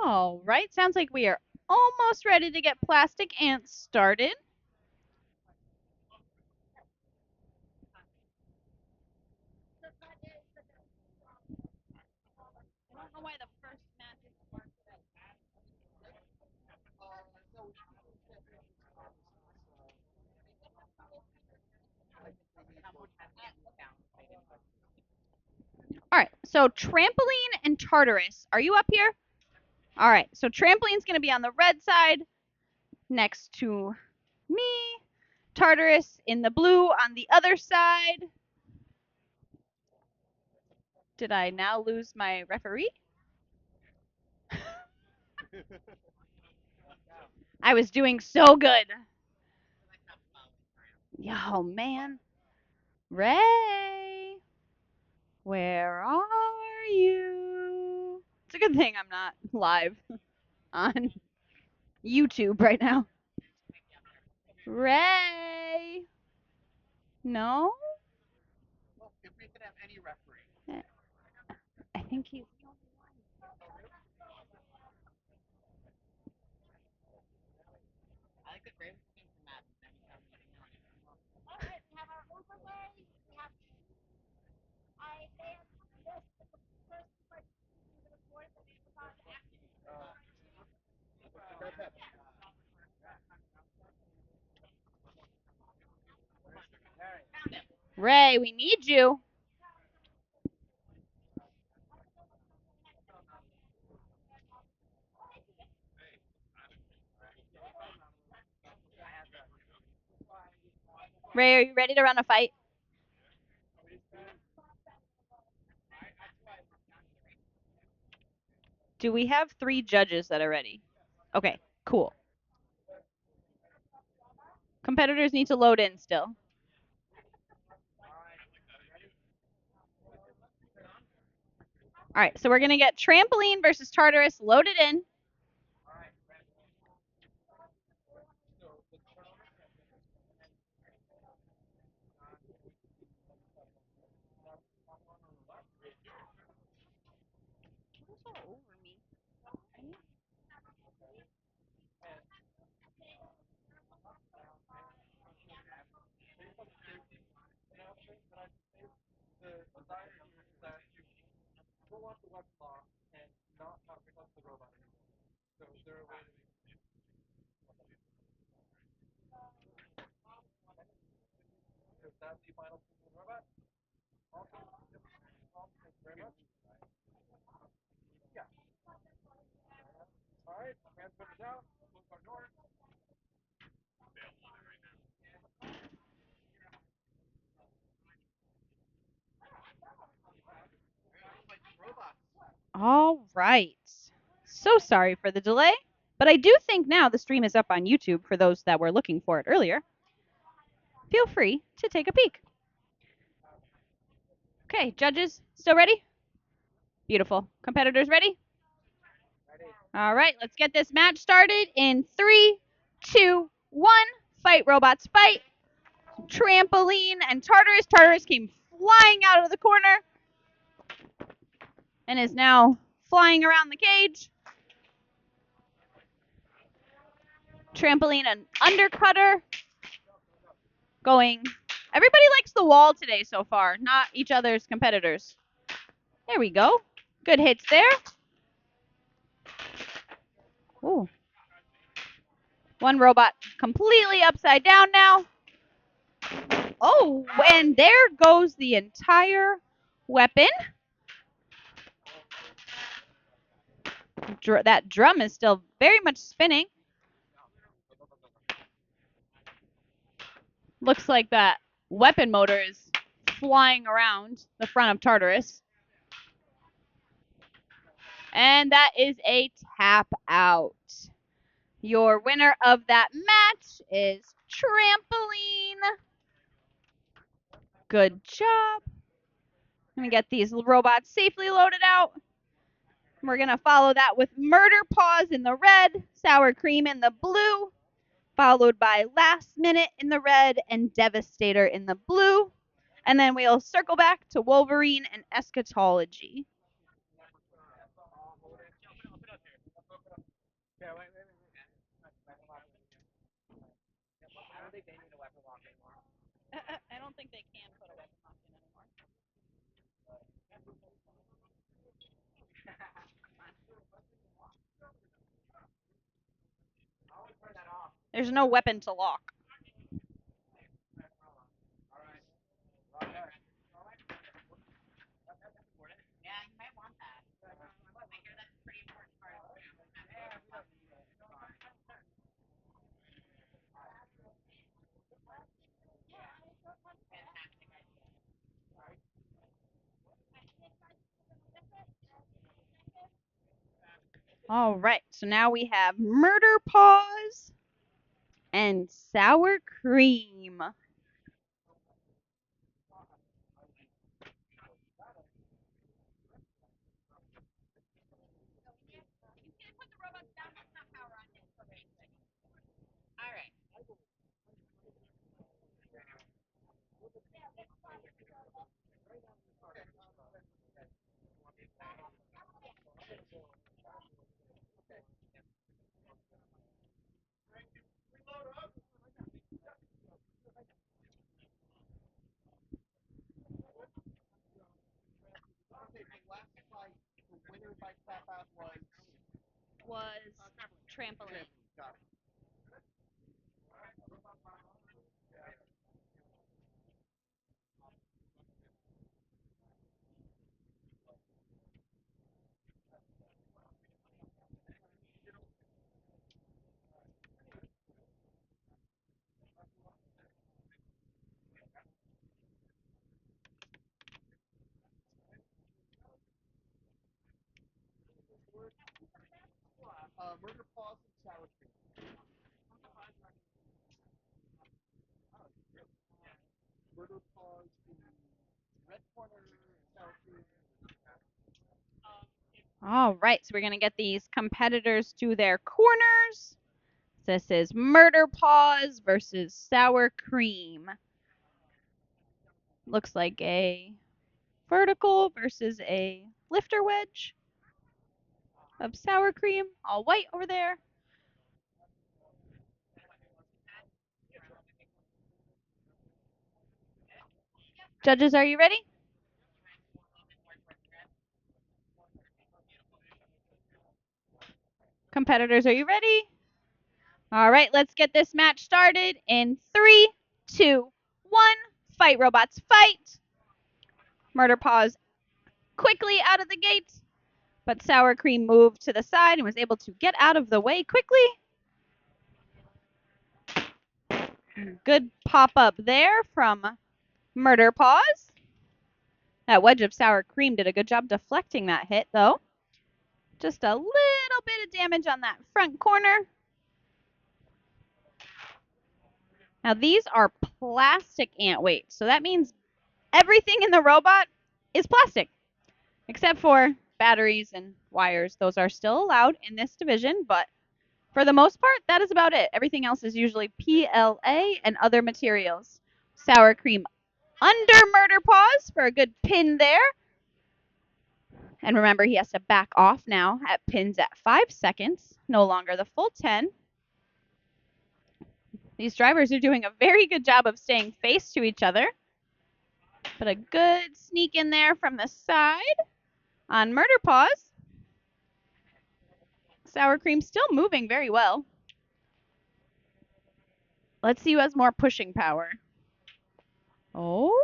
All right, sounds like we are almost ready to get plastic ants started. I don't know why the first match is all right, so trampoline and Tartarus. Are you up here? All right, so trampoline's going to be on the red side next to me. Tartarus in the blue on the other side. Did I now lose my referee? I was doing so good. Oh, man. Ray, where are you? It's a good thing I'm not live on YouTube right now. Ray. No? If we could have any referee. I think he's. I like that Ray was looking for Matt. Ray, we need you. Ray, are you ready to run a fight? Do we have 3 judges that are ready? Okay, cool. Competitors need to load in still. All right, so we're going to get trampoline versus Tartarus loaded in. All right. So sorry for the delay, but I do think now the stream is up on YouTube for those that were looking for it earlier. Feel free to take a peek. Okay, judges, still ready? Beautiful. Competitors ready? All right, let's get this match started in 3, 2, 1. Fight, robots, fight. Trampoline and Tartarus. Tartarus came flying out of the corner and is now flying around the cage. Trampoline and undercutter going. Everybody likes the wall today so far, not each other's competitors. There we go. Good hits there. Ooh. One robot completely upside down now. Oh, and there goes the entire weapon. That drum is still very much spinning. Looks like that weapon motor is flying around the front of Tartarus. And that is a tap out. Your winner of that match is Trampoline. Good job. Let me get these robots safely loaded out. We're going to follow that with Murder Paws in the red, Sour Cream in the blue, followed by Last Minute in the red and Devastator in the blue. And then we'll circle back to Wolverine and Eschatology. Yeah, wait. I don't think they need a weapon lock anymore. I don't think they can put a weapon lock in anymore. There's no weapon to lock. Yeah, you might want that. I hear that's a pretty important part of the All right, so now we have Murder Paws and Sour Cream. All right. Was trampoline. Murder Paws and Sour Cream. Murder Paws in red corner, Sour Cream. All right, so we're going to get these competitors to their corners. This is Murder Paws versus Sour Cream. Looks like a vertical versus a lifter wedge of sour cream, all white over there. Judges, are you ready? Competitors, are you ready? All right, let's get this match started in 3, 2, 1. Fight, robots, fight! Murder Paws quickly out of the gate, but Sour Cream moved to the side and was able to get out of the way quickly. Good pop up there from Murder Paws. That wedge of Sour Cream did a good job deflecting that hit, though. Just a little bit of damage on that front corner. Now, these are plastic ant weights, so that means everything in the robot is plastic, except for batteries and wires. Those are still allowed in this division, but for the most part, that is about it. Everything else is usually PLA and other materials. Sour Cream under Murder Paws for a good pin there. And remember, he has to back off now at pins at 5 seconds, no longer the full 10. These drivers are doing a very good job of staying face to each other. But a good sneak in there from the side on Murder Paws. Sour Cream still moving very well. Let's see who has more pushing power. Oh.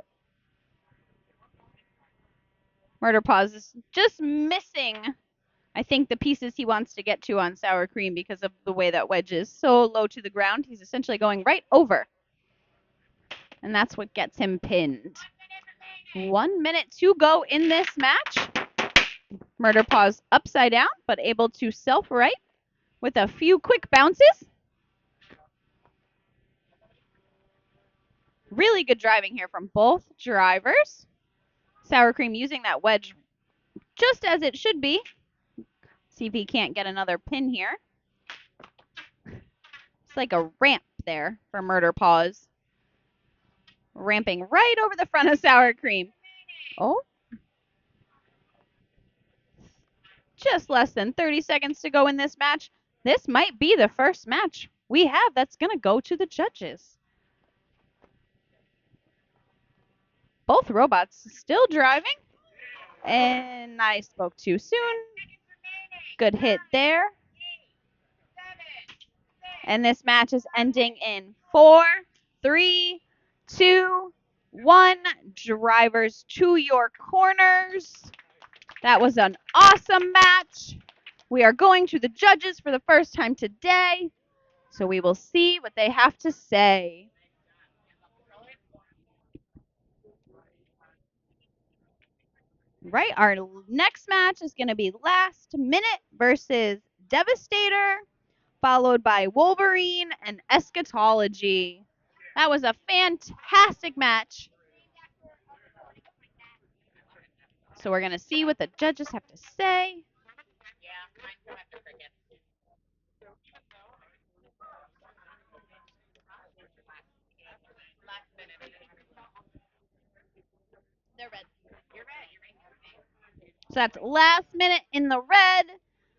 Murder Paws is just missing, I think, the pieces he wants to get to on Sour Cream because of the way that wedge is so low to the ground. He's essentially going right over. And that's what gets him pinned. 1 minute to go in this match. Murder Paws upside down, but able to self-right with a few quick bounces. Really good driving here from both drivers. Sour Cream using that wedge just as it should be. See if he can't get another pin here. It's like a ramp there for Murder Paws. Ramping right over the front of Sour Cream. Oh. Just less than 30 seconds to go in this match. This might be the first match we have that's going to go to the judges. Both robots still driving. And I spoke too soon. Good hit there. And this match is ending in 4, 3, 2, 1. Drivers to your corners. That was an awesome match. We are going to the judges for the first time today, so we will see what they have to say. Right, our next match is going to be Last Minute versus Devastator, followed by Wolverine and Eschatology. That was a fantastic match. So we're going to see what the judges have to say. They're red. You're red. So that's Last Minute in the red,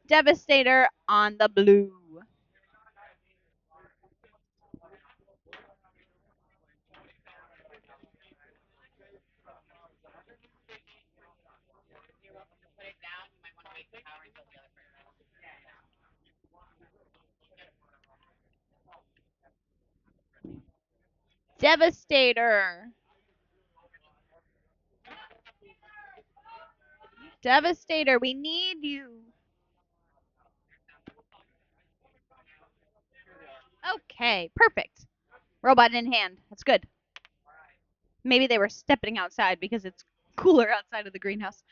Devastator on the blue. Devastator. Devastator, we need you. Okay, perfect. Robot in hand. That's good. Maybe they were stepping outside because it's cooler outside of the greenhouse.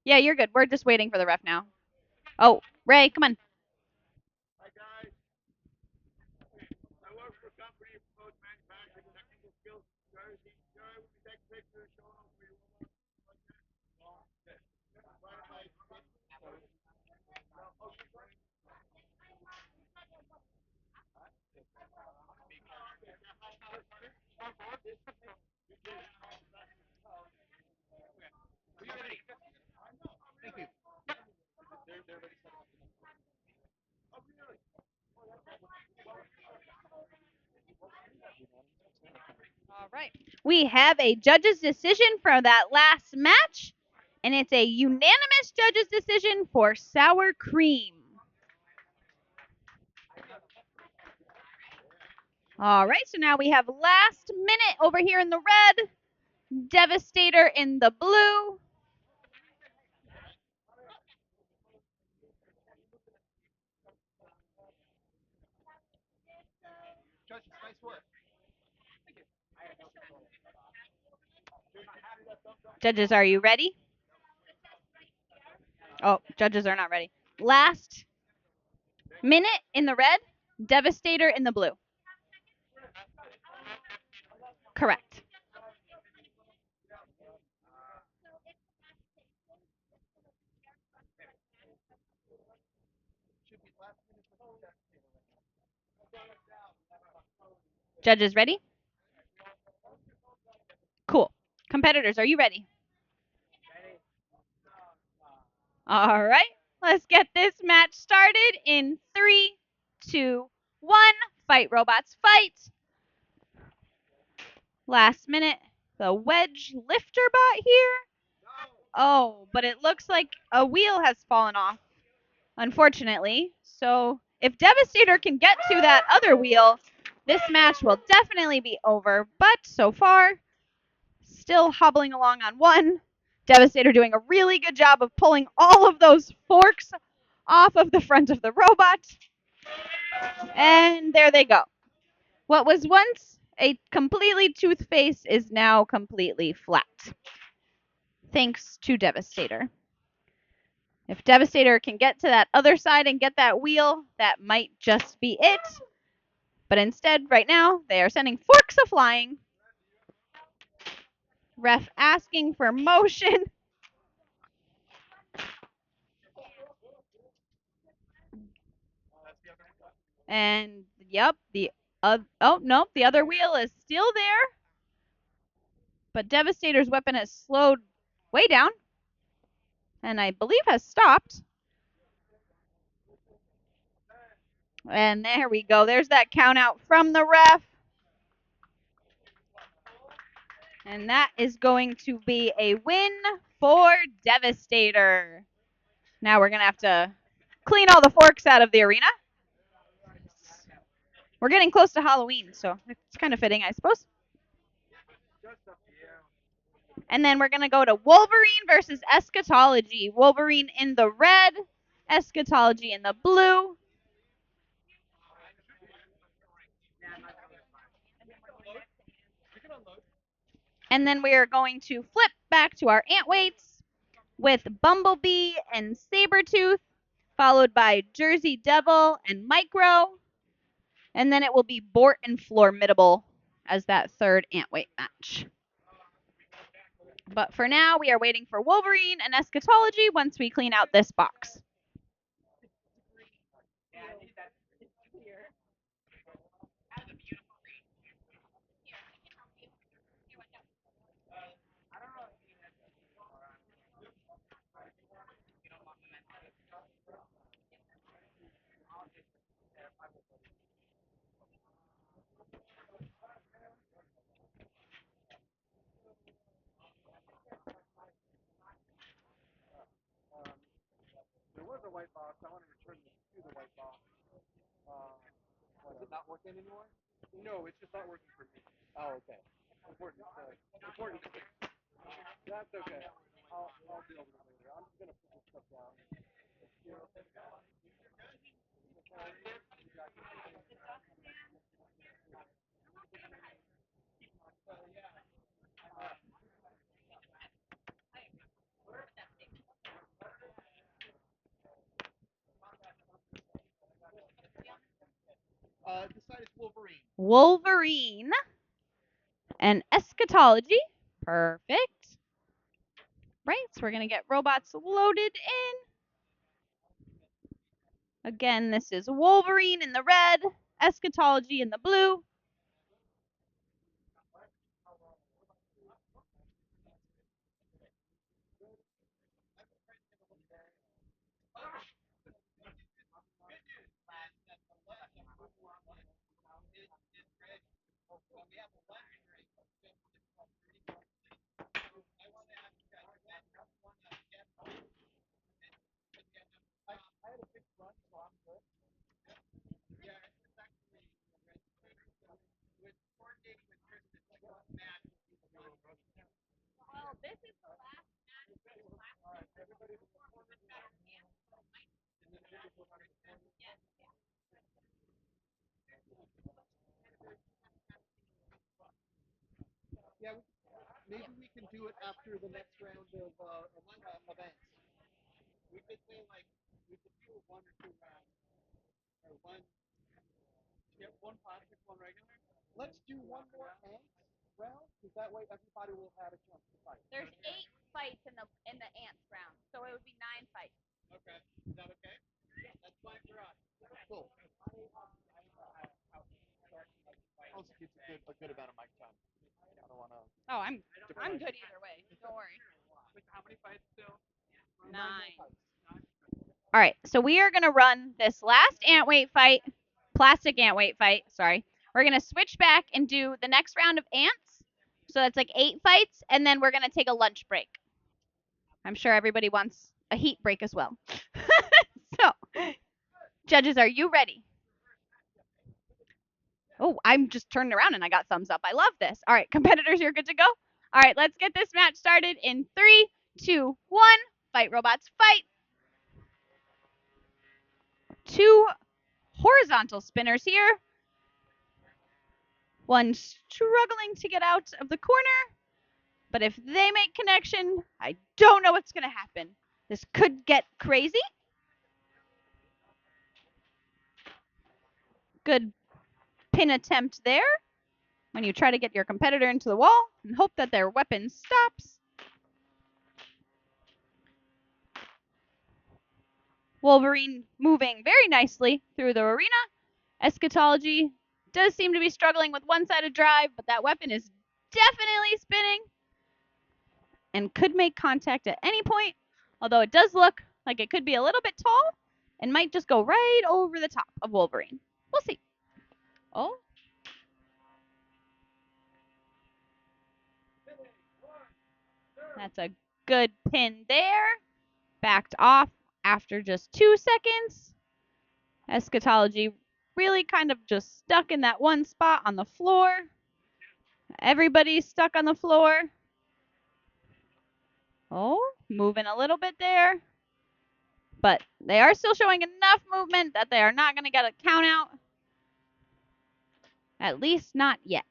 Yeah, you're good. We're just waiting for the ref now. Oh, Ray, come on. Hi guys. I work for a company that promotes manufacturing technical skills in Jersey. Sure, we take pictures showing them for you. Thank you. All right. We have a judge's decision for that last match, and it's a unanimous judge's decision for sour cream. All right, so now we have Last Minute over here in the red, Devastator in the blue. Judges, nice work. Judges, are you ready? Oh, judges are not ready. Last Minute in the red, Devastator in the blue. Correct. Judges ready? Cool. Competitors, are you ready? All right, let's get this match started in 3, 2, 1. Fight, robots, fight. Last Minute, the wedge lifter bot here. Oh, but it looks like a wheel has fallen off, unfortunately. So if Devastator can get to that other wheel, this match will definitely be over. But so far, still hobbling along on one. Devastator doing a really good job of pulling all of those forks off of the front of the robot. And there they go. What was once a completely toothed face is now completely flat. Thanks to Devastator. If Devastator can get to that other side and get that wheel, that might just be it. But instead, right now, they are sending forks a-flying. Ref asking for motion. And, yep, the other wheel is still there. But Devastator's weapon has slowed way down. And I believe has stopped. And there we go. There's that count out from the ref. And that is going to be a win for Devastator. Now we're going to have to clean all the forks out of the arena. We're getting close to Halloween, so it's kind of fitting, I suppose. And then we're going to go to Wolverine versus Eschatology. Wolverine in the red, Eschatology in the blue. And then we are going to flip back to our ant weights with Bumblebee and Sabretooth, followed by Jersey Devil and Micro. And then it will be Bort and Formidable as that third ant weight match. But for now, we are waiting for Wolverine and Eschatology once we clean out this box. There was a white box. I want to return this to the white box. Is it not working anymore? No, it's just not working for me. Oh, okay. Important. Important. That's okay. I'll deal with it later. I'm just gonna put this stuff down. This side is Wolverine. Wolverine and Eschatology. Perfect. Right, so we're going to get robots loaded in. Again, this is Wolverine in the red, Eschatology in the blue. Well, this is the last Yeah, maybe we can do it after the next round of events. We could say like we could do 1 or 2 rounds, or one. Yeah, one plastic, one regular. Let's do one more ant round, because that way everybody will have a chance to fight. There's 8 fights in the ants round, so it would be 9 fights. Okay, is that okay? That's fine for us. Cool. Also gives a good amount of mic time. I don't want to. Oh, I'm good either way. Don't worry. How many fights still? 9. All right, so we are going to run this last ant weight fight, plastic ant weight fight, sorry. We're going to switch back and do the next round of ants. So that's like 8 fights, and then we're going to take a lunch break. I'm sure everybody wants a heat break as well. So, judges, are you ready? Oh, I'm just turning around and I got thumbs up. I love this. All right, competitors, you're good to go? All right, let's get this match started in 3, 2, 1. Fight, robots, fight. 2 horizontal spinners here. One struggling to get out of the corner. But if they make connection, I don't know what's going to happen. This could get crazy. Good pin attempt there. When you try to get your competitor into the wall and hope that their weapon stops. Wolverine moving very nicely through the arena. Eschatology does seem to be struggling with one-sided drive, but that weapon is definitely spinning. and could make contact at any point, although it does look like it could be a little bit tall and might just go right over the top of Wolverine. We'll see. Oh. That's a good pin there. Backed off after just 2 seconds. Eschatology really kind of just stuck in that one spot on the floor. Everybody's stuck on the floor. Oh, moving a little bit there. But they are still showing enough movement that they are not going to get a count out. At least not yet.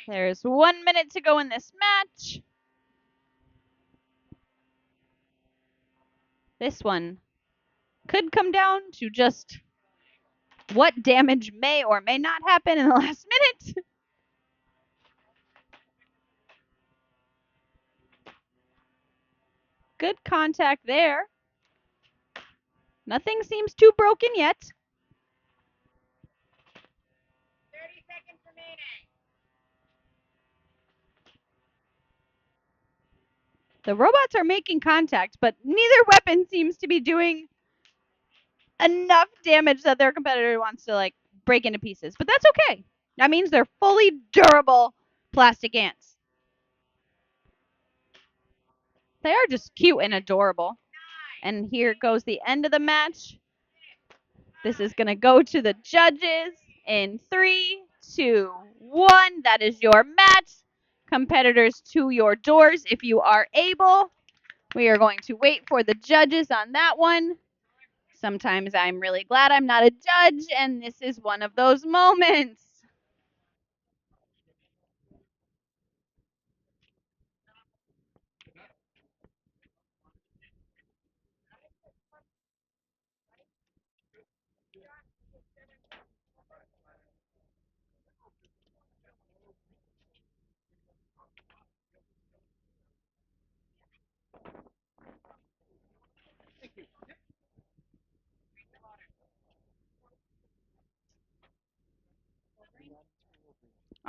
There's 1 minute to go in this match. This one could come down to just what damage may or may not happen in the last minute. Good contact there. Nothing seems too broken yet. 30 seconds remaining. The robots are making contact, but neither weapon seems to be doing enough damage that their competitor wants to like break into pieces. But that's okay. That means they're fully durable plastic ants. They are just cute and adorable. And here goes the end of the match. This is going to go to the judges in 3, 2, 1. That is your match. Competitors to your doors if you are able. We are going to wait for the judges on that one. Sometimes I'm really glad I'm not a judge, and this is one of those moments.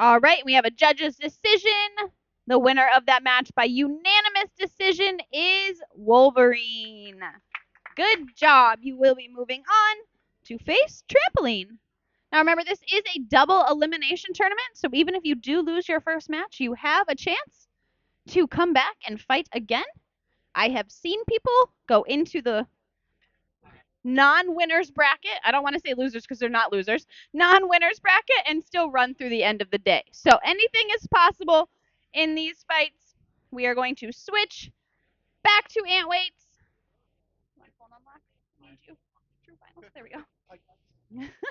All right, we have a judge's decision. The winner of that match by unanimous decision is Wolverine. Good job. You will be moving on to face trampoline. Now remember, this is a double elimination tournament, so even if you do lose your first match, you have a chance to come back and fight again. I have seen people go into the non-winners bracket. I don't want to say losers because they're not losers. Non-winners bracket and still run through the end of the day. So anything is possible in these fights. We are going to switch back to ant weights. There we go.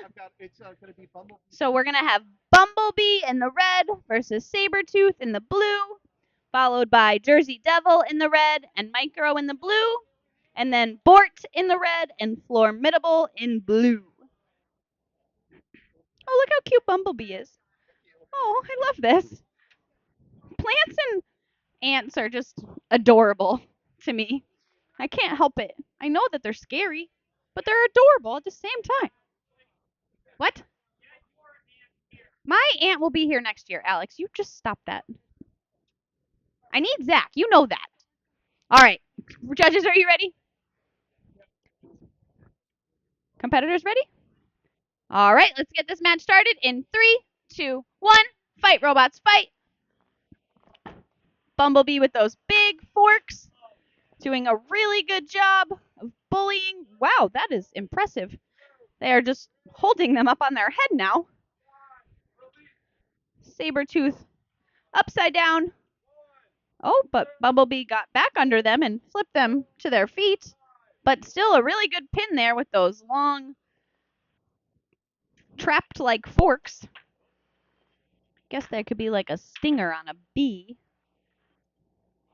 I've got it's going to be Bumblebee. So we're going to have Bumblebee in the red versus Sabretooth in the blue, followed by Jersey Devil in the red and Micro in the blue, and then Bort in the red and Formidable in blue. Oh, look how cute Bumblebee is. Oh, I love this. Plants and ants are just adorable to me. I can't help it. I know that they're scary, but they're adorable at the same time. What? My ant will be here next year, Alex. You just stop that. I need Zach. You know that. All right. Judges, are you ready? Competitors ready? All right, let's get this match started in 3, 2, 1. Fight, robots, fight. Bumblebee with those big forks. Doing a really good job of bullying. Wow, that is impressive. They are just holding them up on their head now. Sabretooth upside down. Oh, but Bumblebee got back under them and flipped them to their feet. But still a really good pin there with those long, trapped-like forks. Guess there could be like a stinger on a bee.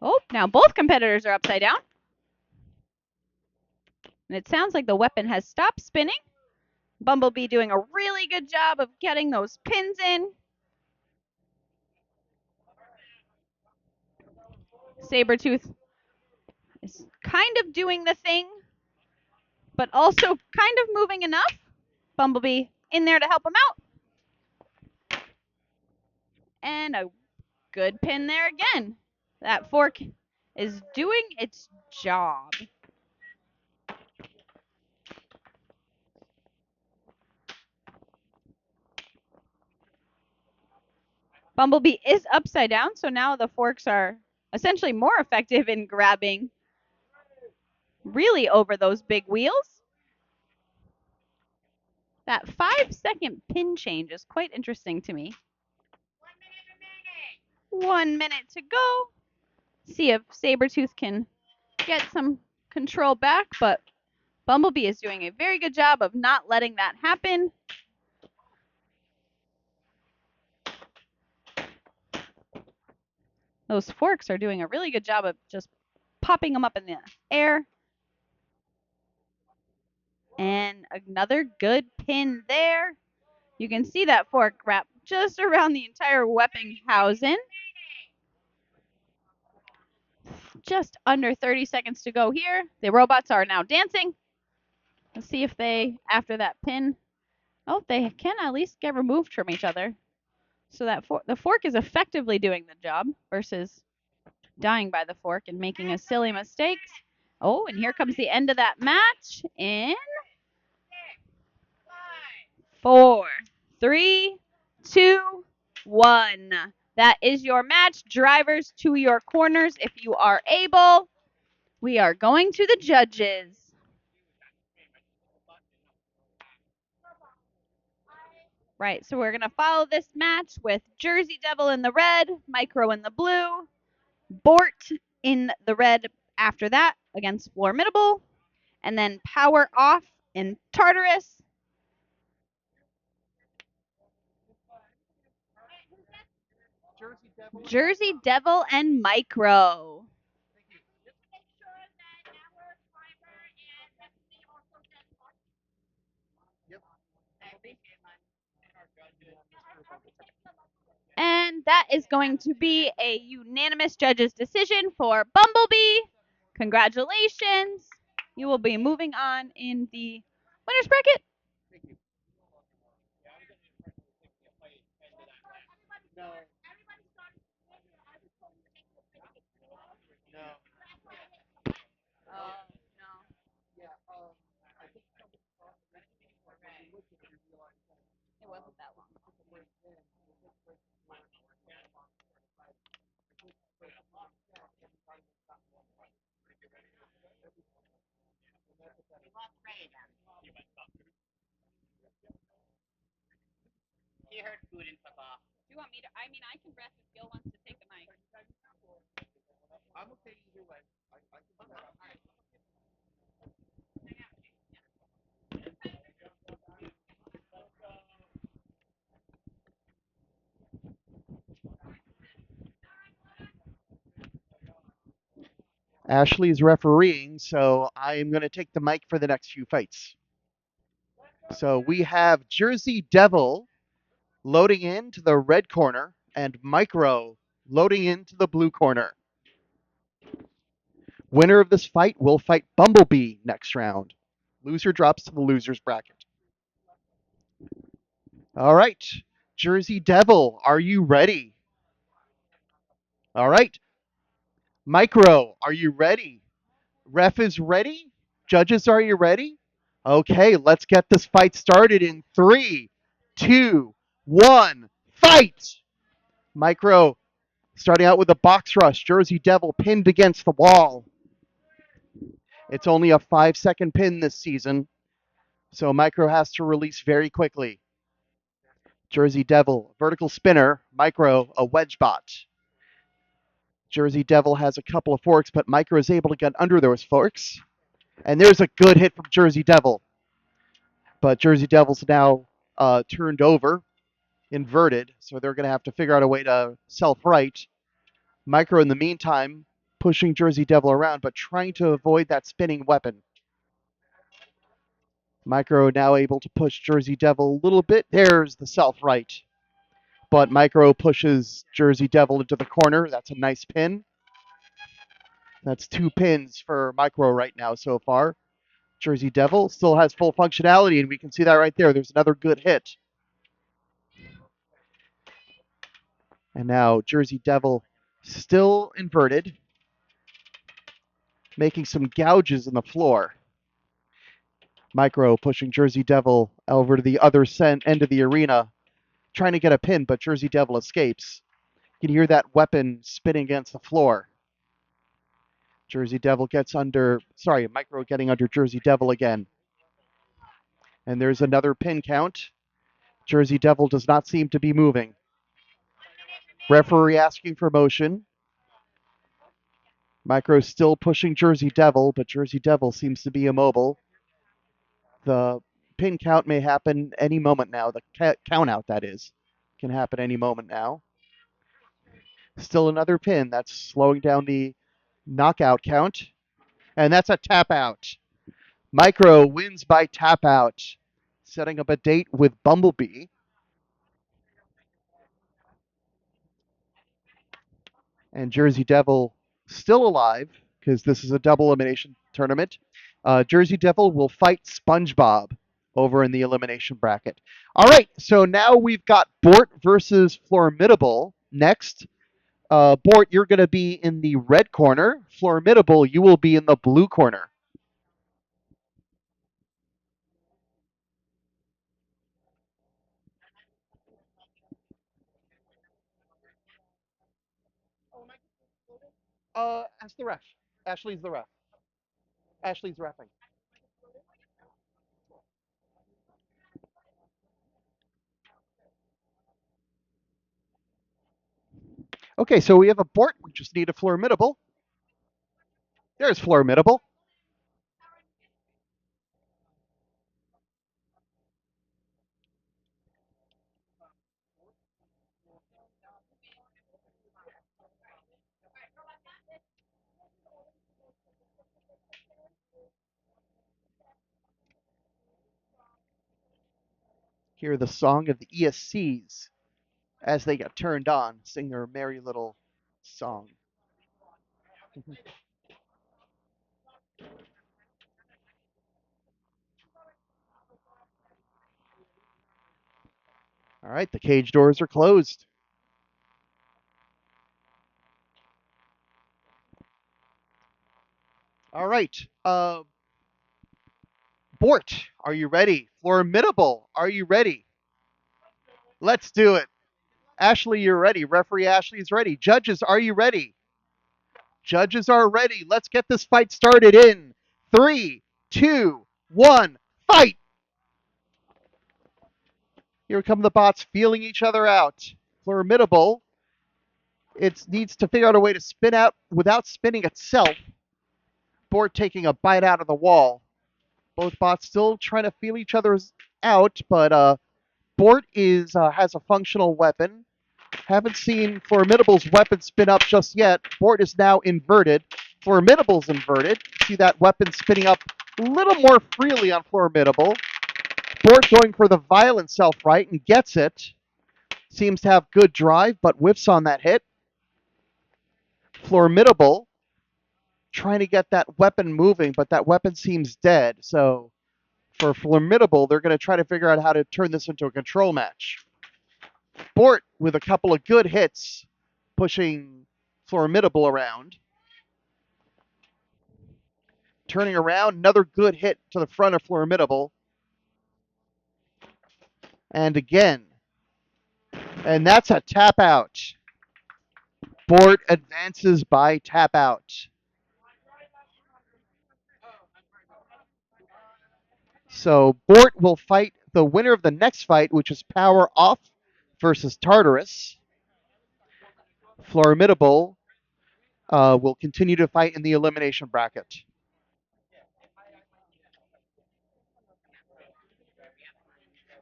Oh, now both competitors are upside down. And it sounds like the weapon has stopped spinning. Bumblebee doing a really good job of getting those pins in. Sabretooth is kind of doing the thing, but also kind of moving enough. Bumblebee in there to help him out. And a good pin there again. That fork is doing its job. Bumblebee is upside down, so now the forks are essentially more effective in grabbing really over those big wheels. That 5-second pin change is quite interesting to me. 1 minute to go. See if Sabretooth can get some control back, but Bumblebee is doing a very good job of not letting that happen. Those forks are doing a really good job of just popping them up in the air. And another good pin there. You can see that fork wrap just around the entire weapon housing. Just under 30 seconds to go here. The robots are now dancing. Let's see if they, after that pin, oh, they can at least get removed from each other. So that the fork is effectively doing the job versus dying by the fork and making a silly mistakes. Oh, and here comes the end of that match in 4, 3, 2, 1. That is your match. Drivers to your corners if you are able. We are going to the judges. Right, so we're going to follow this match with Jersey Devil in the red, Micro in the blue, Bort in the red after that against Formidable, and then Power Off in Tartarus. Jersey Devil and Micro. And that is going to be a unanimous judges decision for Bumblebee. Congratulations. You will be moving on in the winner's bracket. No. No. Oh, no. Yeah, I think somebody thought when you looked at it, you realized that It wasn't that long. He heard food and took off. Do you want me to? I mean, I can rest if Gil wants to take the mic. I'm okay either way. I can do that. Ashley's refereeing, so I am going to take the mic for the next few fights. So we have Jersey Devil loading into the red corner and Micro loading into the blue corner. Winner of this fight will fight Bumblebee next round. Loser drops to the loser's bracket. All right, Jersey Devil, are you ready? All right. Micro, are you ready? Ref is ready? Judges, are you ready? Okay, let's get this fight started in 3, 2, 1, fight! Micro starting out with a box rush. Jersey Devil pinned against the wall. It's only a 5-second pin this season, so Micro has to release very quickly. Jersey Devil, vertical spinner. Micro, a wedge bot. Jersey Devil has a couple of forks, but Micro is able to get under those forks. And there's a good hit from Jersey Devil. But Jersey Devil's now turned over, inverted, so they're going to have to figure out a way to self-right. Micro, in the meantime, pushing Jersey Devil around, but trying to avoid that spinning weapon. Micro now able to push Jersey Devil a little bit. There's the self-right. But Micro pushes Jersey Devil into the corner. That's a nice pin. That's 2 pins for Micro right now so far. Jersey Devil still has full functionality, and we can see that right there. There's another good hit. And now Jersey Devil still inverted, making some gouges in the floor. Micro pushing Jersey Devil over to the other end of the arena, trying to get a pin, but Jersey Devil escapes. You can hear that weapon spinning against the floor. Jersey Devil gets under, Micro getting under Jersey Devil again. And there's another pin count. Jersey Devil does not seem to be moving. Referee asking for motion. Micro still pushing Jersey Devil, but Jersey Devil seems to be immobile. The pin count may happen any moment now. The count out, that is, can happen any moment now. Still another pin. That's slowing down the knockout count. And that's a tap out. Micro wins by tap out, setting up a date with Bumblebee. And Jersey Devil still alive because this is a double elimination tournament. Jersey Devil will fight SpongeBob over in the elimination bracket. All right, so now we've got Bort versus Formidable next. Bort, you're going to be in the red corner. Formidable, you will be in the blue corner. Ask the ref. Ashley's the ref. Ashley's refing. Okay, so we have a Bort. We just need a Formidable. There's Formidable. Hear the song of the ESCs as they get turned on, sing their merry little song. All right, the cage doors are closed. All right, Bort, are you ready? Formidable, are you ready? Let's do it. Ashley, you're ready. Referee Ashley is ready. Judges, are you ready? Judges are ready. Let's get this fight started in 3, 2, 1, fight! Here come the bots feeling each other out. Formidable, it needs to figure out a way to spin out without spinning itself. Bort taking a bite out of the wall. Both bots still trying to feel each other's out, but Bort has a functional weapon. Haven't seen Formidable's weapon spin up just yet. Bort is now inverted. Formidable's inverted. See that weapon spinning up a little more freely on Formidable. Bort going for the violent self-right and gets it. Seems to have good drive, but whiffs on that hit. Formidable trying to get that weapon moving, but that weapon seems dead. So for Formidable, they're going to try to figure out how to turn this into a control match. Bort with a couple of good hits, pushing Formidable around. Turning around, another good hit to the front of Formidable. And again. And that's a tap out. Bort advances by tap out. So Bort will fight the winner of the next fight, which is Power Off versus Tartarus. Formidable will continue to fight in the elimination bracket.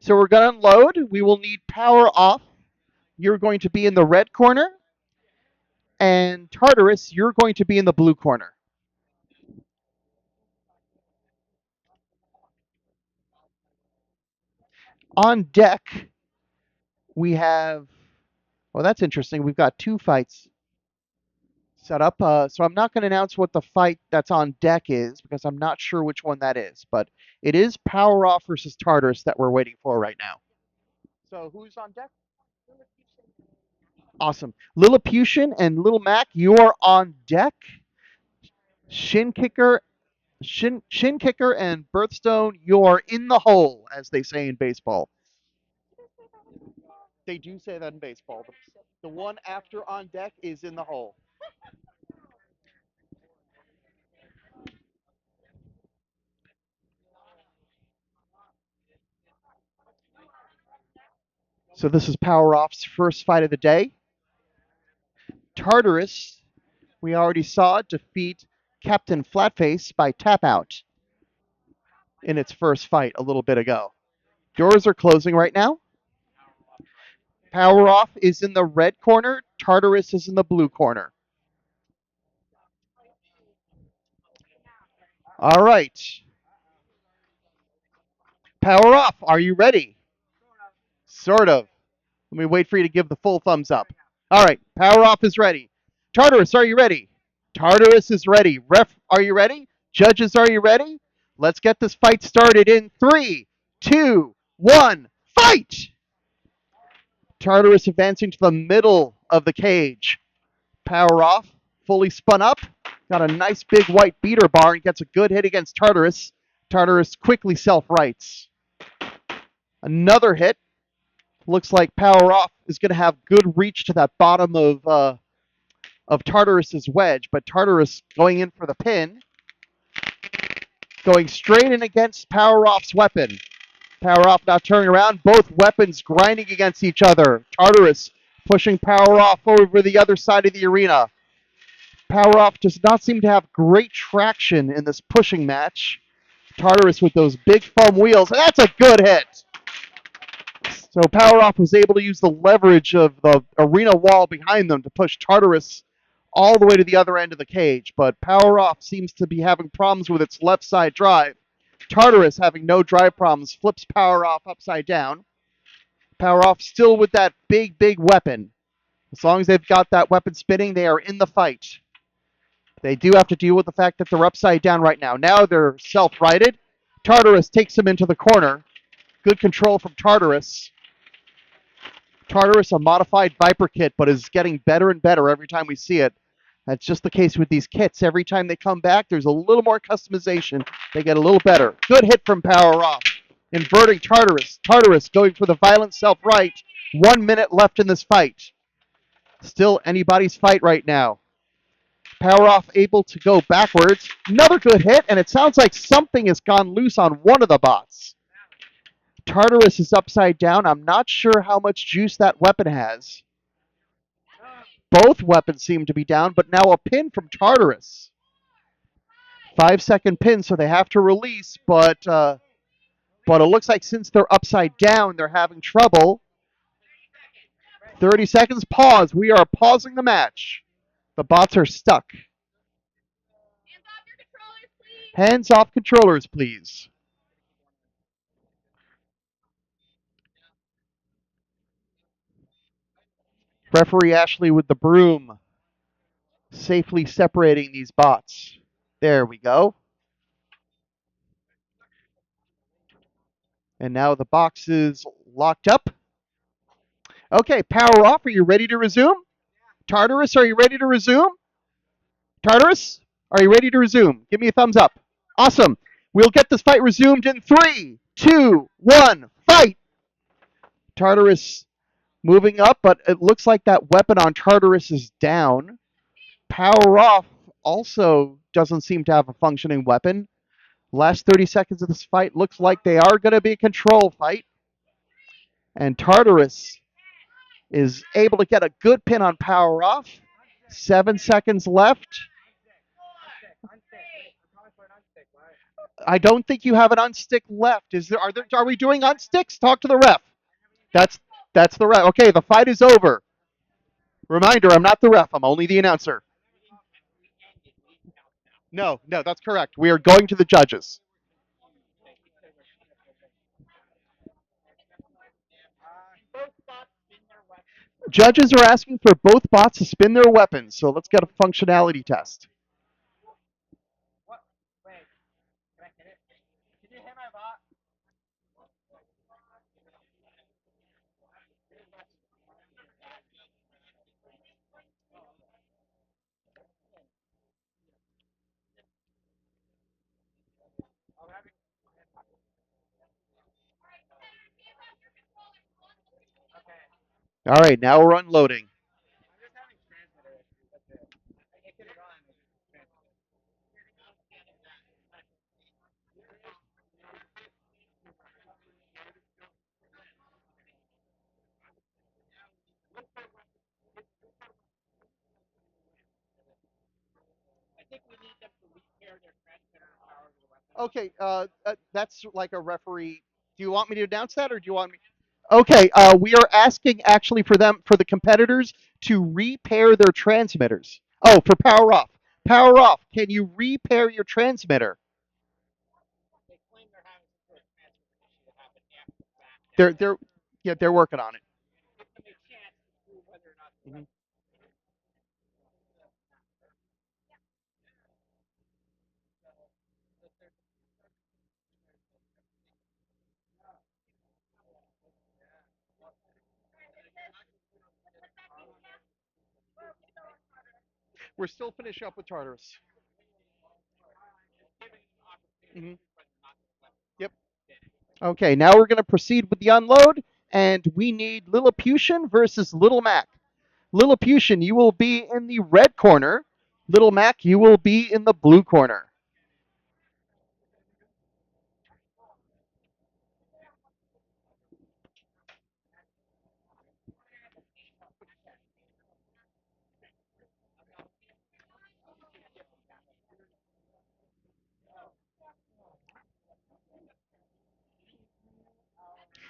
So we're going to unload. We will need Power Off. You're going to be in the red corner. And Tartarus, you're going to be in the blue corner. On deck, we have, well, that's interesting. We've got two fights set up. So I'm not going to announce what the fight that's on deck is because I'm not sure which one that is. But it is Power Off versus Tartarus that we're waiting for right now. So who's on deck? Awesome. Lilliputian and Little Mac, you are on deck. Shin Kicker, Shin Kicker and Birthstone, you're in the hole, as they say in baseball. They do say that in baseball. The one after on deck is in the hole. So this is Power Off's first fight of the day. Tartarus, we already saw defeat Captain Flatface by tap out in its first fight a little bit ago. Doors are closing right now. Power Off is in the red corner. Tartarus is in the blue corner. All right. Power Off, are you ready? Sort of. Let me wait for you to give the full thumbs up. All right. Power Off is ready. Tartarus, are you ready? Tartarus is ready. Ref, are you ready? Judges, are you ready? Let's get this fight started in 3, 2, 1, fight! Tartarus advancing to the middle of the cage. Power Off, fully spun up. Got a nice big white beater bar and gets a good hit against Tartarus. Tartarus quickly self-rights. Another hit. Looks like Power Off is going to have good reach to that bottom of Tartarus's wedge, but Tartarus going in for the pin. Going straight in against Power Off's weapon. Power Off now turning around, both weapons grinding against each other. Tartarus pushing Power Off over the other side of the arena. Power Off does not seem to have great traction in this pushing match. Tartarus with those big foam wheels, and that's a good hit. So Power Off was able to use the leverage of the arena wall behind them to push Tartarus all the way to the other end of the cage, but Power Off seems to be having problems with its left side drive. Tartarus, having no drive problems, flips Power Off upside down. Power Off still with that big, big weapon. As long as they've got that weapon spinning, they are in the fight. They do have to deal with the fact that they're upside down right now. Now they're self-righted. Tartarus takes him into the corner. Good control from Tartarus. Tartarus, a modified Viper kit, but is getting better and better every time we see it. That's just the case with these kits. Every time they come back, there's a little more customization. They get a little better. Good hit from Power Off. Inverting Tartarus. Tartarus going for the violent self-right. 1 minute left in this fight. Still anybody's fight right now. Power Off able to go backwards. Another good hit, and it sounds like something has gone loose on one of the bots. Tartarus is upside down. I'm not sure how much juice that weapon has. Both weapons seem to be down, but now a pin from Tartarus. 5-second pin, so they have to release, but it looks like since they're upside down, they're having trouble. 30 seconds, pause. We are pausing the match. The bots are stuck. Hands off controllers, please. Referee Ashley with the broom, safely separating these bots. There we go. And now the box is locked up. Okay, Power Off, are you ready to resume? Tartarus, are you ready to resume? Tartarus, are you ready to resume? Give me a thumbs up. Awesome. We'll get this fight resumed in 3, 2, 1, fight! Tartarus moving up, but it looks like that weapon on Tartarus is down. Power Off also doesn't seem to have a functioning weapon. Last 30 seconds of this fight looks like they are going to be a control fight. And Tartarus is able to get a good pin on Power Off. 7 seconds left. I don't think you have an unstick left. Are we doing unsticks? Talk to the ref. That's the ref. Okay, the fight is over. Reminder, I'm not the ref. I'm only the announcer. No, that's correct. We are going to the judges. Judges are asking for both bots to spin their weapons, so let's get a functionality test. What? Wait. Can I hit it? Can you hit my bot? Okay. All right, now we're unloading. I'm just having transmitter issues. That's it. It can run. It's just transmitter. I think we need them to repair their transmitter and power to the weapon. Okay, that's like a referee. Do you want me to announce that, or do you want me? Okay, we are asking actually for them, for the competitors, to repair their transmitters. Oh, for power off. Power off. Can you repair your transmitter? They claim they're having some sort of transmitter issue that happened after the fact. They're working on it. Give them a chance to prove whether or not the Mhm. We're still finishing up with Tartarus. Mhm. Yep. Okay, now we're going to proceed with the unload, and we need Lilliputian versus Little Mac. Lilliputian, you will be in the red corner. Little Mac, you will be in the blue corner.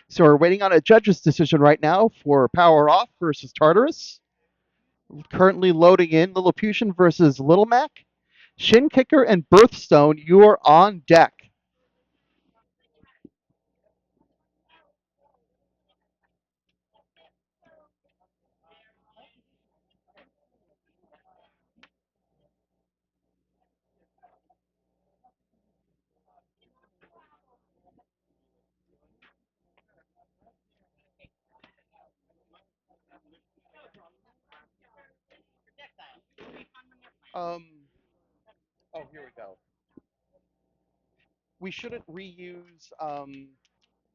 So we're waiting on a judge's decision right now for Power Off versus Tartarus. Currently loading in Lilliputian versus Little Mac. Shin Kicker and Birthstone, you are on deck. Um, oh, here we go. We shouldn't reuse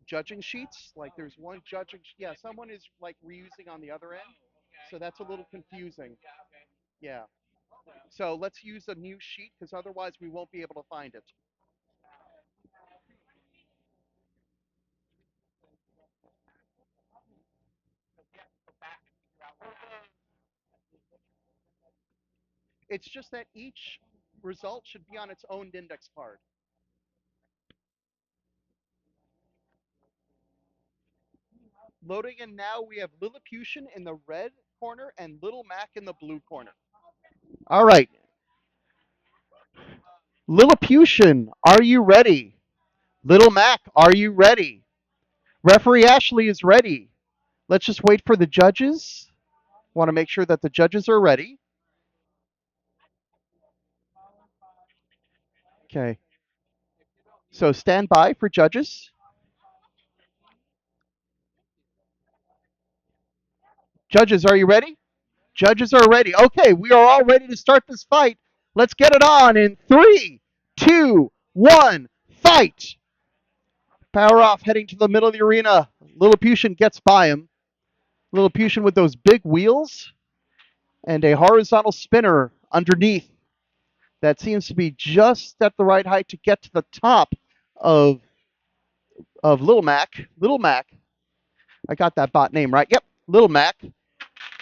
judging sheets. Like there's one judging, yeah, someone is like reusing on the other end. So that's a little confusing. Yeah. So let's use a new sheet because otherwise we won't be able to find it. It's just that each result should be on its own index card. Loading in now, we have Lilliputian in the red corner and Little Mac in the blue corner. All right. Lilliputian, are you ready? Little Mac, are you ready? Referee Ashley is ready. Let's just wait for the judges. Want to make sure that the judges are ready. Okay. So stand by for judges. Judges, are you ready? Judges are ready. Okay, we are all ready to start this fight. Let's get it on in 3, 2, 1, fight! Power off, heading to the middle of the arena. Lilliputian gets by him. Lilliputian with those big wheels and a horizontal spinner underneath that seems to be just at the right height to get to the top of Little Mac. Little Mac. I got that bot name right. Yep, Little Mac.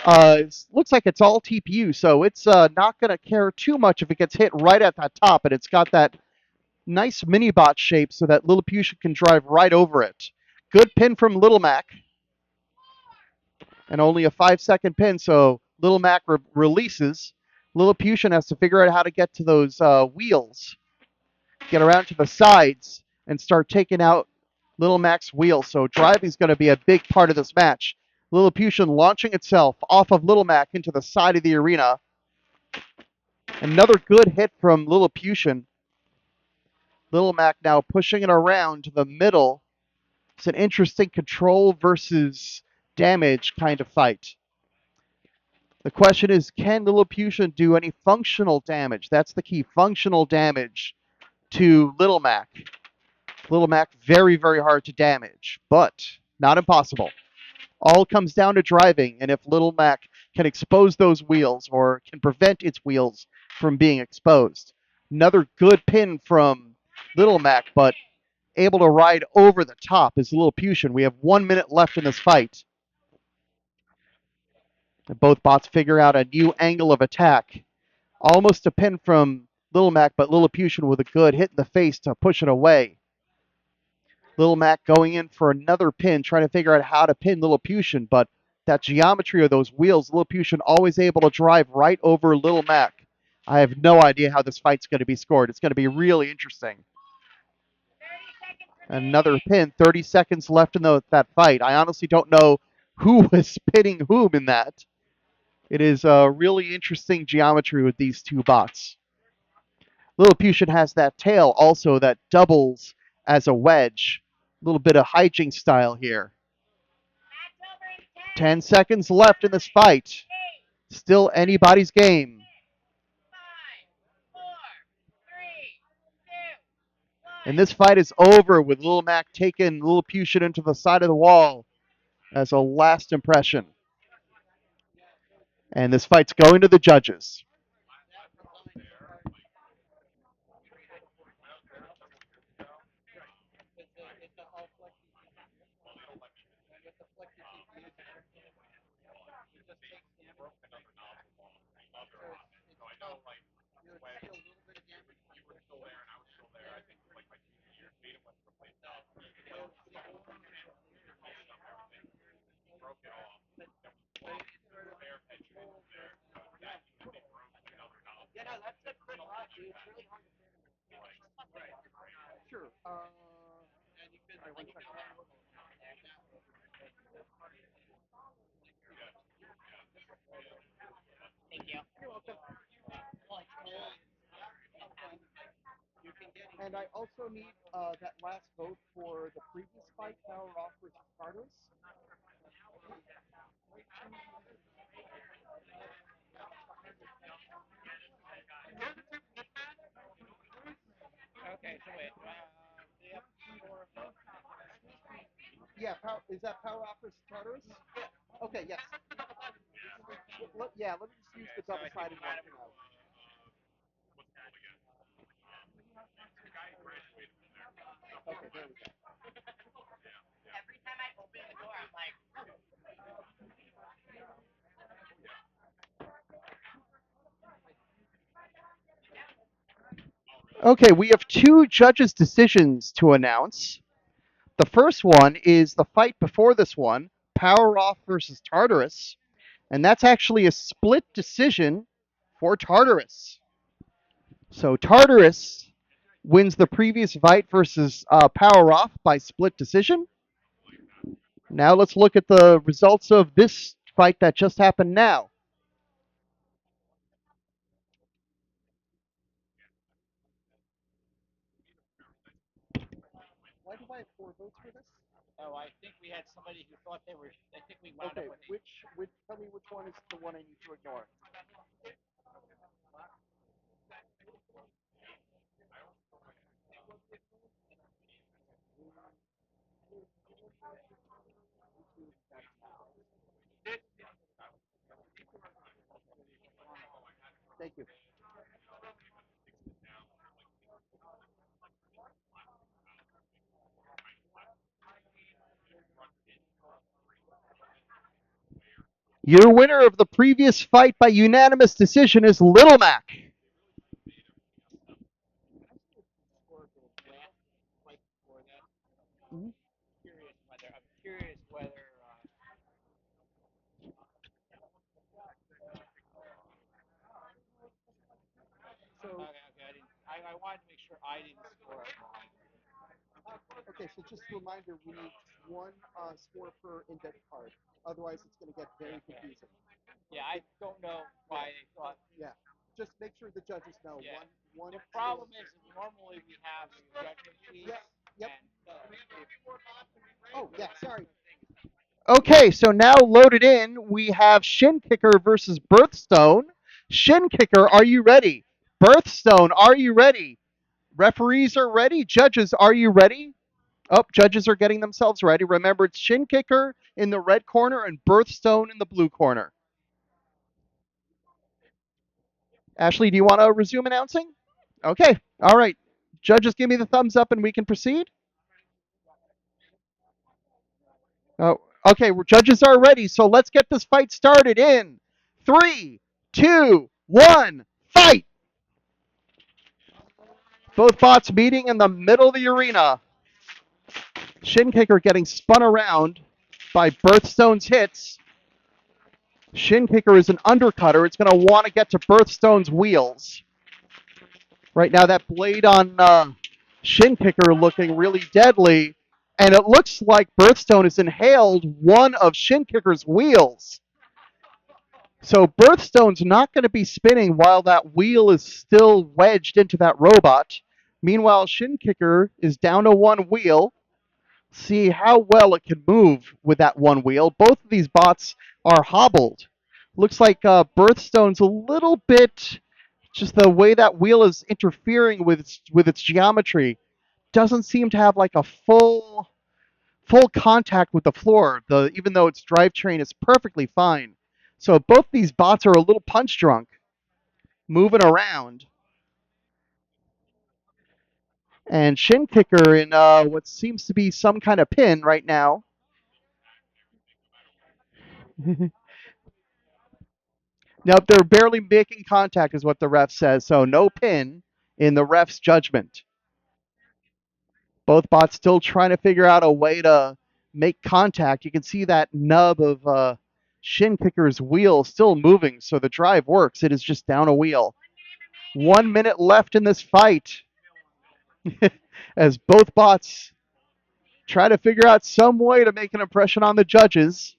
Looks like it's all TPU, so it's not going to care too much if it gets hit right at that top, and it's got that nice mini bot shape so that Lilliputian can drive right over it. Good pin from Little Mac, and only a 5-second pin, so Little Mac releases. Lilliputian has to figure out how to get to those wheels, get around to the sides, and start taking out Little Mac's wheels. So driving is going to be a big part of this match. Lilliputian launching itself off of Little Mac into the side of the arena. Another good hit from Lilliputian. Little Mac now pushing it around to the middle. It's an interesting control versus damage kind of fight. The question is, can Lilliputian do any functional damage? That's the key, functional damage to Little Mac. Little Mac, very, very hard to damage, but not impossible. All comes down to driving, and if Little Mac can expose those wheels or can prevent its wheels from being exposed. Another good pin from Little Mac, but able to ride over the top is Lilliputian. We have 1 minute left in this fight. And both bots figure out a new angle of attack. Almost a pin from Little Mac, but Lilliputian with a good hit in the face to push it away. Little Mac going in for another pin, trying to figure out how to pin Lilliputian, but that geometry of those wheels, Lilliputian always able to drive right over Little Mac. I have no idea how this fight's going to be scored. It's going to be really interesting. Another pin, 30 seconds left in that fight. I honestly don't know who was pinning whom in that. It is a really interesting geometry with these two bots. Lilliputian has that tail also that doubles as a wedge. A little bit of hijink style here. 10 seconds left in this fight. Still anybody's game. And this fight is over with Little Mac taking Lilliputian into the side of the wall as a last impression. And this fight's going to the judges. Sure. Thank you. You're welcome. And I also need that last vote for the previous fight, Power Off versus Carlos. Okay, so wait. Do you have four? Yeah, is that Power Off versus Tartarus? Yeah. Okay, yes. Let me just use the double-sided one for now. Okay, there we go. Every time I open the door, I'm like, Okay, we have two judges' decisions to announce. The first one is the fight before this one, Power Off versus Tartarus, and that's actually a split decision for Tartarus. So Tartarus wins the previous fight versus Power Off by split decision. Now let's look at the results of this fight that just happened now. Why do I have 4 votes for this? oh, I think we had somebody who thought they were. I think we wound Okay, up with. tell me which one is the one I need to ignore. Thank you. Your winner of the previous fight by unanimous decision is Little Mac. I'm curious whether. So, Okay, I wanted to make sure I didn't score it wrong. Okay, so just a reminder, we need one score per indent card. Otherwise, it's going to get very confusing. Yeah, I don't know why they thought. Yeah, just make sure the judges know. Yeah. One. The problem is normally we have judgment sheets. Yep. And, Oh, yeah, sorry. Okay, so now loaded in, we have Shin Kicker versus Birthstone. Shin Kicker, are you ready? Birthstone, are you ready? Referees are ready. Judges, are you ready? Oh, judges are getting themselves ready. Remember, it's Shin Kicker in the red corner and Birthstone in the blue corner. Ashley, do you want to resume announcing? Okay, all right. Judges, give me the thumbs up and we can proceed. Oh, okay, judges are ready, so let's get this fight started in 3, 2, 1, fight! Both bots meeting in the middle of the arena. Shin Kicker getting spun around by Birthstone's hits. Shin Kicker is an undercutter. It's going to want to get to Birthstone's wheels. Right now, that blade on Shin Kicker looking really deadly. And it looks like Birthstone has inhaled one of Shin Kicker's wheels. So Birthstone's not going to be spinning while that wheel is still wedged into that robot. Meanwhile, Shin Kicker is down to one wheel. See how well it can move with that one wheel. Both of these bots are hobbled. Looks like Birthstone's a little bit, just the way that wheel is interfering with its geometry doesn't seem to have like a full contact with the floor. Even though its drivetrain is perfectly fine. So both these bots are a little punch drunk, moving around. And Shin Kicker in what seems to be some kind of pin right now. Nope, they're barely making contact, is what the ref says. So no pin in the ref's judgment. Both bots still trying to figure out a way to make contact. You can see that nub of Shin Kicker's wheel still moving, so the drive works. It is just down a wheel. 1 minute left in this fight as both bots try to figure out some way to make an impression on the judges.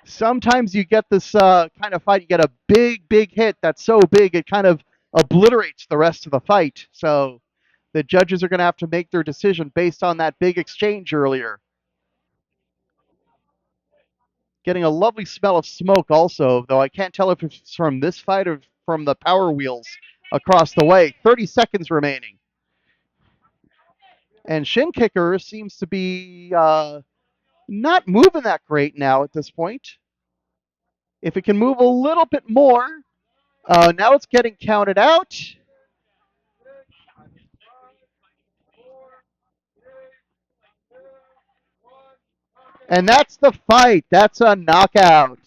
Sometimes you get this kind of fight, you get a big hit that's so big it kind of obliterates the rest of the fight. So the judges are going to have to make their decision based on that big exchange earlier. Getting a lovely smell of smoke also, though I can't tell if it's from this fight or from the power wheels across the way. 30 seconds remaining. And Shin Kicker seems to be not moving that great now at this point. If it can move a little bit more, now it's getting counted out. And that's the fight. That's a knockout.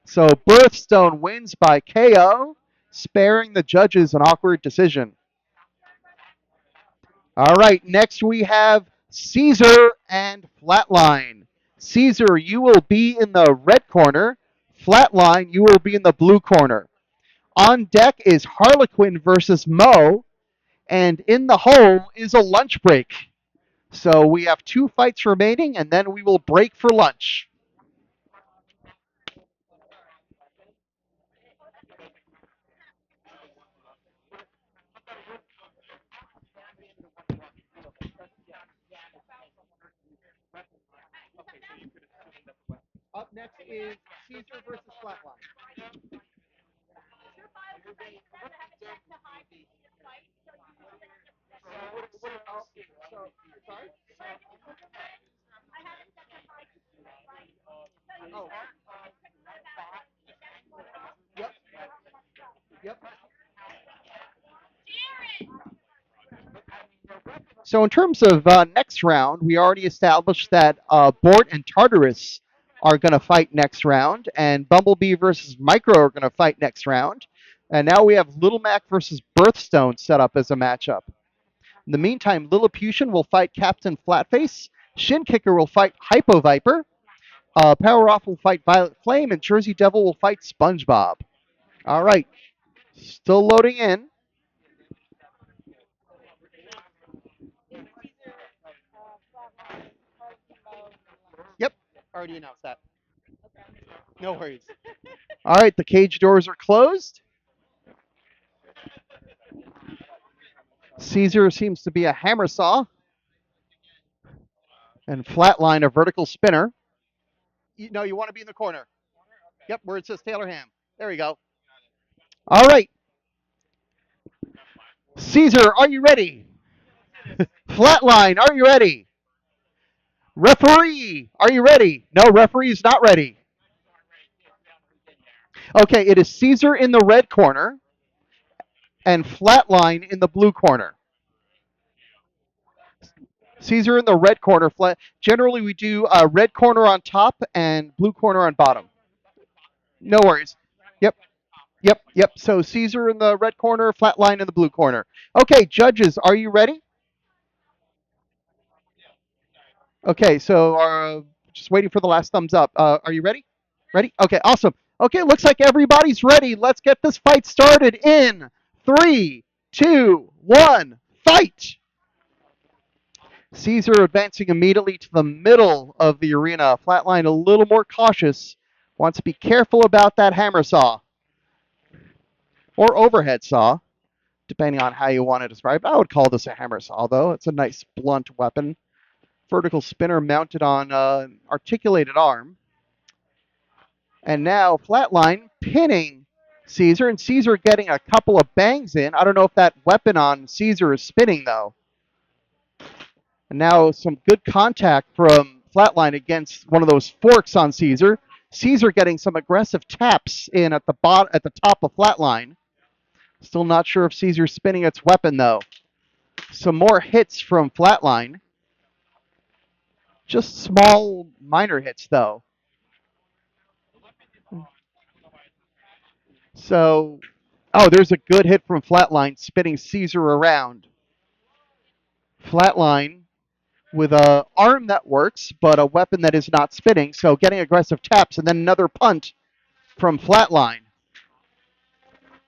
So Birthstone wins by KO, sparing the judges an awkward decision. All right, next we have Caesar and Flatline. Caesar, you will be in the red corner. Flatline, you will be in the blue corner. On deck is Harlequin versus Mo, and in the hole is a lunch break. So we have 2 fights remaining, and then we will break for lunch. Up next is Caesar versus Flatline. Sorry? Oh. Yep. Yep. So in terms of next round, we already established that Bort and Tartarus are going to fight next round, and Bumblebee versus Micro are going to fight next round. And now we have Little Mac versus Birthstone set up as a matchup. In the meantime, Lilliputian will fight Captain Flatface. Shin Kicker will fight Hypo Viper. Power Off will fight Violet Flame, and Jersey Devil will fight SpongeBob. All right, still loading in. Already announced that. No worries. All right, the cage doors are closed. Caesar seems to be a hammer saw, and Flatline a vertical spinner. No, you want to be in the corner. Yep, where it says Taylor Ham. There we go. All right. Caesar, are you ready? Flatline, are you ready? Referee, are you ready? No, referee is not ready. Okay, it is Caesar in the red corner and Flatline in the blue corner. Caesar in the red corner. Flat. Generally, we do red corner on top and blue corner on bottom. No worries. Yep, yep. So Caesar in the red corner, Flatline in the blue corner. Okay, judges, are you ready? Okay, so just waiting for the last thumbs up. Are you ready? Ready? Okay, awesome. Okay, looks like everybody's ready. Let's get this fight started in 3, 2, 1, fight! Caesar advancing immediately to the middle of the arena. Flatline a little more cautious. Wants to be careful about that hammer saw or overhead saw, depending on how you want to describe it. I would call this a hammer saw, though. It's a nice blunt weapon. Vertical spinner mounted on an articulated arm. And now Flatline pinning Caesar, and Caesar getting a couple of bangs in. I don't know if that weapon on Caesar is spinning, though. And now some good contact from Flatline against one of those forks on Caesar. Caesar getting some aggressive taps in at the top of Flatline. Still not sure if Caesar's spinning its weapon, though. Some more hits from Flatline. Just small, minor hits, though. So, oh, there's a good hit from Flatline, spinning Caesar around. Flatline with a arm that works, but a weapon that is not spinning, so getting aggressive taps, and then another punt from Flatline.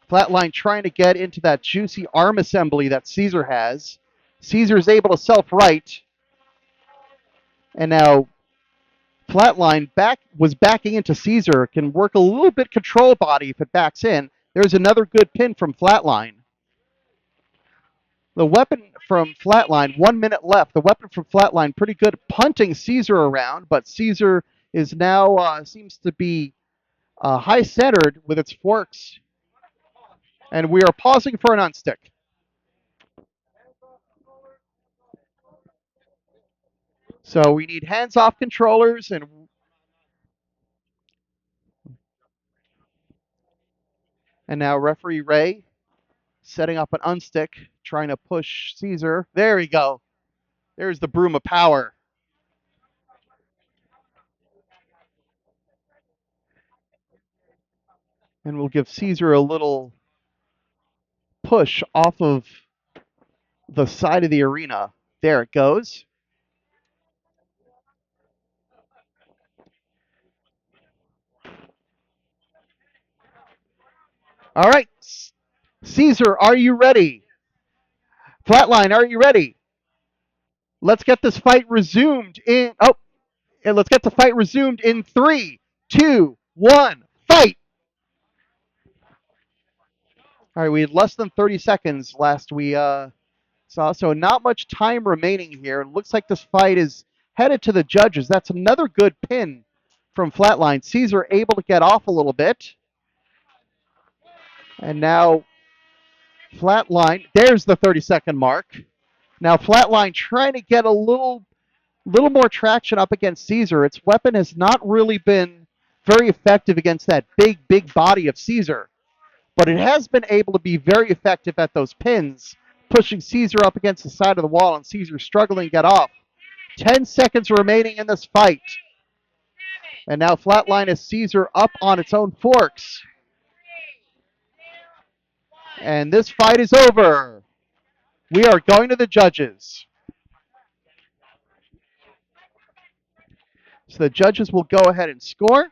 Flatline trying to get into that juicy arm assembly that Caesar has. Caesar is able to self-right, and now Flatline was backing into Caesar, can work a little bit control body if it backs in. There's another good pin from Flatline. The weapon from Flatline, 1 minute left. The weapon from Flatline, pretty good at punting Caesar around, but Caesar is now seems to be high centered with its forks. And we are pausing for an unstick. So we need hands off controllers and now referee Ray setting up an unstick, trying to push Caesar. There we go. There's the broom of power. And we'll give Caesar a little push off of the side of the arena. There it goes. All right. Caesar, are you ready? Flatline, are you ready? Let's get this fight resumed in. Oh, and let's get the fight resumed in 3, 2, 1, fight! All right, we had less than 30 seconds last we saw, so not much time remaining here. It looks like this fight is headed to the judges. That's another good pin from Flatline. Caesar able to get off a little bit. And now Flatline, there's the 30-second mark. Now Flatline trying to get a little more traction up against Caesar. Its weapon has not really been very effective against that big body of Caesar, but it has been able to be very effective at those pins, pushing Caesar up against the side of the wall, and Caesar struggling to get off. 10 seconds remaining in this fight. And now Flatline is Caesar up on its own forks. And this fight is over. We are going to the judges. So the judges will go ahead and score.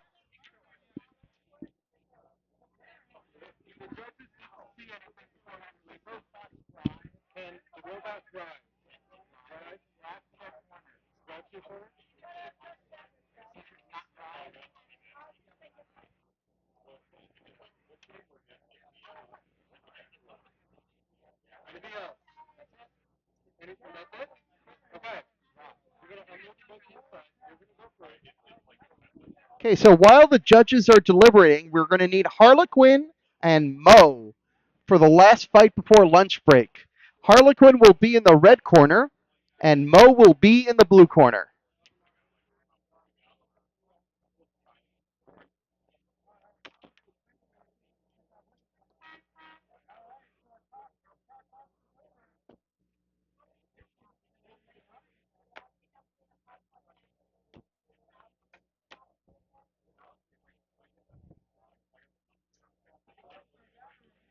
Okay, so while the judges are deliberating, we're going to need Harlequin and Mo for the last fight before lunch break. Harlequin will be in the red corner, and Mo will be in the blue corner.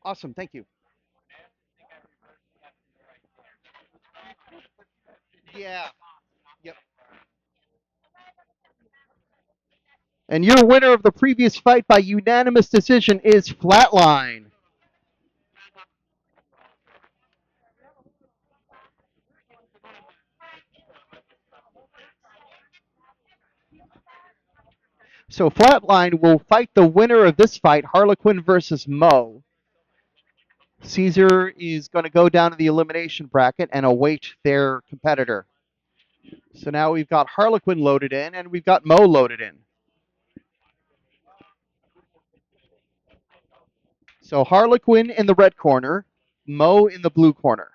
Awesome, thank you. Yeah. Yep. And your winner of the previous fight by unanimous decision is Flatline. So Flatline will fight the winner of this fight, Harlequin versus Mo. Caesar is going to go down to the elimination bracket and await their competitor. So now we've got Harlequin loaded in and we've got Mo loaded in. So Harlequin in the red corner, Mo in the blue corner.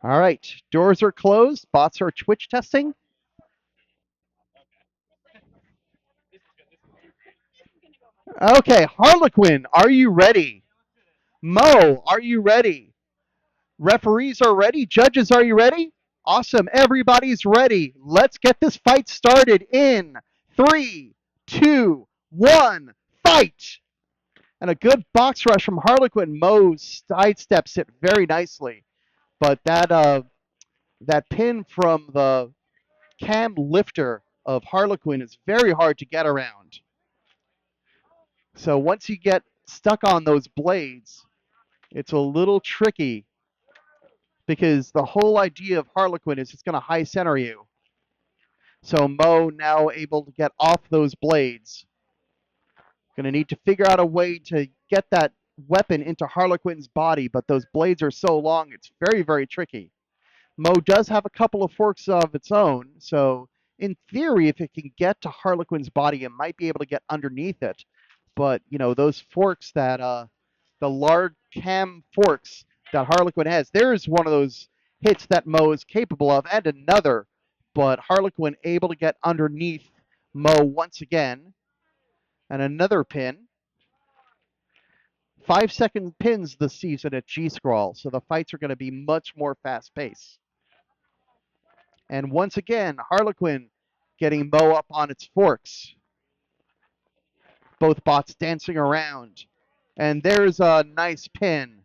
All right, doors are closed. Bots are Twitch testing. Okay, Harlequin, are you ready? Mo, are you ready? Referees are ready. Judges, are you ready? Awesome. Everybody's ready. Let's get this fight started in 3, 2, 1, fight! And a good box rush from Harlequin. Mo sidesteps it very nicely. But that pin from the cam lifter of Harlequin is very hard to get around. So once you get stuck on those blades, it's a little tricky because the whole idea of Harlequin is it's going to high center you. So Mo now able to get off those blades. Going to need to figure out a way to get that weapon into Harlequin's body, but those blades are so long, it's very, very tricky. Mo does have a couple of forks of its own, so in theory, if it can get to Harlequin's body, it might be able to get underneath it. But, you know, those forks that, the large cam forks that Harlequin has, there's one of those hits that Mo is capable of, and another. But Harlequin able to get underneath Mo once again. And another pin. 5-second pins this season at GSCRL, so the fights are going to be much more fast paced. And once again, Harlequin getting Mo up on its forks. Both bots dancing around. And there's a nice pin.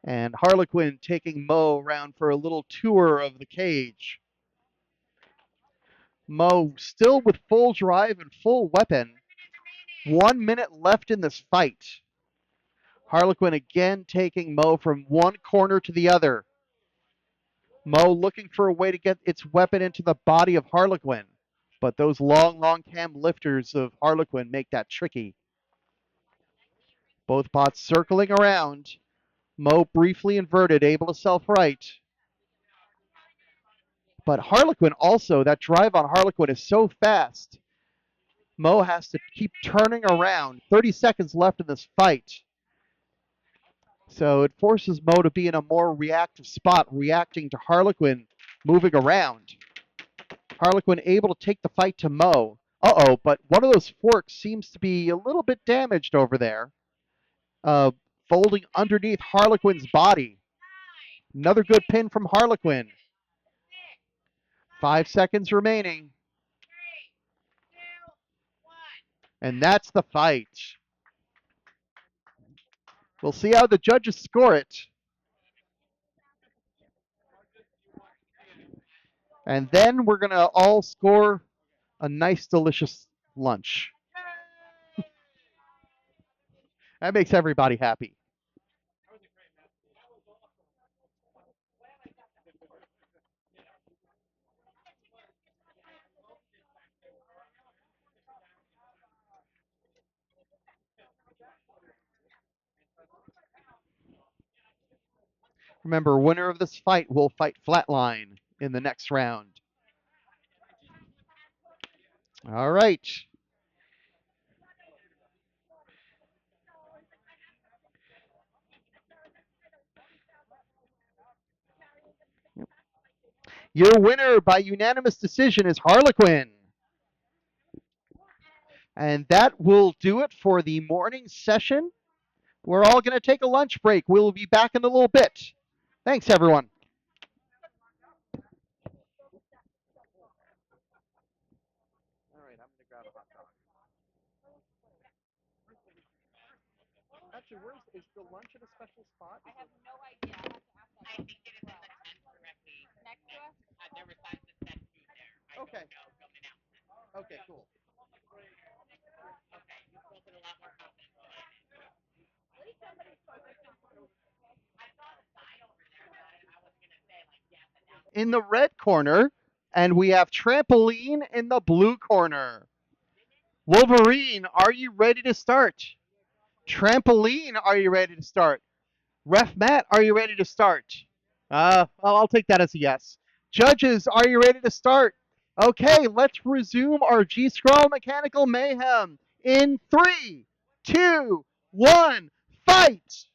And Harlequin taking Mo around for a little tour of the cage. Mo still with full drive and full weapon. 1 minute left in this fight. Harlequin again taking Mo from one corner to the other. Mo looking for a way to get its weapon into the body of Harlequin. But those long, long cam lifters of Harlequin make that tricky. Both bots circling around. Mo briefly inverted, able to self-right. But Harlequin also, that drive on Harlequin is so fast. Mo has to keep turning around. 30 seconds left in this fight. So it forces Mo to be in a more reactive spot, reacting to Harlequin moving around. Harlequin able to take the fight to Mo. Uh-oh, but one of those forks seems to be a little bit damaged over there. Folding underneath Harlequin's body. Another good pin from Harlequin. 5 seconds remaining. And that's the fight. We'll see how the judges score it. And then we're going to all score a nice, delicious lunch. That makes everybody happy. Remember, winner of this fight will fight Flatline in the next round. All right. Your winner by unanimous decision is Harlequin. And that will do it for the morning session. We're all going to take a lunch break. We'll be back in a little bit. Thanks, everyone. All right, I'm going to grab a hot dog. Actually, is the lunch at a special spot? I have no idea. I have to ask that. I think it is in the tent directly next to us. There were signs that said food there. I Okay. don't know from announcements. Okay, cool. Okay, you spoke with a lot more confidence than I did. I saw the sign over there, but I was gonna say like yes, and now. In the red corner, and we have Trampoline in the blue corner. Wolverine, are you ready to start? Trampoline, are you ready to start? Ref Matt, are you ready to start? I'll take that as a yes. Judges, are you ready to start? Okay, let's resume our GSCRL Mechanical Mayhem in 3, 2, 1, fight!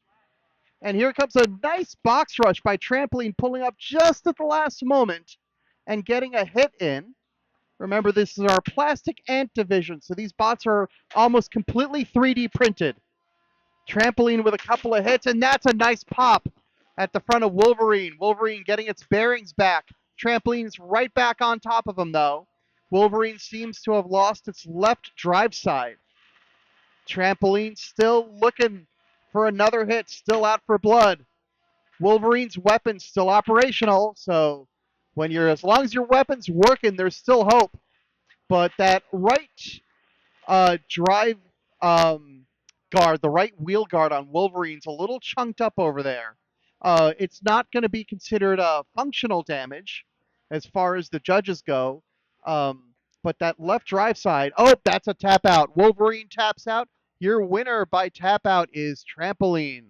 And here comes a nice box rush by Trampoline, pulling up just at the last moment and getting a hit in. Remember, this is our plastic ant division, so these bots are almost completely 3D printed. Trampoline with a couple of hits, and that's a nice pop at the front of Wolverine. Wolverine getting its bearings back. Trampoline's right back on top of him, though. Wolverine seems to have lost its left drive side. Trampoline still looking for another hit, still out for blood. Wolverine's weapon's still operational, so as long as your weapon's working, there's still hope. But that right drive guard, the right wheel guard on Wolverine's a little chunked up over there. It's not going to be considered functional damage as far as the judges go. But that left drive side, that's a tap out. Wolverine taps out. Your winner by tap out is Trampoline.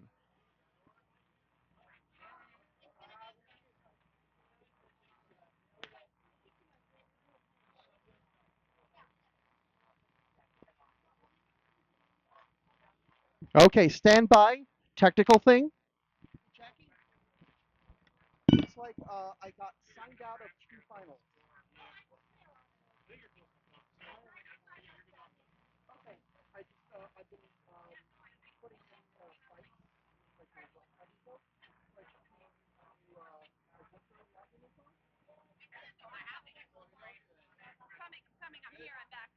Okay, stand by. Technical thing. Jackie, looks like I got signed out of 2 finals. Okay, I've been putting in fights, like episodes, like Coming. I'm here. I'm back.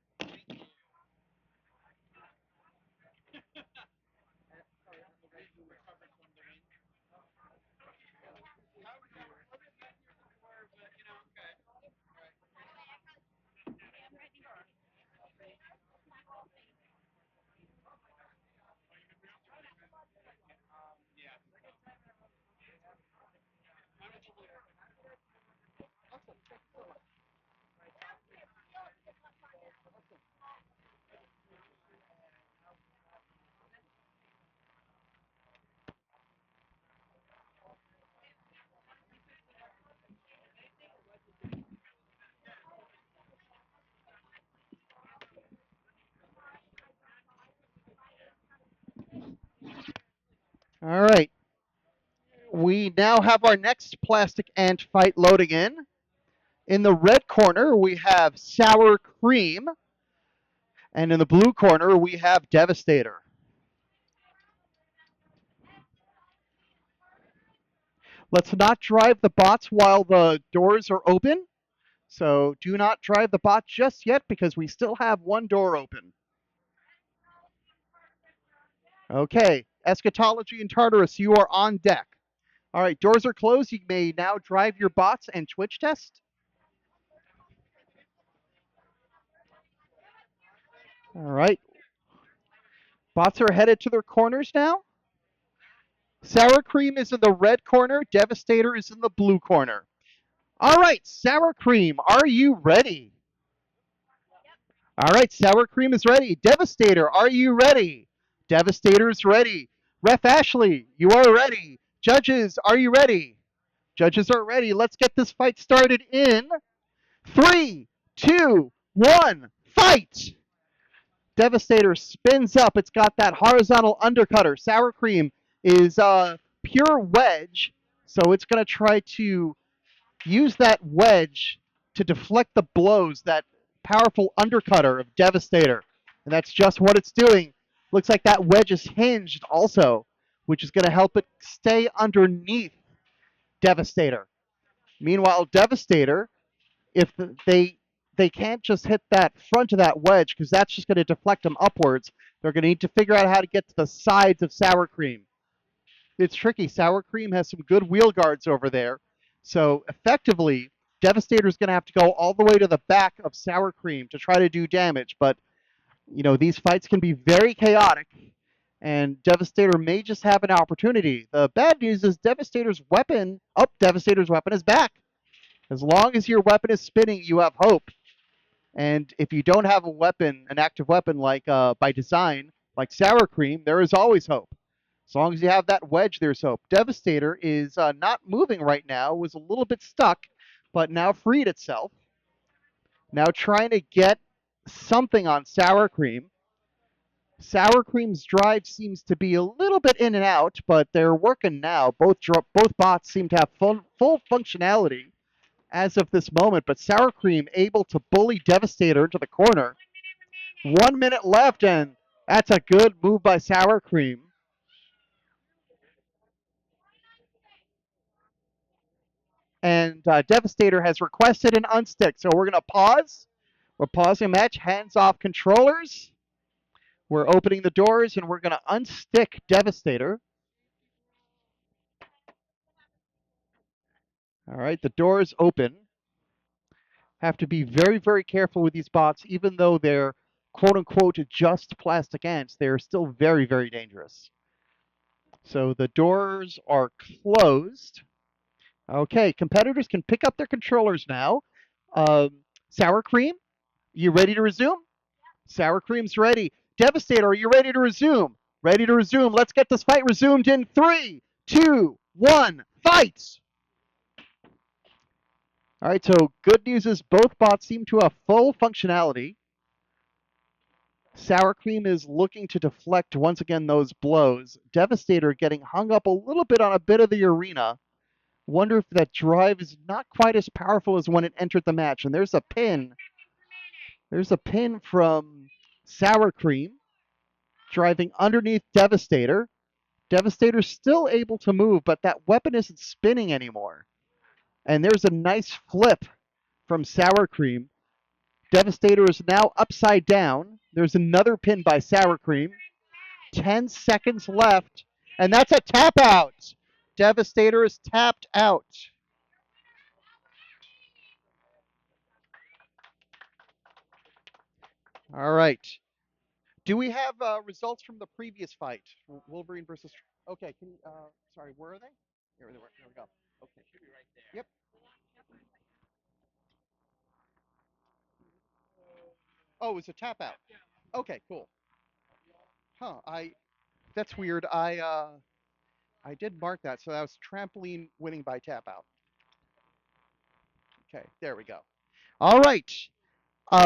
All right. We now have our next plastic ant fight loading in. In the red corner, we have Sour Cream. And in the blue corner, we have Devastator. Let's not drive the bots while the doors are open. So do not drive the bot just yet because we still have one door open. Okay, Eschatology and Tartarus, you are on deck. All right, doors are closed. You may now drive your bots and Twitch test. All right. Bots are headed to their corners now. Sour Cream is in the red corner. Devastator is in the blue corner. All right, Sour Cream, are you ready? All right, Sour Cream is ready. Devastator, are you ready? Devastator's ready. Ref Ashley, you are ready. Judges, are you ready? Judges are ready. Let's get this fight started in 3, 2, 1, fight! Devastator spins up. It's got that horizontal undercutter. Sour Cream is pure wedge, so it's going to try to use that wedge to deflect the blows, that powerful undercutter of Devastator. And that's just what it's doing. Looks like that wedge is hinged also, which is going to help it stay underneath Devastator. Meanwhile, Devastator, if they can't just hit that front of that wedge because that's just going to deflect them upwards, they're going to need to figure out how to get to the sides of Sour Cream. It's tricky. Sour Cream has some good wheel guards over there. So effectively, Devastator is going to have to go all the way to the back of Sour Cream to try to do damage. But, you know, these fights can be very chaotic, and Devastator may just have an opportunity. The bad news is Devastator's weapon is back. As long as your weapon is spinning, you have hope. And if you don't have a weapon, an active weapon like by design, like Sour Cream, there is always hope. As long as you have that wedge, there's hope. Devastator is not moving right now, was a little bit stuck, but now freed itself. Now trying to get something on Sour Cream. Sour Cream's drive seems to be a little bit in and out, but they're working now. Both bots seem to have full functionality as of this moment, but Sour Cream able to bully Devastator into the corner. 1 minute left, and that's a good move by Sour Cream. And Devastator has requested an unstick, so we're going to pause. We're pausing the match, hands off controllers. We're opening the doors, and we're going to unstick Devastator. All right, the doors open. Have to be very, very careful with these bots, even though they're quote-unquote just plastic ants. They're still very, very dangerous. So the doors are closed. Okay, competitors can pick up their controllers now. Sour Cream, you ready to resume? Sour Cream's ready. Devastator, are you ready to resume? Ready to resume. Let's get this fight resumed in 3, 2, 1, fight! All right, so good news is both bots seem to have full functionality. Sour Cream is looking to deflect once again those blows. Devastator getting hung up a little bit on a bit of the arena. Wonder if that drive is not quite as powerful as when it entered the match. And there's a pin. There's a pin from Sour Cream driving underneath Devastator. Devastator's still able to move, but that weapon isn't spinning anymore. And there's a nice flip from Sour Cream. Devastator is now upside down. There's another pin by Sour Cream. 10 seconds left, and that's a tap out. Devastator is tapped out. All right. Do we have results from the previous fight? Wolverine versus. Okay. Can sorry, where are they? Here we go. Okay. Should be right there. Yep. Oh, it was a tap out. Okay, cool. Huh. That's weird. I did mark that, so that was trampoline winning by tap out. Okay, there we go. All right.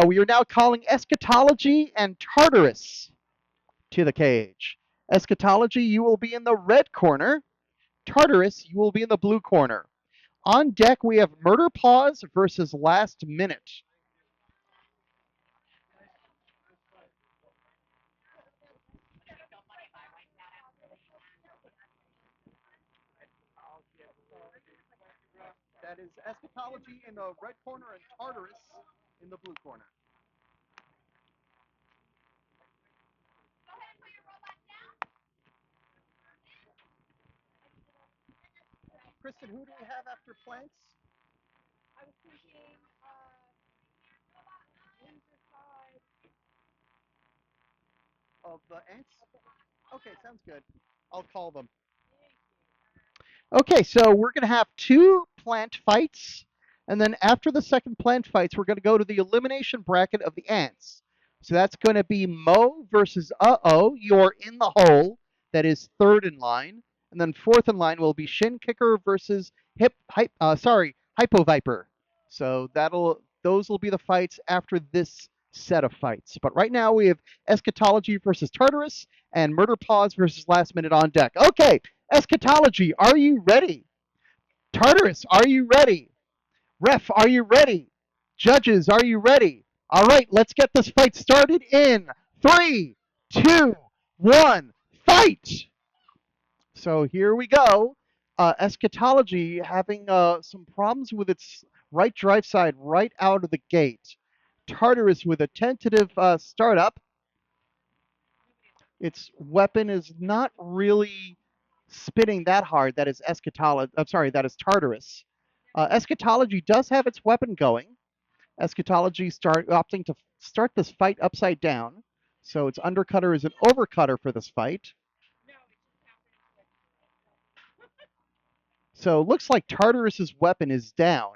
We are now calling Eschatology and Tartarus to the cage. Eschatology, you will be in the red corner. Tartarus, you will be in the blue corner. On deck, we have Murder Pause versus Last Minute. That is Eschatology in the red corner and Tartarus in the blue corner. Kristen, who do we have after Plants? I was thinking, inside. Of the ants? Okay, sounds good. I'll call them. Okay, so we're going to have 2 plant fights, and then after the second plant fights, we're going to go to the elimination bracket of the ants. So that's going to be Mo versus Uh-Oh. You're in the hole. That is third in line. And then fourth in line will be Shin Kicker versus Hypo Viper. So those will be the fights after this set of fights. But right now we have Eschatology versus Tartarus and Murder Pause versus Last Minute on deck. Okay, Eschatology, are you ready? Tartarus, are you ready? Ref, are you ready? Judges, are you ready? All right, let's get this fight started in 3, 2, 1, fight! So here we go. Eschatology having some problems with its right drive side right out of the gate. Tartarus with a tentative startup. Its weapon is not really spinning that hard. That is Eschatology. I'm sorry, that is Tartarus. Eschatology does have its weapon going. Eschatology opting to start this fight upside down. So its undercutter is an overcutter for this fight. So it looks like Tartarus's weapon is down.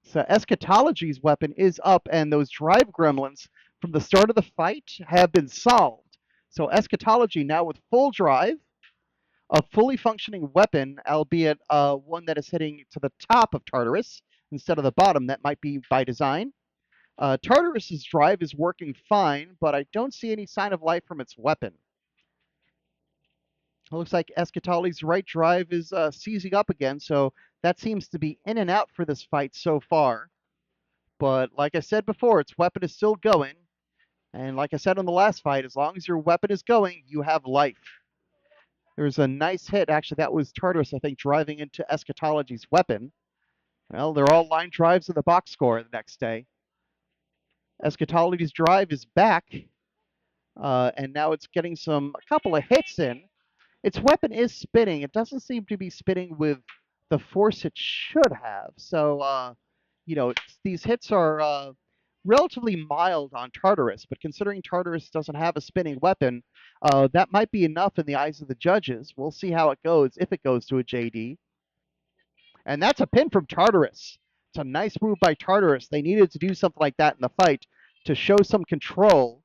So Eschatology's weapon is up, and those drive gremlins from the start of the fight have been solved. So Eschatology now with full drive, a fully functioning weapon, albeit one that is hitting to the top of Tartarus instead of the bottom. That might be by design. Tartarus's drive is working fine, but I don't see any sign of life from its weapon. It looks like Eschatology's right drive is seizing up again, so that seems to be in and out for this fight so far. But like I said before, its weapon is still going. And like I said in the last fight, as long as your weapon is going, you have life. There's a nice hit. Actually, that was Tartarus, I think, driving into Eschatology's weapon. Well, they're all line drives in the box score the next day. Eschatology's drive is back. And now it's getting a couple of hits in. Its weapon is spinning. It doesn't seem to be spinning with the force it should have. So, these hits are relatively mild on Tartarus, but considering Tartarus doesn't have a spinning weapon, that might be enough in the eyes of the judges. We'll see how it goes, if it goes to a JD. And that's a pin from Tartarus. It's a nice move by Tartarus. They needed to do something like that in the fight to show some control.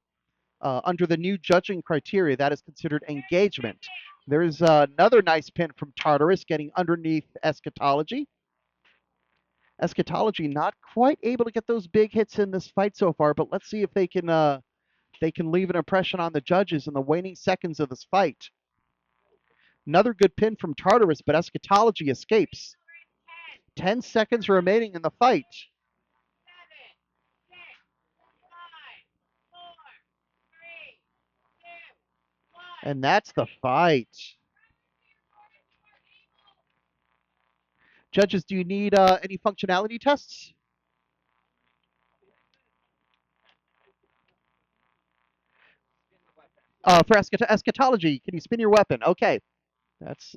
Under the new judging criteria, that is considered engagement. There's another nice pin from Tartarus getting underneath Eschatology. Eschatology not quite able to get those big hits in this fight so far, but let's see if they can leave an impression on the judges in the waning seconds of this fight. Another good pin from Tartarus, but Eschatology escapes. 10 seconds remaining in the fight. And that's the fight. Judges, do you need any functionality tests? For Eschatology, can you spin your weapon? Okay. That's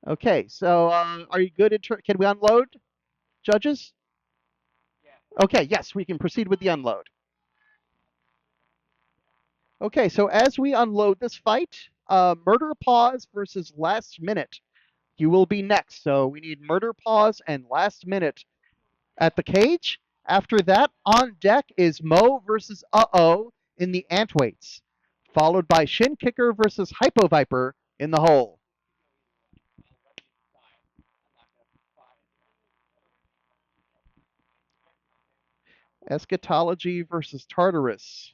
okay. So, are you good? Can we unload, judges? Okay. Yes, we can proceed with the unload. Okay. So as we unload this fight, Murder Pause versus Last Minute. You will be next. So we need Murder Pause and Last Minute at the cage. After that, on deck is Mo versus Uh-Oh in the Antweights, followed by Shin Kicker versus Hypo Viper in the hole. Eschatology versus Tartarus.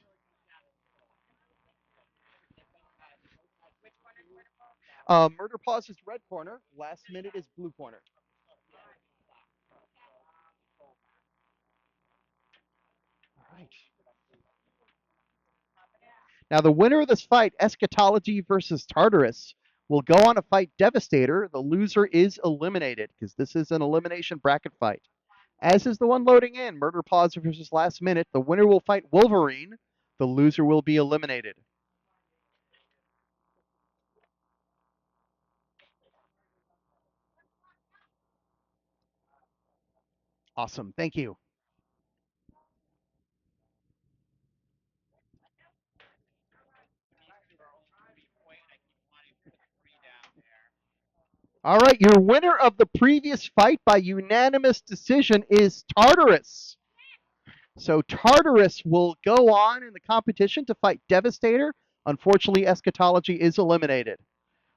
Murder Pause is red corner. Last Minute is blue corner. All right. Now the winner of this fight, Eschatology versus Tartarus, will go on to fight Devastator. The loser is eliminated because this is an elimination bracket fight. As is the one loading in, Murder Pause versus Last Minute. The winner will fight Wolverine. The loser will be eliminated. Awesome. Thank you. All right, your winner of the previous fight by unanimous decision is Tartarus. So Tartarus will go on in the competition to fight Devastator Unfortunately, Eschatology is eliminated.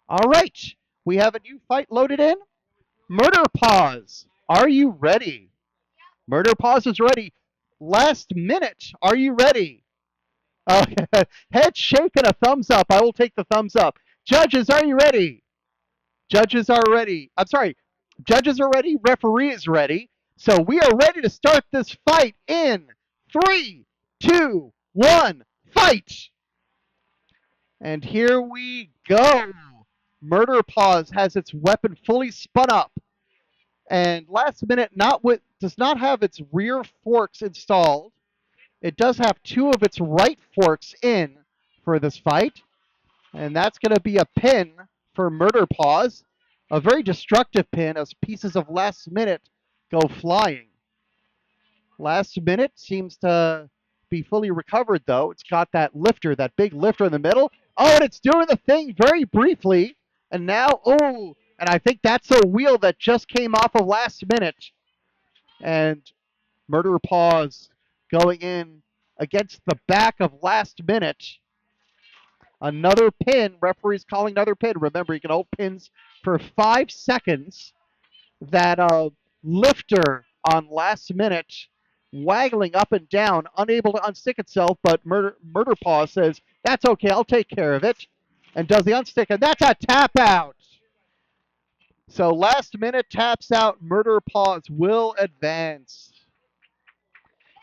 All right, we have a new fight loaded in. Murder Pause, are you ready? Murder Pause is ready. Last minute, are you ready? Head shake and a thumbs up. I will take the thumbs up. Judges, are you ready? Judges are ready. I'm sorry. Judges are ready. Referee is ready. So we are ready to start this fight in 3, 2, 1, fight! And here we go. Murder Pause has its weapon fully spun up. And last minute does not have its rear forks installed. It does have two of its right forks in for this fight. And that's going to be a pin for Murder Pause. A very destructive pin as pieces of last minute go flying. Last minute seems to be fully recovered, though. It's got that lifter, that big lifter in the middle. Oh, and it's doing the thing very briefly. And now, and I think that's a wheel that just came off of last minute. And Murder Pause going in against the back of last minute. Another pin. Referee's calling another pin. Remember, you can hold pins for 5 seconds. That lifter on last minute, waggling up and down, unable to unstick itself, but Murder Paw says, that's okay, I'll take care of it, and does the unstick, and that's a tap out. So last minute taps out, Murder Paws will advance.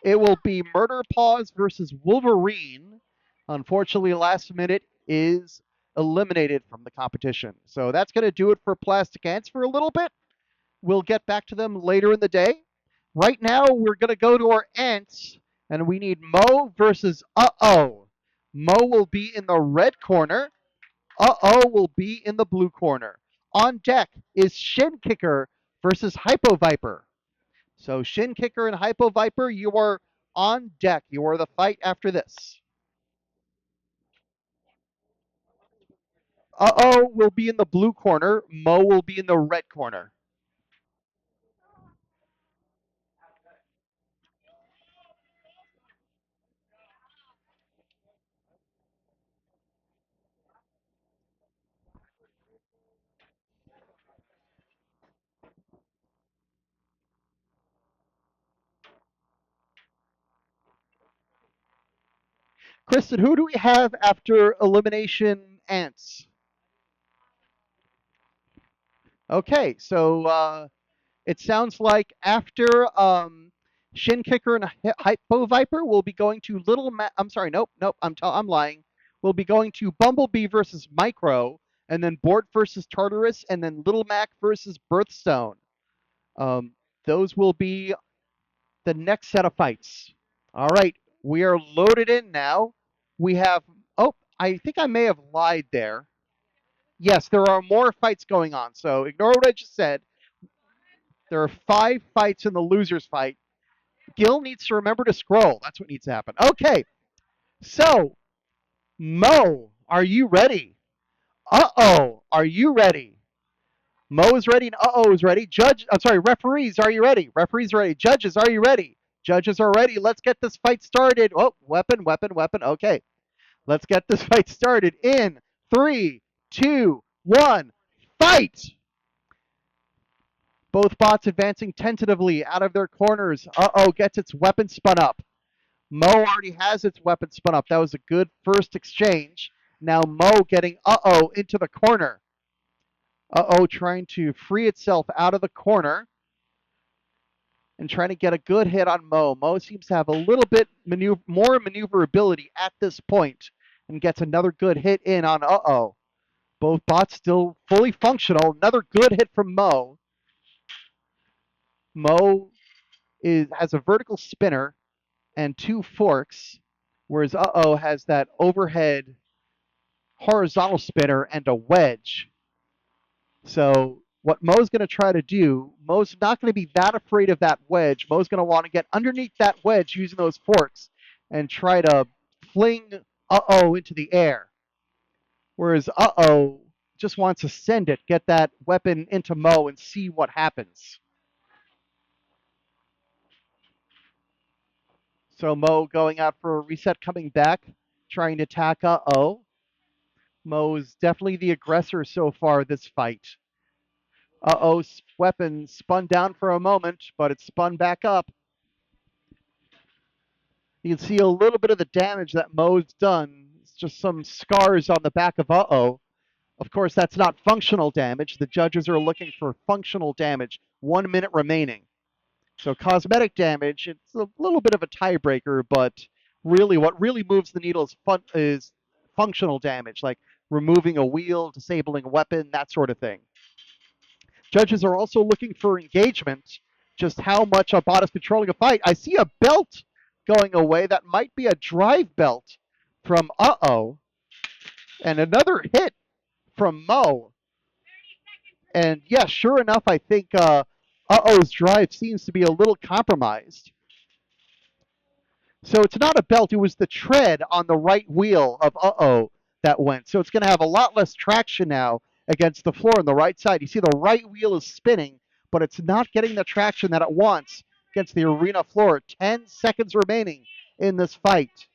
It will be Murder Paws versus Wolverine. Unfortunately, last minute is eliminated from the competition. So that's going to do it for Plastic Ants for a little bit. We'll get back to them later in the day. Right now, we're going to go to our ants, and we need Mo versus Uh-Oh. Mo will be in the red corner. Uh-Oh will be in the blue corner. On deck is Shin Kicker versus Hypo Viper. So Shin Kicker and Hypo Viper, you are on deck. You are the fight after this. Uh-Oh will be in the blue corner. Mo will be in the red corner. Kristen, who do we have after elimination ants? Okay, so it sounds like after Shin Kicker and Hypo Viper, we'll be going to Little I'm sorry, nope, I'm lying. We'll be going to Bumblebee versus Micro, and then Bort versus Tartarus, and then Little Mac versus Birthstone. Those will be the next set of fights. All right, we are loaded in now. We have. Oh, I think I may have lied there. Yes, there are more fights going on. So ignore what I just said. There are 5 fights in the losers fight. Gil needs to remember to scroll. That's what needs to happen. Okay, so Mo, are you ready? Uh-oh, are you ready? Mo is ready and uh-oh is ready. Referees, are you ready? Referees are ready. Judges, are you ready? Judges are ready. Let's get this fight started. Oh, weapon. Okay, let's get this fight started in 3, 2, 1, fight! Both bots advancing tentatively out of their corners. Uh-oh gets its weapon spun up. Mo already has its weapon spun up. That was a good first exchange. Now Mo getting uh-oh into the corner. Uh-oh trying to free itself out of the corner and trying to get a good hit on Mo. Mo seems to have a little bit more maneuverability at this point and gets another good hit in on uh-oh. Both bots still fully functional. Another good hit from Mo. Mo has a vertical spinner and 2 forks, whereas uh-oh has that overhead horizontal spinner and a wedge. So what Mo's going to try to do, Mo's not going to be that afraid of that wedge. Mo's going to want to get underneath that wedge using those forks and try to fling uh-oh into the air. Whereas uh-oh just wants to send it, get that weapon into Mo and see what happens. So Mo going out for a reset, coming back, trying to attack uh-oh. Mo's definitely the aggressor so far this fight. Uh-oh, weapon spun down for a moment, but it spun back up. You can see a little bit of the damage that Mo's done. It's just some scars on the back of Uh-oh. Of course, that's not functional damage. The judges are looking for functional damage. 1 minute remaining. So cosmetic damage, it's a little bit of a tiebreaker, but really what really moves the needle is functional damage, like removing a wheel, disabling a weapon, that sort of thing. Judges are also looking for engagement, just how much a bot is controlling a fight. I see a belt going away. That might be a drive belt from Uh-Oh. And another hit from Mo. And yeah, sure enough, I think Uh-Oh's drive seems to be a little compromised. So it's not a belt, it was the tread on the right wheel of Uh-Oh that went. So it's going to have a lot less traction now against the floor on the right side. You see the right wheel is spinning, but it's not getting the traction that it wants against the arena floor. 10 seconds remaining in this fight.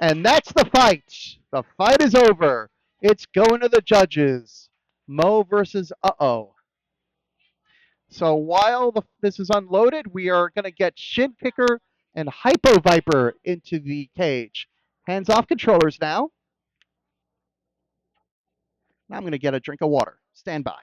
And that's the fight. The fight is over. It's going to the judges. Mo versus Uh-Oh. So while this is unloaded, we are going to get Shin Kicker and Hypo Viper into the cage. Hands off controllers now. Now I'm going to get a drink of water. Stand by.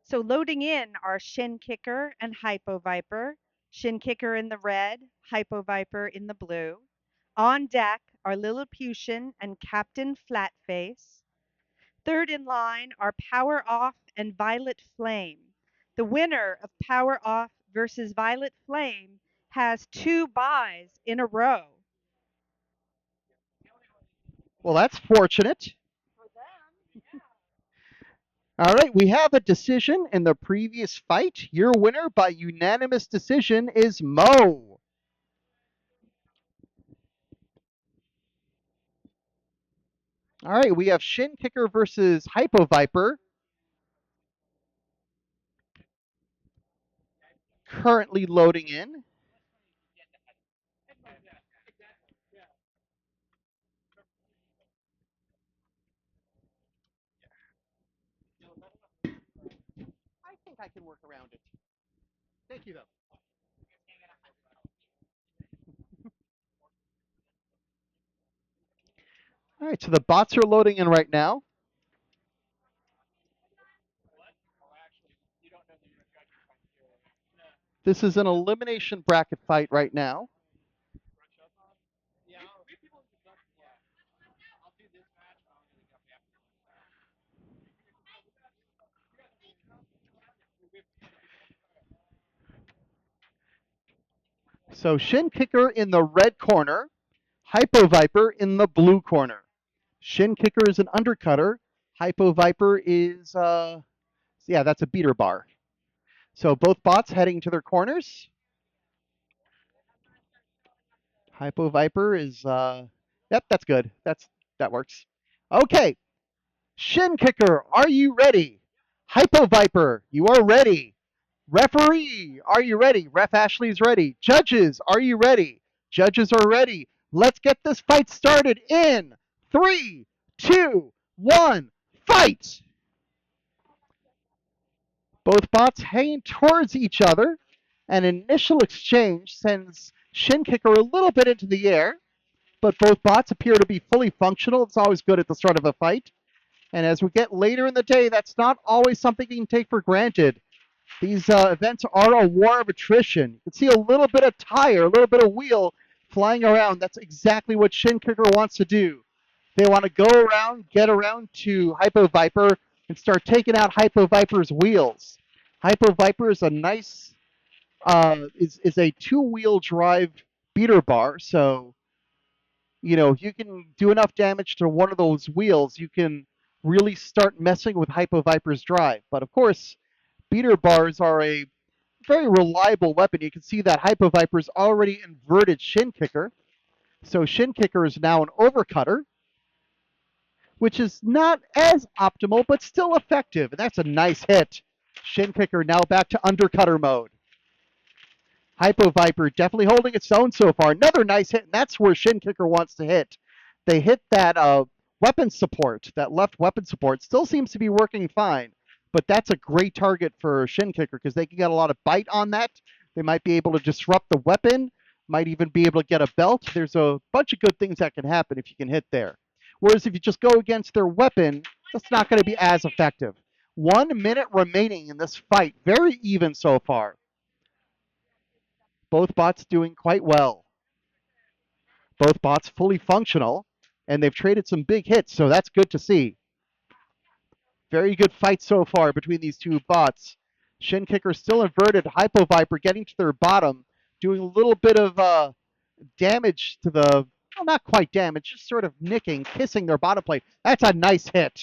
So loading in are Shin Kicker and Hypo Viper. Shin Kicker in the red, Hypo Viper in the blue. On deck are Lilliputian and Captain Flatface. Third in line are Power Off and Violet Flame. The winner of Power Off versus Violet Flame has 2 buys in a row. Well, that's fortunate. All right, we have a decision in the previous fight. Your winner by unanimous decision is Mo. All right, we have Shin Kicker versus Hypo Viper. Currently loading in. I think I can work around it. Thank you, though. All right, so the bots are loading in right now. This is an elimination bracket fight right now. So Shin Kicker in the red corner, Hypo Viper in the blue corner. Shin Kicker is an undercutter. Hypo Viper is, yeah, that's a beater bar. So both bots heading to their corners. Hypo Viper is, yep, that's good. That works. Okay, Shin Kicker, are you ready? Hypo Viper, you are ready. Referee, are you ready? Ref Ashley's ready. Judges, are you ready? Judges are ready. Let's get this fight started in 3, 2, 1, fight! Both bots hanging towards each other. An initial exchange sends Shin Kicker a little bit into the air, but both bots appear to be fully functional. It's always good at the start of a fight. And as we get later in the day, that's not always something you can take for granted. These events are a war of attrition. You can see a little bit of tire, a little bit of wheel flying around. That's exactly what Shin Kicker wants to do. They want to go around, get around to Hypo Viper, and start taking out Hypo Viper's wheels. Hypo Viper is a nice, is a two-wheel drive beater bar, so you know, if you can do enough damage to one of those wheels, you can really start messing with Hypo Viper's drive. But of course, beater bars are a very reliable weapon. You can see that Hypo Viper's already inverted Shin Kicker. So Shin Kicker is now an overcutter, which is not as optimal, but still effective. And that's a nice hit. Shin Kicker now back to undercutter mode. Hypo Viper definitely holding its own so far. Another nice hit, and that's where Shin Kicker wants to hit. They hit that weapon support, that left weapon support. Still seems to be working fine, but that's a great target for Shin Kicker because they can get a lot of bite on that. They might be able to disrupt the weapon, might even be able to get a belt. There's a bunch of good things that can happen if you can hit there. Whereas if you just go against their weapon, that's not going to be as effective. 1 minute remaining in this fight. Very even so far. Both bots doing quite well. Both bots fully functional, and they've traded some big hits, so that's good to see. Very good fight so far between these two bots. Shin Kicker still inverted. Hypo Viper getting to their bottom, doing a little bit of damage to the, well, not quite damage, just sort of nicking, kissing their bottom plate. That's a nice hit.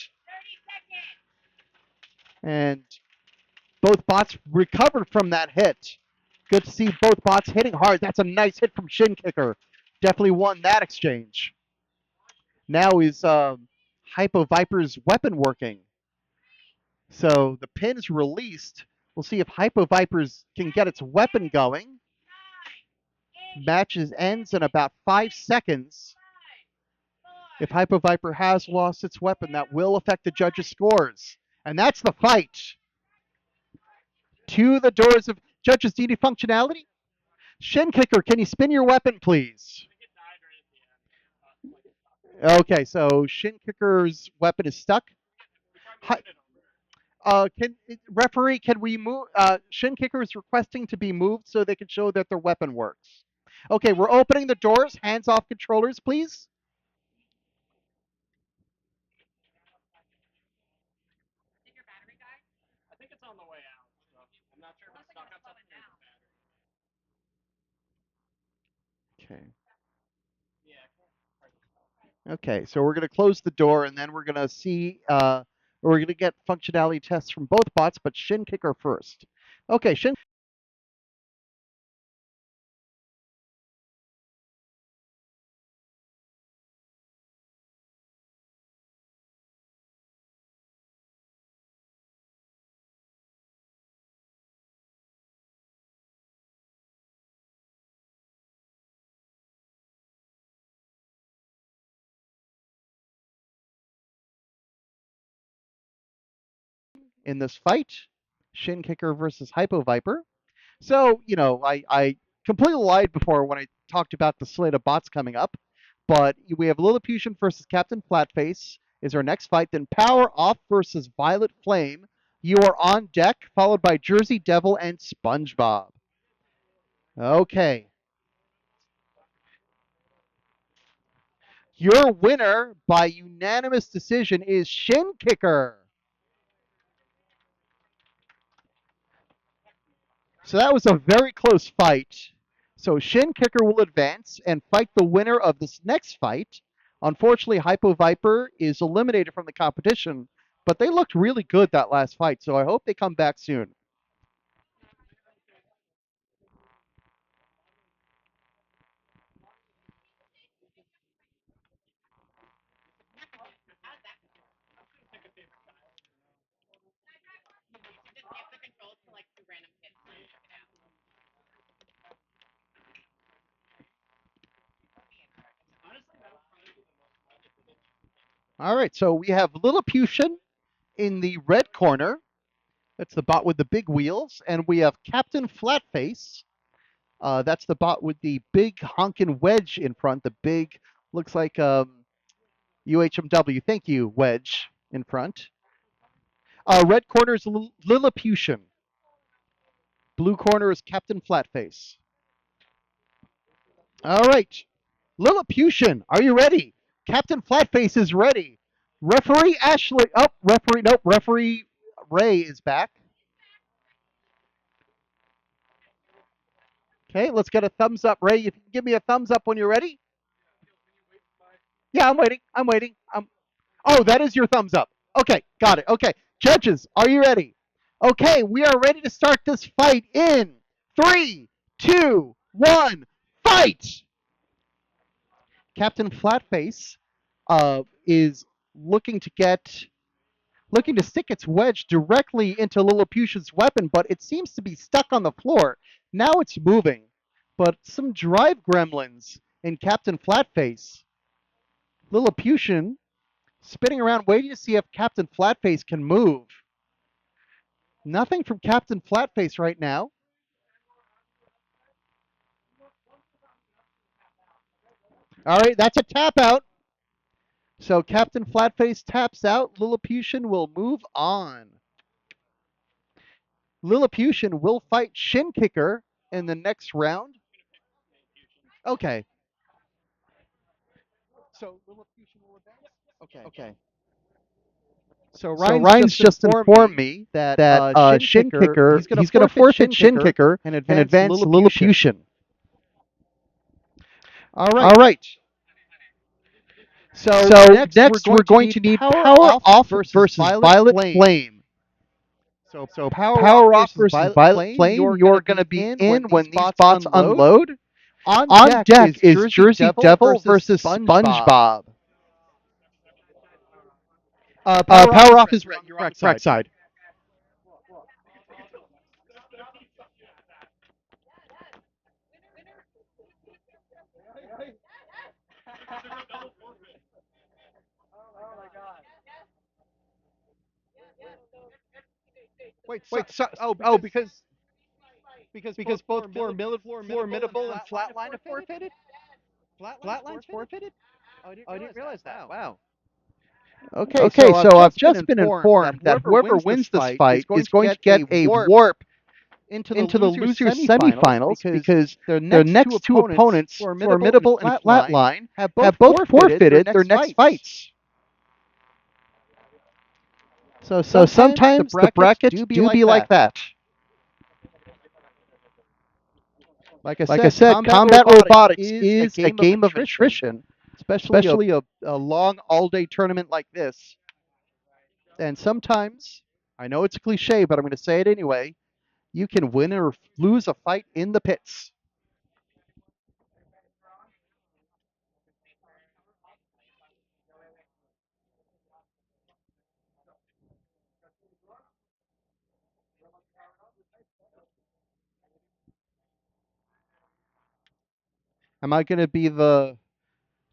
And both bots recovered from that hit. Good to see both bots hitting hard. That's a nice hit from Shin Kicker. Definitely won that exchange. Now is Hypo Viper's weapon working? So the pin is released. We'll see if Hypo Vipers can get its weapon going. Matches ends in about 5 seconds. If Hypo Viper has lost its weapon, that will affect the judges' scores. And that's the fight. To the doors of judges' DD functionality. Shin Kicker, can you spin your weapon, please? Okay, so Shin Kicker's weapon is stuck. Referee, can we move? Shin Kicker is requesting to be moved so they can show that their weapon works. Okay, we're opening the doors. Hands off controllers, please. I think it's on the way out. So I'm not sure if it's stuck on something or the battery. Okay. Yeah. Okay, so we're going to close the door and then we're going to see, we're going to get functionality tests from both bots, but Shin Kicker first. Okay, Shin. In this fight, Shin Kicker versus Hypo Viper. So, you know, I completely lied before when I talked about the slate of bots coming up, but we have Lilliputian versus Captain Flatface is our next fight. Then Power Off versus Violet Flame. You are on deck, followed by Jersey Devil and SpongeBob. Okay. Your winner by unanimous decision is Shin Kicker. So that was a very close fight. So Shin Kicker will advance and fight the winner of this next fight. Unfortunately, Hypo Viper is eliminated from the competition, but they looked really good that last fight, so I hope they come back soon. All right, so we have Lilliputian in the red corner. That's the bot with the big wheels. And we have Captain Flatface. That's the bot with the big honkin' wedge in front. The big, looks like UHMW. Thank you, wedge in front. Red corner is Lilliputian. Blue corner is Captain Flatface. All right. Lilliputian, are you ready? Captain Flatface is ready. Referee Ashley. Oh, referee. Nope. Referee Ray is back. Okay, let's get a thumbs up. Ray, you can give me a thumbs up when you're ready. Yeah, I'm waiting. I'm waiting. Oh, that is your thumbs up. Okay, got it. Okay, judges, are you ready? Okay, we are ready to start this fight in 3, 2, 1, fight! Captain Flatface is looking to stick its wedge directly into Lilliputian's weapon, but it seems to be stuck on the floor. Now it's moving, but some drive gremlins in Captain Flatface. Lilliputian spinning around waiting to see if Captain Flatface can move. Nothing from Captain Flatface right now. All right, that's a tap out. So Captain Flatface taps out. Lilliputian will move on. Lilliputian will fight Shin Kicker in the next round. Okay. So Lilliputian will advance? Okay. So Ryan's just informed me that Shin Kicker, he's going to forfeit Shin Kicker and advance Lilliputian. All right. So next we're going to need Power Off versus Violet Flame. So Power Off versus Violet Flame, you're going to be in when these bots unload. On deck is Jersey Devil versus SpongeBob. Power Off is right. You're on the correct side. Wait. Because both Formidable and Flatline have forfeited. Flatline's forfeited. Oh, I didn't realize that. Wow. Okay, so I've just been informed that whoever wins this fight is going to get a warp into the losers semifinals because their next two opponents, Formidable and Flatline, have both forfeited their next fights. So sometimes the brackets do be like that. Like I said, combat robotics is a game of attrition, especially a long all-day tournament like this. And sometimes, I know it's a cliche, but I'm going to say it anyway, you can win or lose a fight in the pits. Am I going to be the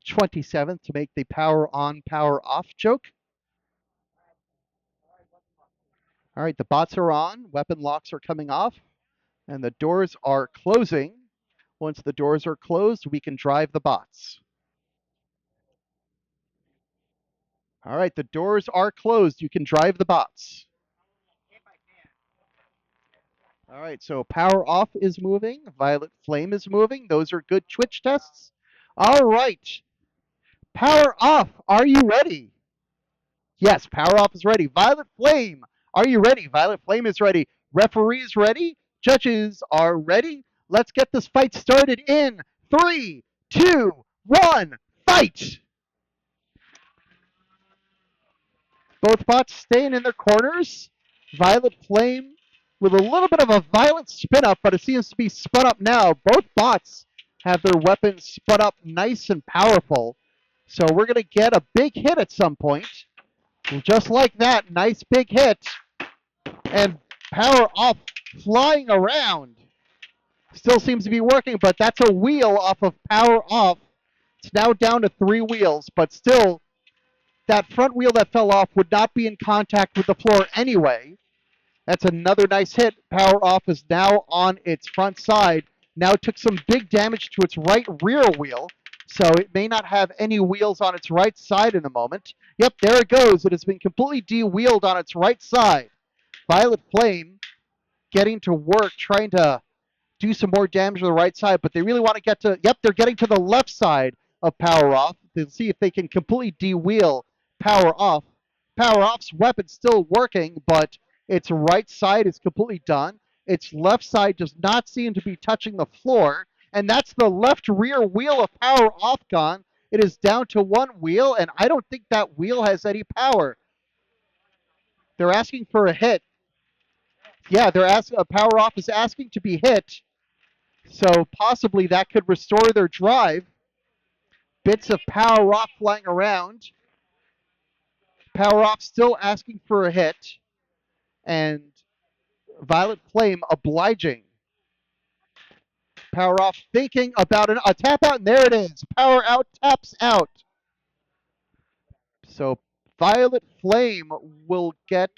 27th to make the power on, power off joke? All right, the bots are on, weapon locks are coming off, and the doors are closing. Once the doors are closed, we can drive the bots. All right, the doors are closed. You can drive the bots. All right, so power off is moving. Violet Flame is moving. Those are good Twitch tests. All right. Power off. Are you ready? Yes, power off is ready. Violet Flame. Are you ready? Violet Flame is ready. Referees ready. Judges are ready. Let's get this fight started in 3, 2, 1, fight! Both bots staying in their corners. Violet Flame with a little bit of a violent spin up, but it seems to be spun up now. Both bots have their weapons spun up nice and powerful. So we're going to get a big hit at some point. Just like that, nice big hit. And power off flying around. Still seems to be working, but that's a wheel off of power off. It's now down to 3 wheels, but still, that front wheel that fell off would not be in contact with the floor anyway. That's another nice hit. Power off is now on its front side. Now took some big damage to its right rear wheel, so it may not have any wheels on its right side in a moment. Yep, there it goes. It has been completely de-wheeled on its right side. Violet Flame getting to work, trying to do some more damage to the right side, but they really want to get to, yep, they're getting to the left side of Power Off to see if they can completely de-wheel Power Off. Power Off's weapon's still working, but its right side is completely done. Its left side does not seem to be touching the floor, and that's the left rear wheel of Power Off gone. It is down to 1 wheel, and I don't think that wheel has any power. They're asking for a hit. Yeah, they're asking. Power Off is asking to be hit. So possibly that could restore their drive. Bits of Power Off flying around. Power Off still asking for a hit. And Violet Flame obliging. Power Off thinking about a tap out, and there it is. Power Out taps out. So Violet Flame will get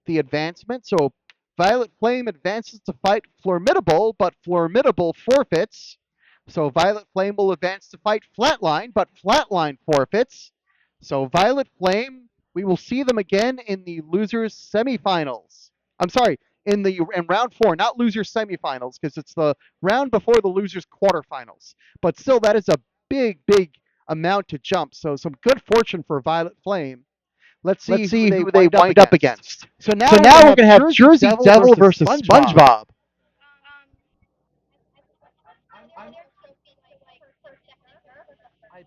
the advancement. So Violet Flame advances to fight Formidable, but Formidable forfeits. So Violet Flame will advance to fight Flatline, but Flatline forfeits. So Violet Flame, we will see them again in the losers semifinals. I'm sorry, in round 4, not losers semifinals, because it's the round before the losers quarterfinals. But still, that is a big, big amount to jump. So some good fortune for Violet Flame. Let's see who they wind up against. So now we're going to have Jersey Devil versus SpongeBob.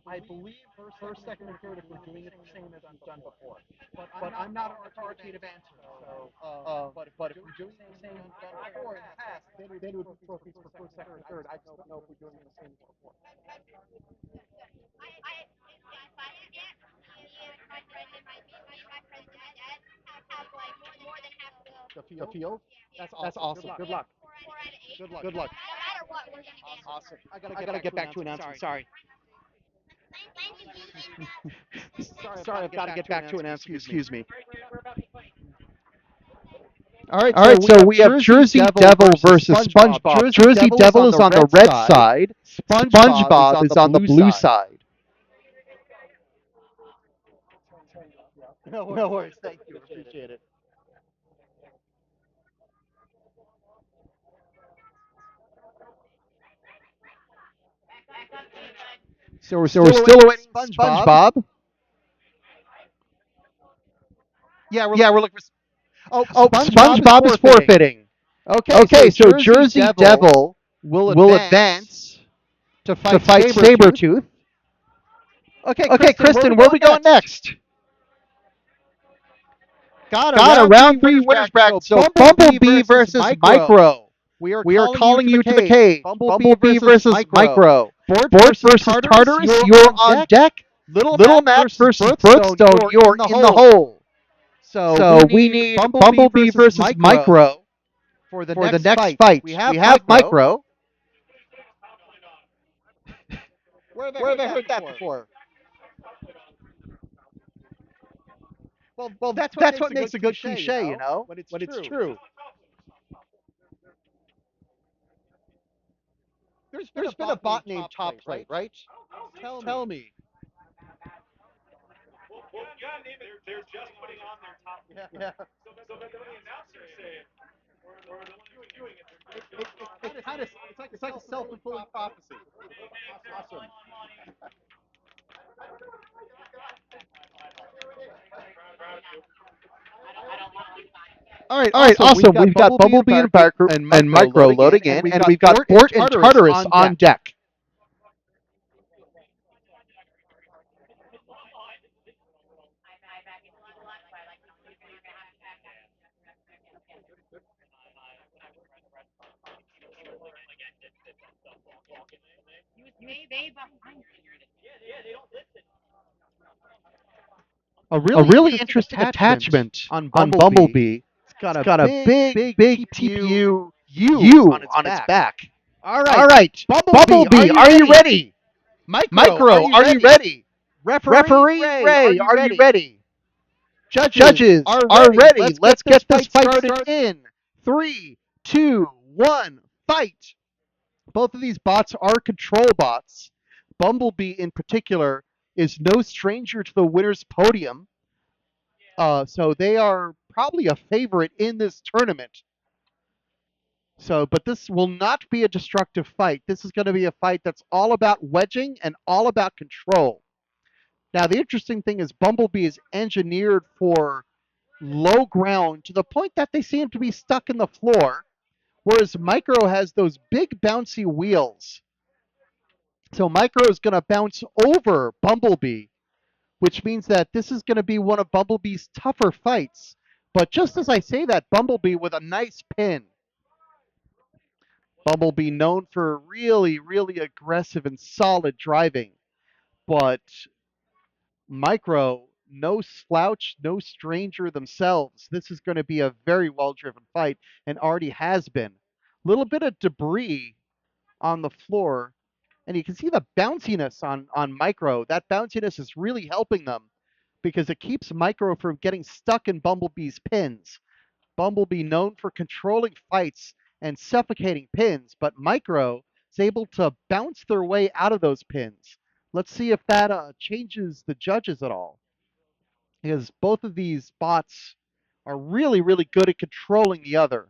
I believe first, second, and third if we're doing it the same as we've done before. But I'm not an authoritative answer. But if we're doing it the same as we've done before in the past, then it would be trophies for first, second, and third. I just don't know if we're doing it the same as before. The field? That's awesome. Good luck. Good luck. Awesome. I gotta get back to announcing. Sorry. Sorry, I've got to get back to announcing. Excuse me. All right, so we have Jersey Devil versus SpongeBob. Jersey Devil is on the red side. SpongeBob is on the blue side. No worries. Thank you. Appreciate it. So we're still awaiting SpongeBob. Yeah, we're looking for. Oh, SpongeBob is forfeiting. Okay, so Jersey Devil will advance to fight Sabretooth. Okay, Kristen, where are we going next? Got a round 3 winners bracket. So Bumblebee versus Micro. We are calling you to the cave. Bumblebee versus Micro. Board versus Tartarus, you're on deck. Little Mac versus Birthstone, you're in the hole. So we need Bumblebee versus Micro for the next fight. We have Micro. Where have I heard that before? Well, that's what makes a good cliche, you know? When it's true. There's been a bot named Top Plate, right? Tell me. Well, yeah, name it. They're just putting on their top. Yeah. So the announcers say it, or the one doing it. It's like a self-fulfilling prophecy. Awesome. All right, awesome. We've got Bumblebee and Micro loading in, and we've got Bort and Tartarus on deck. A really interesting attachment on Bumblebee. It's got a big TPU U on its back. All right, Bumblebee, are you ready? Micro, are you ready? Referee Ray, are you ready? Judges are ready. Let's get this fight started in 3, 2, 1, fight. Both of these bots are control bots. Bumblebee, in particular, is no stranger to the winner's podium. So they are probably a favorite in this tournament. But this will not be a destructive fight. This is going to be a fight that's all about wedging and all about control. Now, the interesting thing is Bumblebee is engineered for low ground to the point that they seem to be stuck in the floor, whereas Micro has those big bouncy wheels. So Micro is going to bounce over Bumblebee, which means that this is going to be one of Bumblebee's tougher fights. But just as I say that, Bumblebee with a nice pin. Bumblebee known for really, really aggressive and solid driving. But Micro, no slouch, no stranger themselves. This is going to be a very well-driven fight and already has been. Little bit of debris on the floor, and you can see the bounciness on Micro. That bounciness is really helping them because it keeps Micro from getting stuck in Bumblebee's pins. Bumblebee known for controlling fights and suffocating pins, but Micro is able to bounce their way out of those pins. Let's see if that changes the judges at all, because both of these bots are really, really good at controlling the other.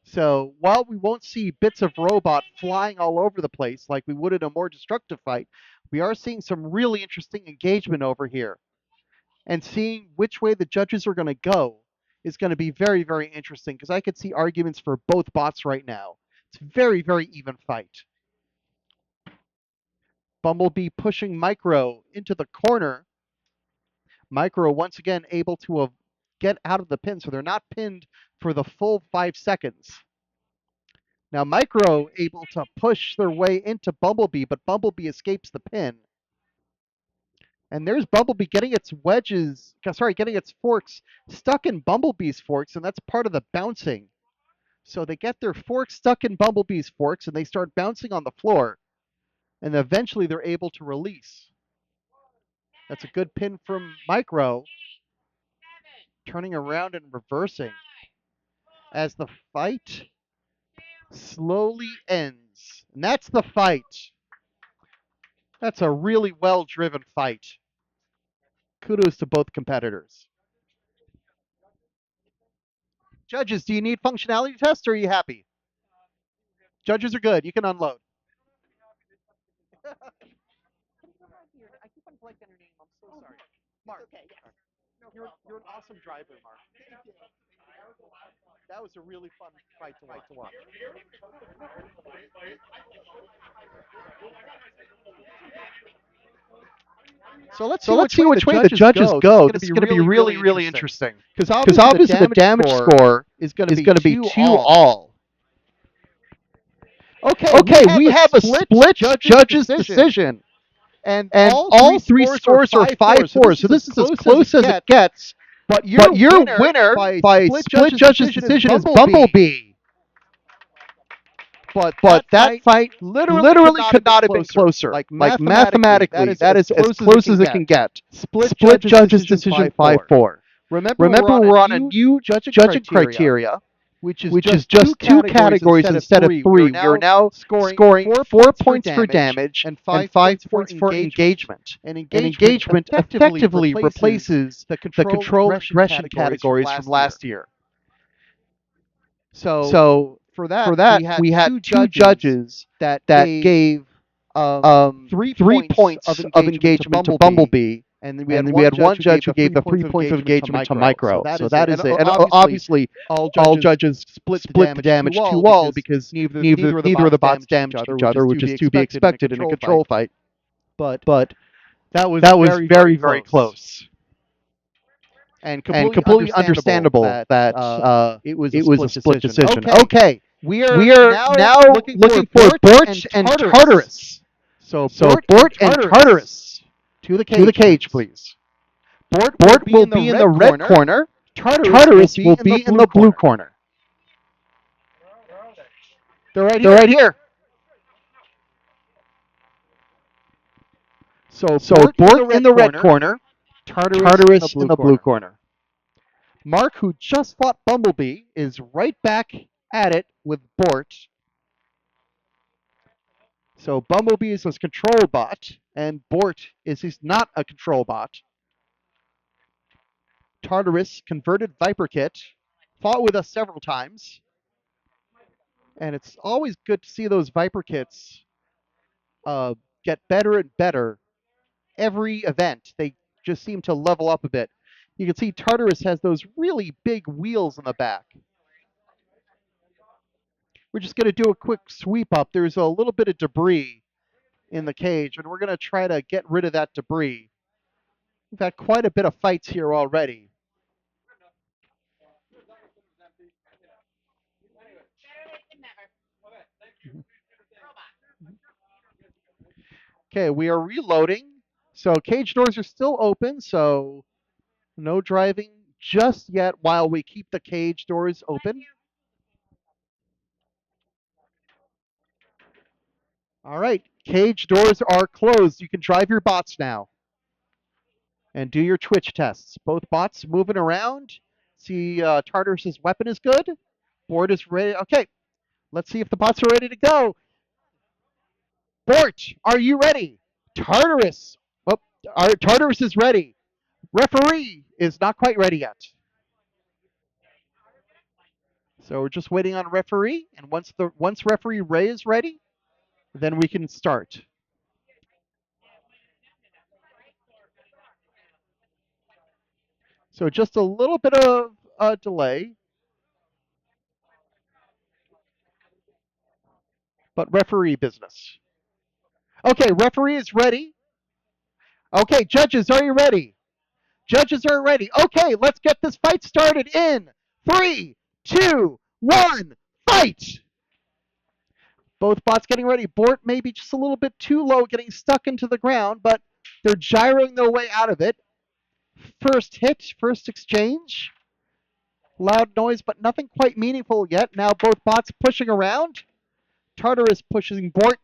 So while we won't see bits of robot flying all over the place like we would in a more destructive fight, we are seeing some really interesting engagement over here. And seeing which way the judges are going to go is going to be very, very interesting because I could see arguments for both bots right now. It's a very, very even fight. Bumblebee pushing Micro into the corner. Micro once again able to get out of the pin, so they're not pinned for the full 5 seconds. Now Micro able to push their way into Bumblebee, but Bumblebee escapes the pin. And there's Bumblebee getting its getting its forks stuck in Bumblebee's forks, and that's part of the bouncing. So they get their forks stuck in Bumblebee's forks, and they start bouncing on the floor. And eventually they're able to release. That's a good pin from Micro. Turning around and reversing as the fight slowly ends. And that's the fight. That's a really well-driven fight. Kudos to both competitors. Judges, do you need functionality tests or are you happy? Judges are good. You can unload. I keep on blanking your name. I'm so sorry. Mark. Okay, yes. You're an awesome driver, Mark. That was a really fun fight to watch. So let's see which way the judges go. This is going to be really, really interesting. Because obviously the damage score is going to be 2-all. Okay, we have a split judges' decision. And all three scores are 5-4. So this is as close as it gets. But your winner by split judges' decision is Bumblebee. But that fight literally could not have been closer. Like mathematically, that is as close as it can get. Split judges' decision 5-4. Remember, we're on a new judging criteria, which is just two categories instead of three. We are now scoring 4 points for damage and 5 points for engagement. And engagement effectively replaces the control aggression categories from last year. So for that, we had two judges that gave 3 points of engagement to Bumblebee, and then we had one judge who gave the 3 points of engagement to Micro. So that is it. And obviously, all judges split the damage 2-all because neither of the bots damaged each other, which is to be expected in a control fight. But that was very, very close. And completely understandable that it was a split decision. Okay, we are now looking for Bort and Tartarus. So Bort and Tartarus, to the cage, please. Bort will be in the red corner. Tartarus will be in the blue corner. They're right here. So Bort in the red corner. Tartarus in the blue corner. Mark, who just fought Bumblebee, is right back at it with Bort. So Bumblebee is his control bot, and Bort is not a control bot. Tartarus, converted Viper Kit, fought with us several times. And it's always good to see those Viper Kits get better and better every event. They just seem to level up a bit. You can see Tartarus has those really big wheels in the back. We're just going to do a quick sweep up. There's a little bit of debris in the cage, and we're going to try to get rid of that debris. We've had quite a bit of fights here already. Okay, we are reloading. So cage doors are still open, so no driving just yet while we keep the cage doors open. All right, cage doors are closed. You can drive your bots now and do your twitch tests. Both bots moving around. See, Tartarus's weapon is good. Board is ready. Okay, let's see if the bots are ready to go. Bort, are you ready? Tartarus. Oh, Tartarus is ready. Referee is not quite ready yet. So we're just waiting on referee, and once referee Ray is ready, then we can start. So just a little bit of a delay, but referee business. Okay, referee is ready. Okay, judges, are you ready? Judges are ready. Okay, let's get this fight started in 3, 2, 1, fight! Both bots getting ready. Bort maybe just a little bit too low, getting stuck into the ground, but they're gyroing their way out of it. First hit, first exchange. Loud noise, but nothing quite meaningful yet. Now both bots pushing around. Tartarus pushing Bort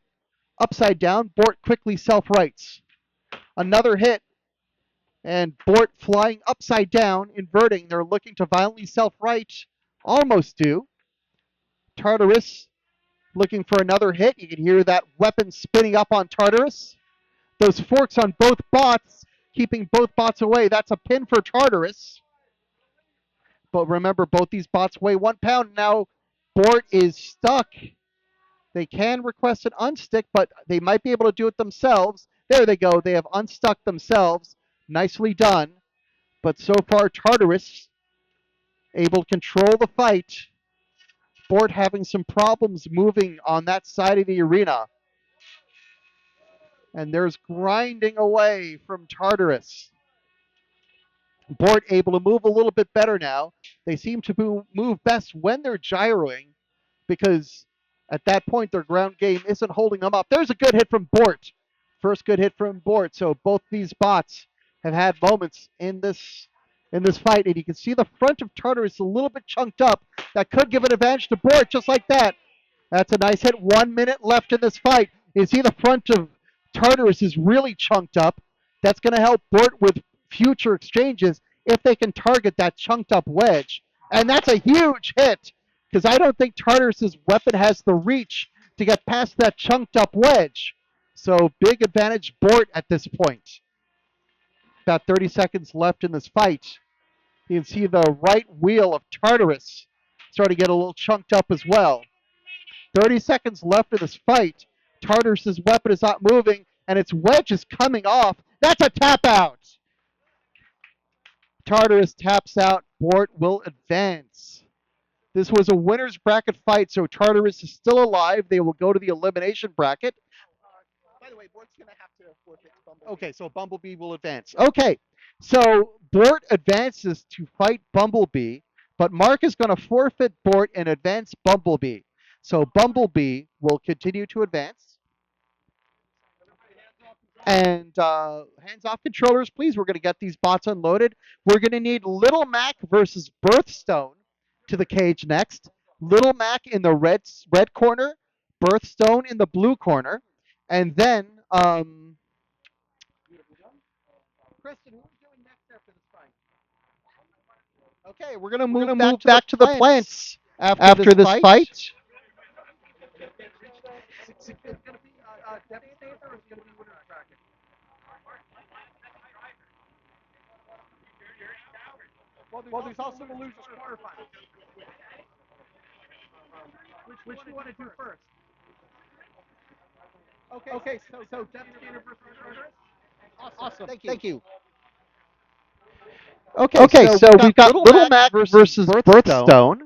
upside down. Bort quickly self-rights. Another hit, and Bort flying upside down, inverting. They're looking to violently self-right. Almost do. Tartarus looking for another hit. You can hear that weapon spinning up on Tartarus. Those forks on both bots, keeping both bots away. That's a pin for Tartarus. But remember, both these bots weigh 1 pound. Now, Bort is stuck. They can request an unstick, but they might be able to do it themselves. There they go. They have unstuck themselves. Nicely done. But so far, Tartarus able to control the fight. Bort having some problems moving on that side of the arena. And there's grinding away from Tartarus. Bort able to move a little bit better now. They seem to move best when they're gyroing, because at that point their ground game isn't holding them up. There's a good hit from Bort. First good hit from Bort. So both these bots have had moments in this fight, and you can see the front of Tartarus a little bit chunked up. That could give an advantage to Bort, just like that. That's a nice hit. 1 minute left in this fight. You see the front of Tartarus is really chunked up. That's going to help Bort with future exchanges if they can target that chunked up wedge. And that's a huge hit, because I don't think Tartarus's weapon has the reach to get past that chunked up wedge. So big advantage Bort at this point. About 30 seconds left in this fight. You can see the right wheel of Tartarus starting to get a little chunked up as well. 30 seconds left of this fight. Tartarus's weapon is not moving, and its wedge is coming off. That's a tap out. Tartarus taps out. Bort will advance. This was a winner's bracket fight, so Tartarus is still alive. They will go to the elimination bracket. By the way, Bort's going to have to forfeit Bumblebee. Okay, so Bumblebee will advance. Okay, so Bort advances to fight Bumblebee, but Mark is going to forfeit Bort and advance Bumblebee. So Bumblebee will continue to advance. And hands off controllers, please. We're going to get these bots unloaded. We're going to need Little Mac versus Birthstone to the cage next. Little Mac in the red corner, Birthstone in the blue corner, and then Kristen, who are we doing next after this fight? okay, we're going to move back to the plants after this fight. It's going to be Devastator, or it's going to be winner's bracket? Well, there's also the losers quarterfinals. Which do you want to do first? Okay, so Devastator versus Tartarus? Awesome. Thank you. Okay, so we've got Little Mac versus Birthstone.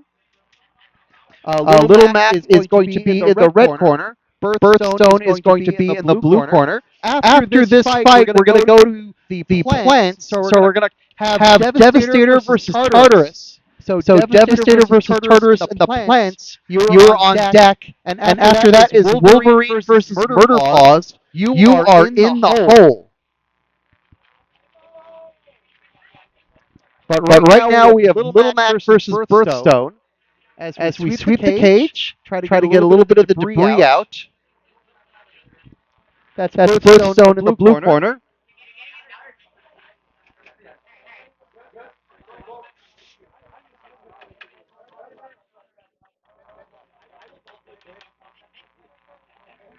Little Mac is going to be in the red corner. Birthstone is going to be in the blue corner. After this fight, we're going to go to the plants. So we're going to have Devastator versus Tartarus. So Devastator versus Tartarus in the plants. You're on deck. And after that is Wolverine versus Murder Paws. You are in the hole. But right now we have Little Mac versus Birthstone. As we sweep the cage, try to get a little bit of the debris out. That's Birthstone in the blue corner.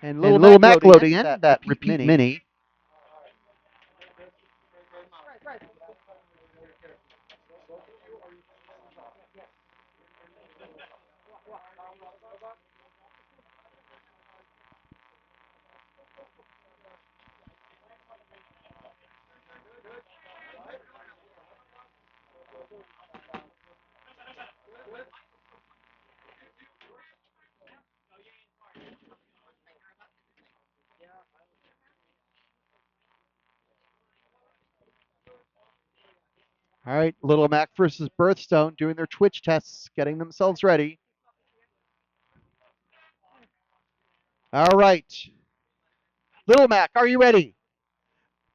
And Little Mac loading in, that repeat mini. All right, Little Mac versus Birthstone doing their Twitch tests, getting themselves ready. All right. Little Mac, are you ready?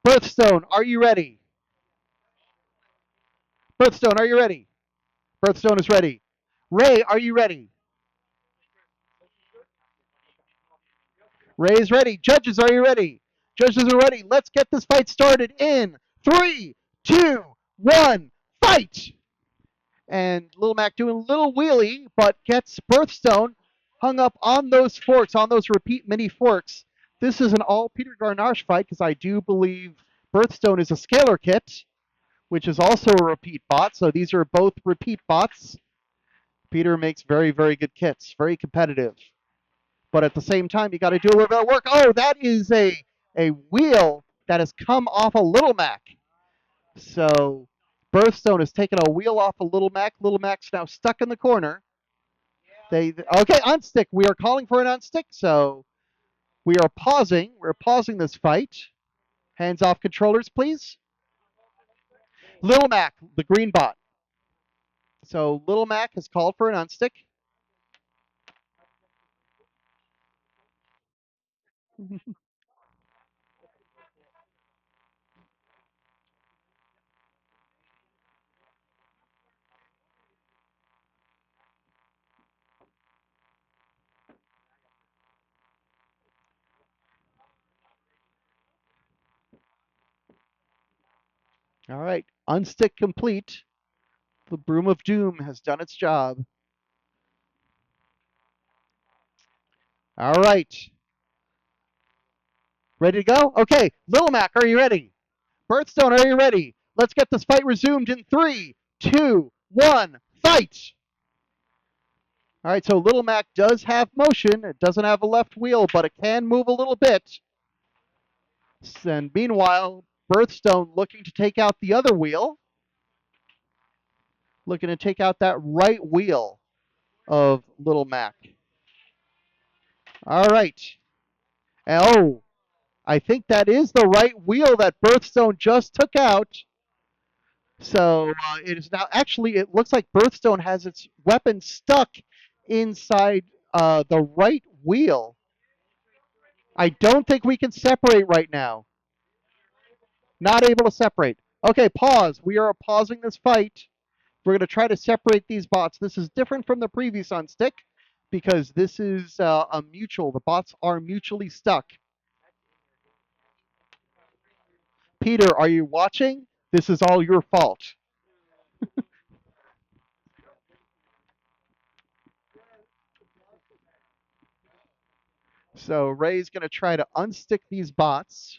Birthstone, are you ready? Birthstone, are you ready? Birthstone is ready. Ray, are you ready? Ray is ready. Judges, are you ready? Judges are ready. Let's get this fight started in 3, 2, 1, fight! And Little Mac doing a little wheelie, but gets Birthstone hung up on those forks, on those repeat mini forks. This is an all Peter Garnache fight because I do believe Birthstone is a scalar kit, which is also a repeat bot. So these are both repeat bots. Peter makes very, very good kits, very competitive. But at the same time, you got to do a little bit of work. Oh, that is a wheel that has come off a Little Mac. So Birthstone has taken a wheel off of Little Mac. Little Mac's now stuck in the corner. Okay, unstick. We are calling for an unstick, so we are pausing. We're pausing this fight. Hands off controllers, please. Little Mac, the green bot. So Little Mac has called for an unstick. All right, unstick complete. The Broom of Doom has done its job. All right. Ready to go? Okay, Little Mac, are you ready? Birthstone, are you ready? Let's get this fight resumed in 3, 2, 1, fight! All right, so Little Mac does have motion. It doesn't have a left wheel, but it can move a little bit. And meanwhile, Birthstone looking to take out the other wheel. Looking to take out that right wheel of Little Mac. All right. Oh, I think that is the right wheel that Birthstone just took out. So it is now actually, it looks like Birthstone has its weapon stuck inside the right wheel. I don't think we can separate right now. Not able to separate. Okay, pause. We are pausing this fight. We're going to try to separate these bots. This is different from the previous on stick because this is a mutual. The bots are mutually stuck. Peter, are you watching? This is all your fault. So Ray's going to try to unstick these bots.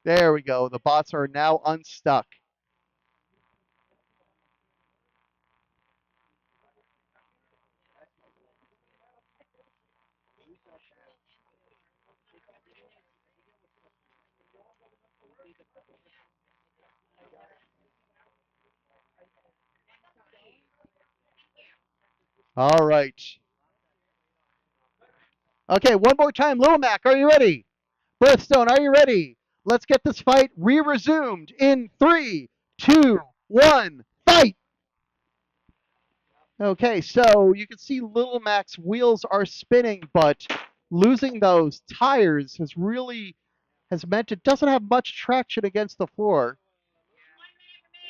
There we go. The bots are now unstuck. All right. Okay, one more time. Little Mac, are you ready? Birthstone, are you ready? Let's get this fight re-resumed in 3, 2, 1, fight! Okay, so you can see Little Mac's wheels are spinning, but losing those tires has meant it doesn't have much traction against the floor.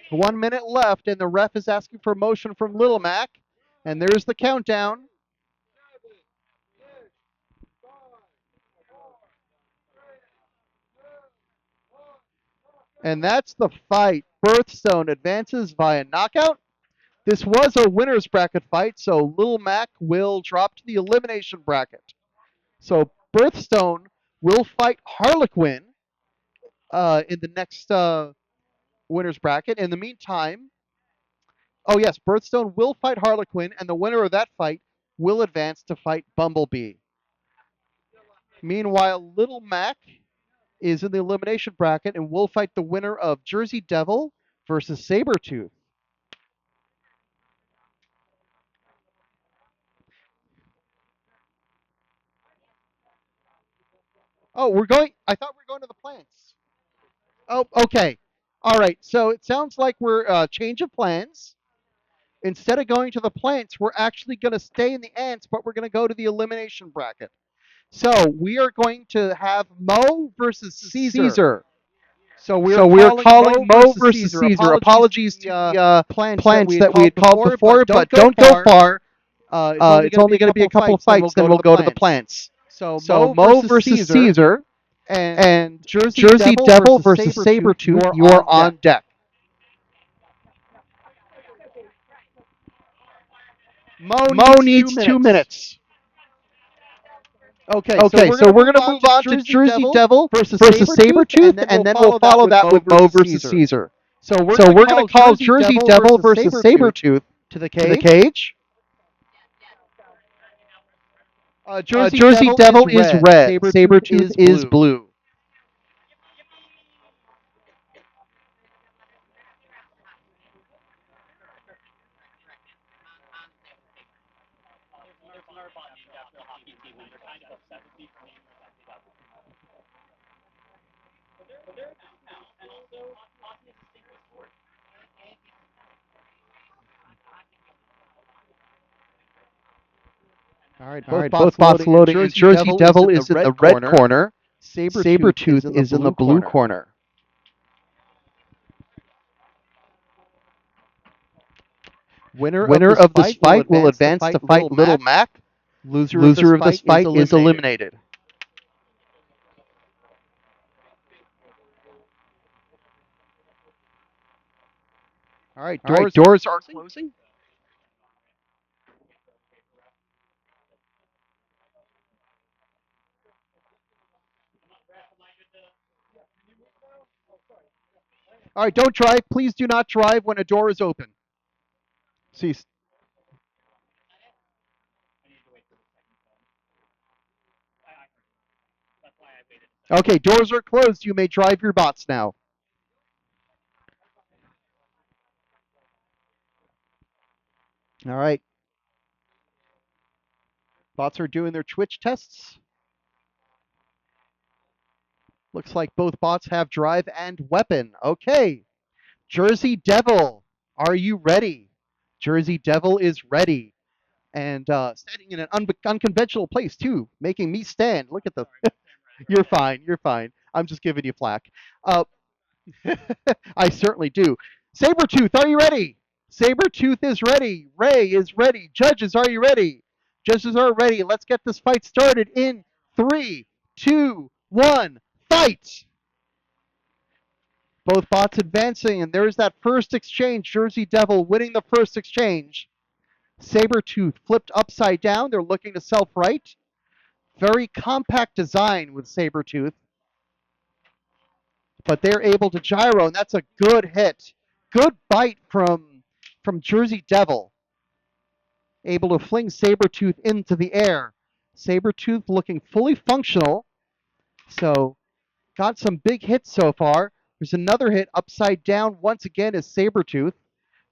1 minute left, and the ref is asking for motion from Little Mac. And there's the countdown. And that's the fight. Birthstone advances via knockout. This was a winner's bracket fight, so Little Mac will drop to the elimination bracket. So Birthstone will fight Harlequin in the next winner's bracket. In the meantime, oh yes, Birthstone will fight Harlequin, and the winner of that fight will advance to fight Bumblebee. Meanwhile, Little Mac is in the elimination bracket and will fight the winner of Jersey Devil versus Sabretooth. Oh, I thought we were going to the plants. Oh, okay. All right. So it sounds like we're change of plans. Instead of going to the plants, we're actually going to stay in the ants, but we're going to go to the elimination bracket. So we are going to have Mo versus Caesar. So we are calling Mo versus Caesar. Apologies to the plants that we had called before, but don't go far. It's only going to be a couple of fights, then we'll go to the plants. So Mo versus Caesar and Jersey Devil versus Sabretooth, you're on deck. Mo needs 2 minutes. Okay, so we're going to move on to Jersey Devil versus Sabretooth, and then we'll follow that with Mo versus Caesar. So we're going to call Jersey Devil versus Sabretooth to the cage. Jersey Devil is red. Sabretooth is blue. All right, both bots loading. And Jersey Devil is in the red corner. Sabretooth is in the blue corner. Winner of this fight will advance to fight Little Mac. Loser of this fight is eliminated. All right, doors are closing. All right, don't drive. Please do not drive when a door is open. Cease. Okay, doors are closed. You may drive your bots now. All right. Bots are doing their Twitch tests. Looks like both bots have drive and weapon. Okay. Jersey Devil, are you ready? Jersey Devil is ready. And standing in an unconventional place, too, making me stand. Look at the. You're fine. You're fine. I'm just giving you flack. I certainly do. Sabretooth, are you ready? Sabretooth is ready. Ray is ready. Judges, are you ready? Judges are ready. Let's get this fight started in 3, 2, 1, fight! Both bots advancing, and there's that first exchange. Jersey Devil winning the first exchange. Sabretooth flipped upside down. They're looking to self-right. Very compact design with Sabretooth. But they're able to gyro, and that's a good hit. Good bite from Jersey Devil. Able to fling Sabretooth into the air. Sabretooth looking fully functional. So, got some big hits so far. There's another hit upside down once again is Sabretooth.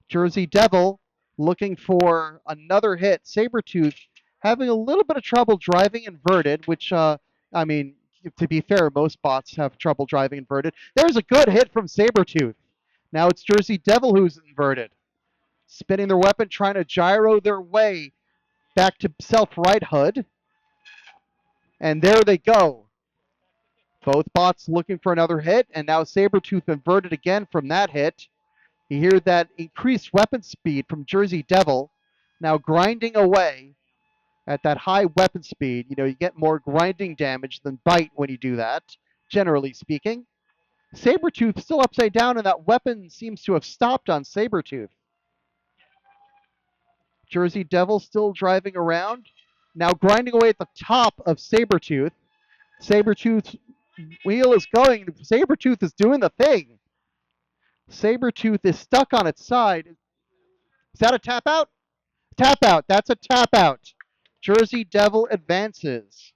Jersey Devil looking for another hit. Sabretooth having a little bit of trouble driving inverted, which, I mean, to be fair, most bots have trouble driving inverted. There's a good hit from Sabretooth. Now it's Jersey Devil who's inverted. Spinning their weapon, trying to gyro their way back to self-right HUD. And there they go. Both bots looking for another hit, and now Sabretooth inverted again from that hit. You hear that increased weapon speed from Jersey Devil, now grinding away at that high weapon speed. You know, you get more grinding damage than bite when you do that, generally speaking. Sabretooth still upside down, and that weapon seems to have stopped on Sabretooth. Jersey Devil still driving around, now grinding away at the top of Sabretooth. Sabretooth's wheel is going. Sabretooth is doing the thing. Sabretooth is stuck on its side. Is that a tap out? Tap out. That's a tap out. Jersey Devil advances.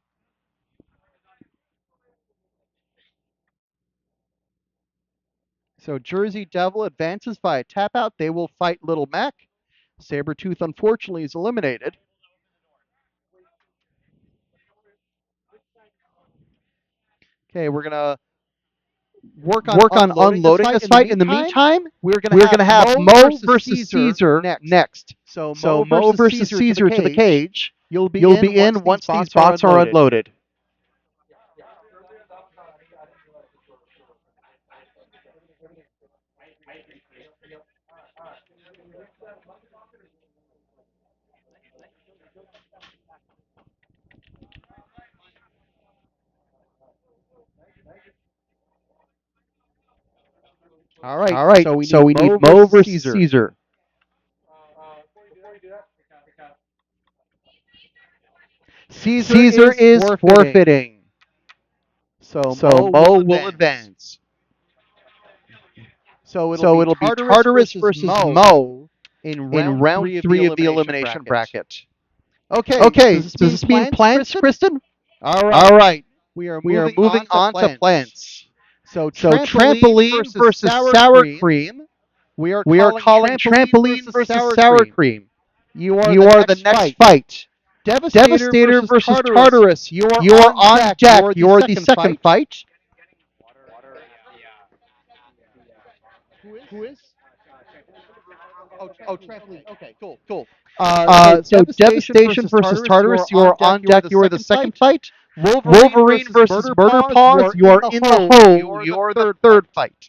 So Jersey Devil advances by a tap out. They will fight Little Mac. Sabretooth, unfortunately, is eliminated. Okay, we're going to work on unloading this fight. In the meantime, we're going to have Mo versus Caesar next. So Mo versus Caesar to the cage. You'll be in once these bots are unloaded. All right, so we need Mo versus Caesar. Before you do that, Caesar is forfeiting. So Mo will advance. So it'll be Tartarus versus Mo in round 3 of the elimination bracket. Okay, does this mean plants, Kristen? All right. We are moving on to plants. So trampoline versus sour cream. We are calling trampoline versus sour cream. You are the next fight. Devastator versus Tartarus. You are on deck. You're the second fight. Who is? Oh, trampoline. Okay, cool. So Devastation versus Tartarus. You are on deck. You are the second fight. Wolverine versus Murder Paws. You are in the hole. You are the third fight.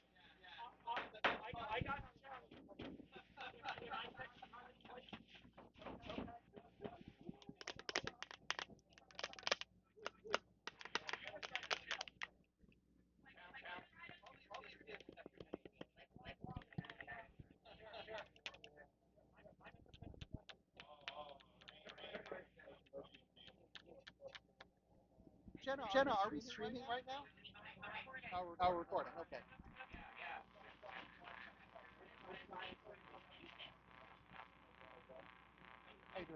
Jenna, are we streaming right now? Our recording. Okay.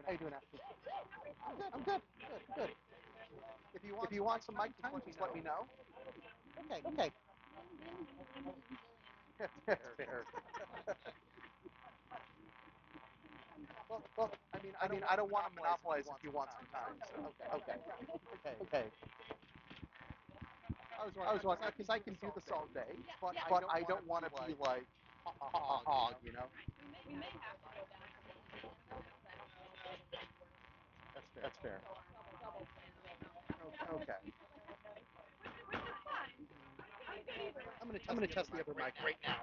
How you doing, Ashley? I'm good. Good. If you want some mic time, just let me know. Okay. That's fair. Well, I mean, I don't want to monopolize if you want some time. So, okay. I was wondering because I can do this all day, but I don't want to be like a hog, you know. That's fair. Okay. I'm gonna test the other mic right now.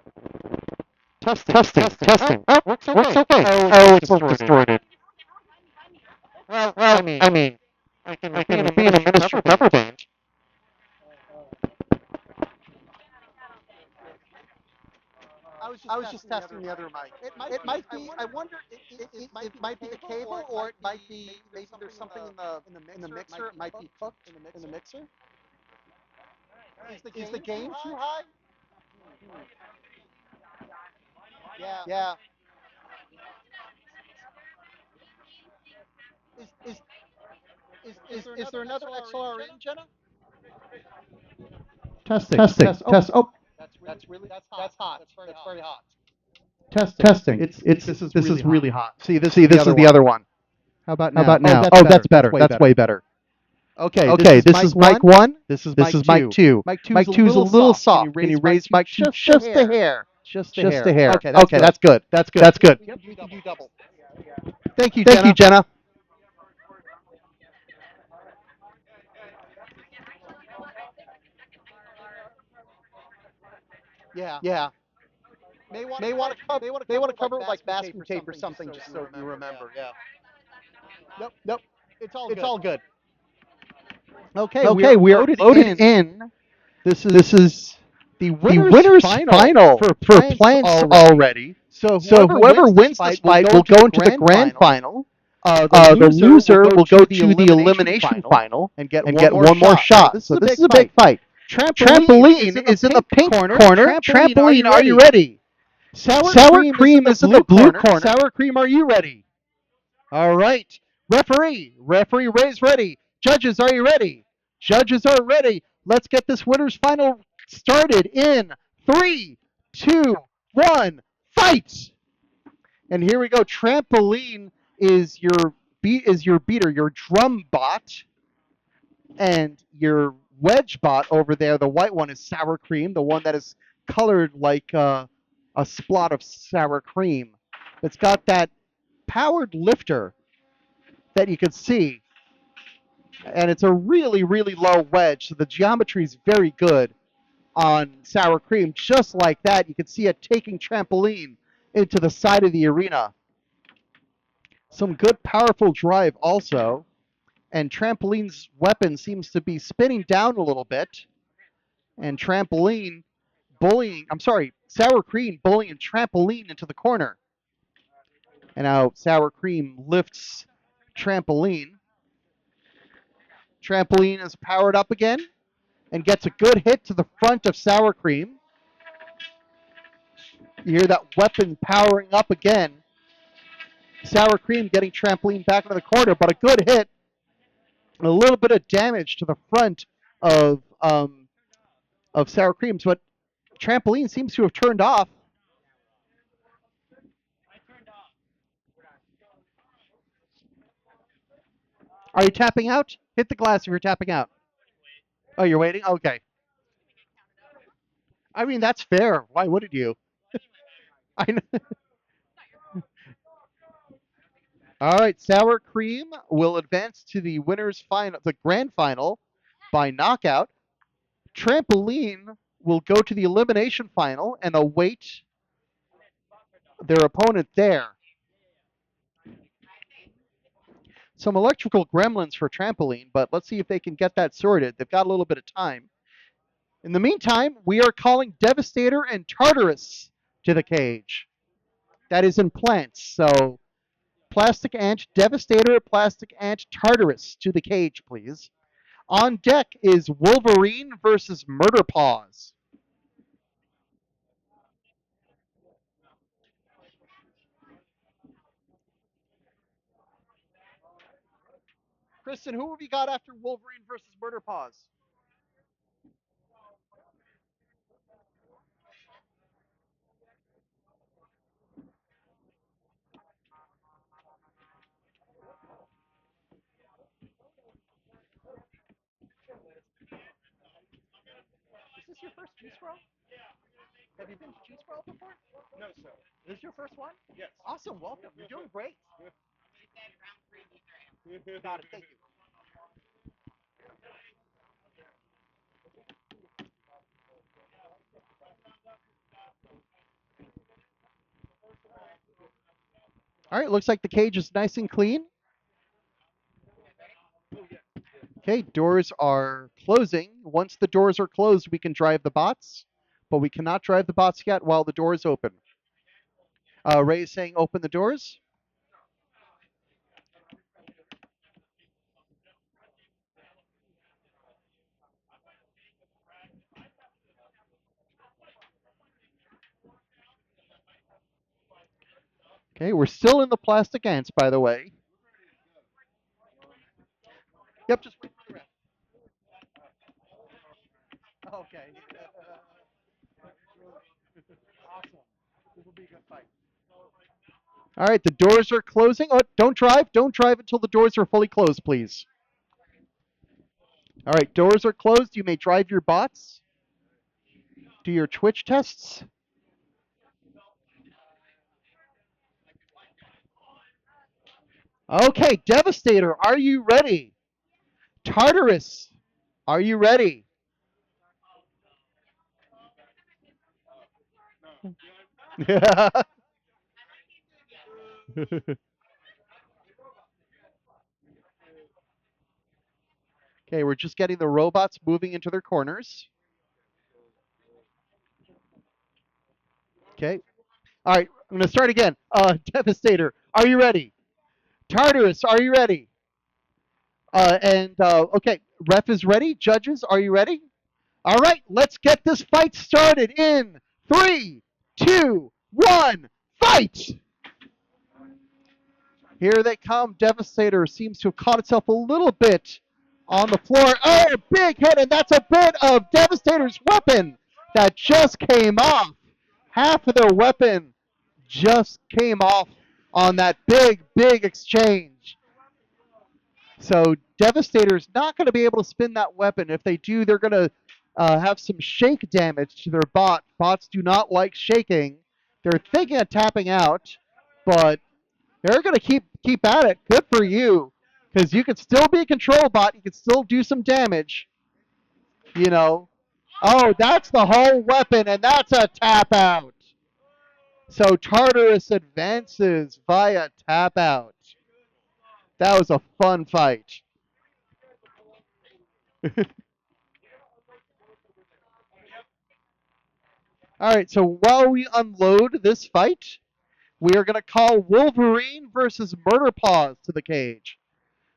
Testing. Oh, works okay. Oh, it's distorted. Well, I mean, I can be in a minister cover band. I was just testing the other mic. It might be. I wonder. It might be the cable, or it might be maybe there's something in the mixer. It might be cooked in the mixer. Is the gain too high? Yeah. Is there another XLR in, Jenna? Testing. Oh, That's hot. That's very hot. Testing. It's This is this is really really hot. hot. See, See, this is the other one. How about How now? about Oh, now? that's Oh, better. that's better. Way That's better. way better. Okay, this Okay, is this mic is mic one. one. This is This mic is mic two. two. Mic two is Mic a two is a little little soft. Can you soft. Can you raise mic raise two mic two just a just a hair? hair? Just a Just hair. a hair. Okay, that's Okay, good. that's good. That's good. That's good. Yep, we can do double. Thank you, Thank you, Jenna. Jenna. Yeah. Yeah. May want to May want cover. to cover. May want to May cover want it to like cover it like masking tape masking or tape or something, something, just so you remember. Yeah. Nope. Nope. It's all It's good. all good. Okay, we Okay, are we are loaded loaded in. in. This This is is the the winner's winner's final final for for plants plants already. already. So So whoever whoever wins this wins this fight will fight go will into the go into the grand grand final. final. The The loser will loser go will go to the to the elimination elimination final final and get and one get more one more shot. So shot. this is So a this big is a big fight. fight. Trampoline is Trampoline in the is in the pink pink corner. corner. Trampoline, are Trampoline, you are you ready? ready? Sour Sour cream is in cream the is in the blue blue corner. corner. Sour cream, are you ready? All right. Referee Ray's ready. Judges, are you ready? Judges are ready. Let's get this winner's final started in 3, 2, 1, fight! And here we go. Trampoline is your beater, your drum bot, and your wedge bot over there. The white one is sour cream, the one that is colored like a splot of sour cream. It's got that powered lifter that you can see, and it's a really low wedge, so the geometry is very good on sour cream. Just like that, you can see it taking trampoline into the side of the arena. Some good powerful drive also, and trampoline's weapon seems to be spinning down a little bit, and sour cream bullying trampoline into the corner. And now sour cream lifts trampoline. Trampoline is powered up again and gets a good hit to the front of sour cream. You hear that weapon powering up again. Sour cream getting trampoline back into the corner, but a good hit. A little bit of damage to the front of sour creams, but trampoline seems to have turned off. Are you tapping out? Hit the glass if you're tapping out. Oh, you're waiting? Okay. I mean, that's fair. Why wouldn't you? I know. All right, sour cream will advance to the winner's final, the grand final, by knockout. Trampoline will go to the elimination final and await their opponent there. Some electrical gremlins for trampoline, but let's see if they can get that sorted. They've got a little bit of time. In the meantime, we are calling Devastator and Tartarus to the cage. That is in plants, so Plastic Ant Devastator, Plastic Ant Tartarus to the cage, please. On deck is Wolverine versus Murder Paws. Kristen, who have you got after Wolverine versus Murder Paws? Is this your first GSCRL? Have you been to GSCRL before? No, sir. This is your first one? Yes. Awesome, welcome. You're doing great. Got it, thank you. All right, looks like the cage is nice and clean. Okay, doors are closing. Once the doors are closed, we can drive the bots, but we cannot drive the bots yet while the door is open. Ray is saying open the doors. Okay, we're still in the plastic ants, by the way. Yep, just wait for the rest. Okay. Awesome. This will be a good fight. All right, the doors are closing. Oh, don't drive. Don't drive until the doors are fully closed, please. All right, doors are closed. You may drive your bots. Do your twitch tests. Okay, Devastator, are you ready? Tartarus, are you ready? Yeah. Okay, we're just getting the robots moving into their corners. Okay. All right, I'm going to start again. Devastator, are you ready? Tartarus, are you ready? Okay, ref is ready. Judges, are you ready? All right, let's get this fight started in 3, 2, 1, fight! Here they come. Devastator seems to have caught itself a little bit on the floor. Oh, big hit, and that's a bit of Devastator's weapon that just came off. Half of their weapon just came off on that big, big exchange. So Devastator's not going to be able to spin that weapon. If they do, they're going to have some shake damage to their bot. Bots do not like shaking. They're thinking of tapping out, but they're going to keep at it. Good for you, because you can still be a control bot. You can still do some damage. You know. Oh, that's the whole weapon, and that's a tap out. So Tartarus advances via tap out. That was a fun fight. All right, so while we unload this fight, we are going to call Wolverine versus Murder Paws to the cage.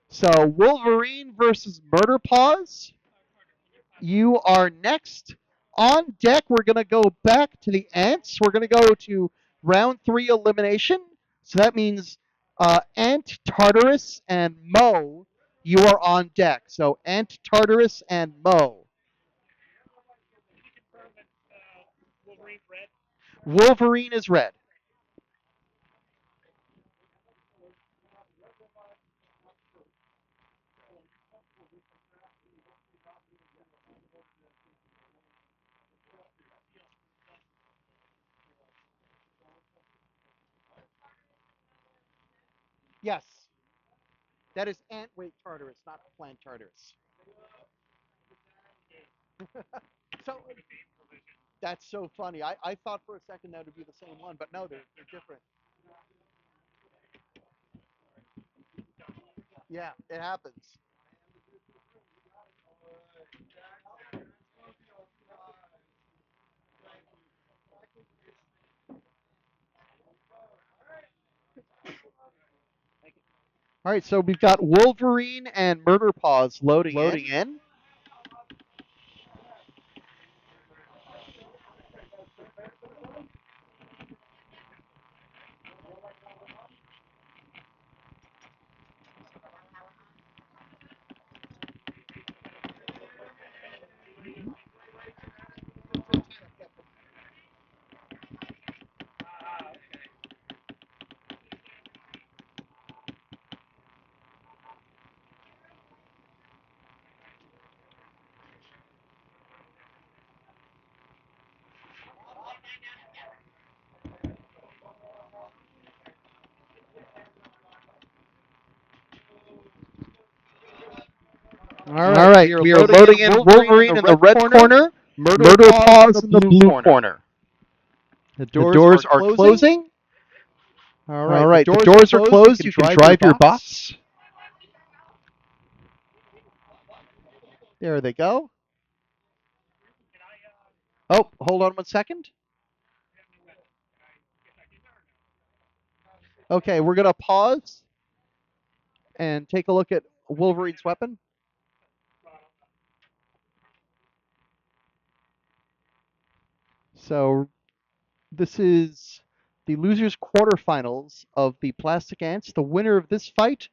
So Wolverine versus Murder Paws, you are next. On deck, we're going to go back to the Ants. We're going to go to round 3 elimination. So that means Ant, Tartarus, and Mo, you are on deck. So Ant, Tartarus, and Mo. Wolverine is red. Yes. That is ant weight Tartarus, not plant Tartarus. So that's so funny. I thought for a second that would be the same one, but no, they're different. Yeah, it happens. All right, so we've got Wolverine and Murder Paws loading in. All right, we are loading in Wolverine in the red corner, Murder Paws in the blue corner. The doors are closing. All right, the doors are closed. You can drive your bots. There they go. Oh, hold on one second. Okay, we're going to pause and take a look at Wolverine's weapon. So this is the losers quarterfinals of the Plastic Ants. The winner of this fight